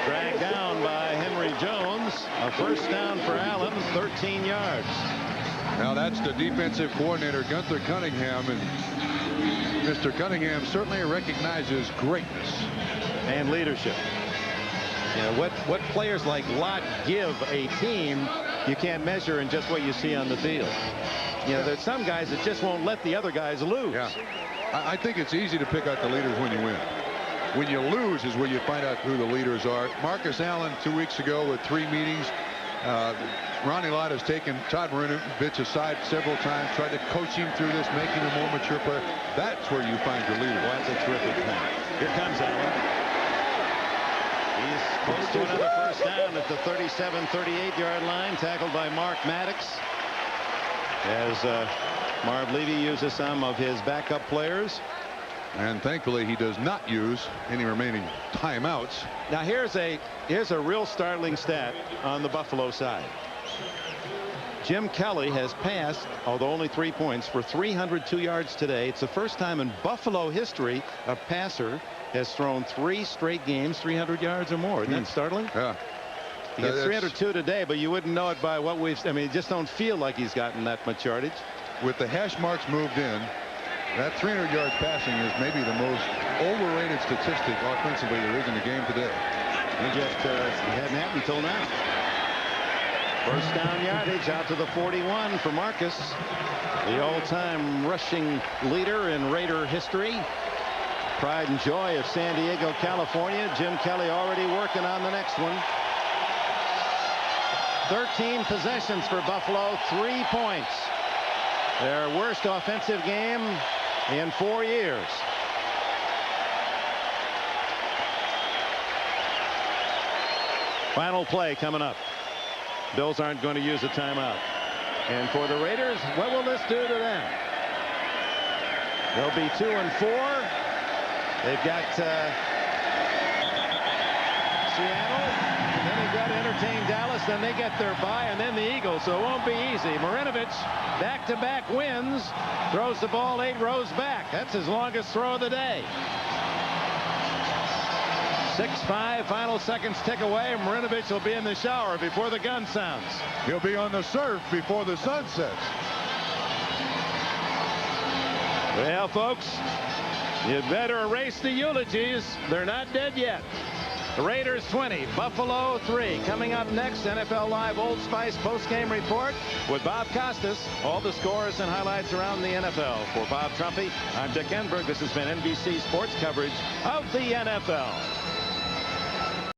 dragged down by Henry Jones. A first down for Allen, 13 yards. Now that's the defensive coordinator, Gunther Cunningham, and Mr. Cunningham certainly recognizes greatness and leadership. You know, what players like Lott give a team, you can't measure in just what you see on the field. You know, there's some guys that just won't let the other guys lose. Yeah, I think it's easy to pick out the leaders when you win. When you lose is where you find out who the leaders are. Marcus Allen 2 weeks ago with 3 meetings. Ronnie Lott has taken Todd Marinovich aside several times, tried to coach him through this, making him a more mature player. That's where you find your leader. Well, that's a terrific point. Here comes Allen. He's close to another first down at the 37-38-yard line, tackled by Mark Maddox. As Marv Levy uses some of his backup players. And thankfully he does not use any remaining timeouts. Now here's a real startling stat on the Buffalo side. Jim Kelly has passed, although only 3 points, for 302 yards today. It's the first time in Buffalo history a passer has thrown 3 straight games 300 yards or more. Isn't that startling? Yeah. He gets 302 today, but you wouldn't know it by what we've. I mean, it just don't feel like he's gotten that much yardage. With the hash marks moved in, that 300 yards passing is maybe the most overrated statistic offensively there is in the game today. He just hadn't happened until now. First down yardage out to the 41 for Marcus, the all-time rushing leader in Raider history. Pride and joy of San Diego, California. Jim Kelly already working on the next one. 13 possessions for Buffalo, 3 points. Their worst offensive game in 4 years. Final play coming up. Bills aren't going to use a timeout. And for the Raiders, what will this do to them? They'll be 2-4. They've got Seattle, and then they've got to entertain Dallas, then they get their bye, and then the Eagles, so it won't be easy. Marinovich, back-to-back wins, throws the ball 8 rows back. That's his longest throw of the day. 6-5, final seconds tick away. Marinovich will be in the shower before the gun sounds. He'll be on the surf before the sun sets. Well, folks, you better erase the eulogies. They're not dead yet. The Raiders 20, Buffalo 3. Coming up next, NFL Live Old Spice postgame report with Bob Costas. All the scores and highlights around the NFL. For Bob Trumpy, I'm Dick Enberg. This has been NBC Sports coverage of the NFL.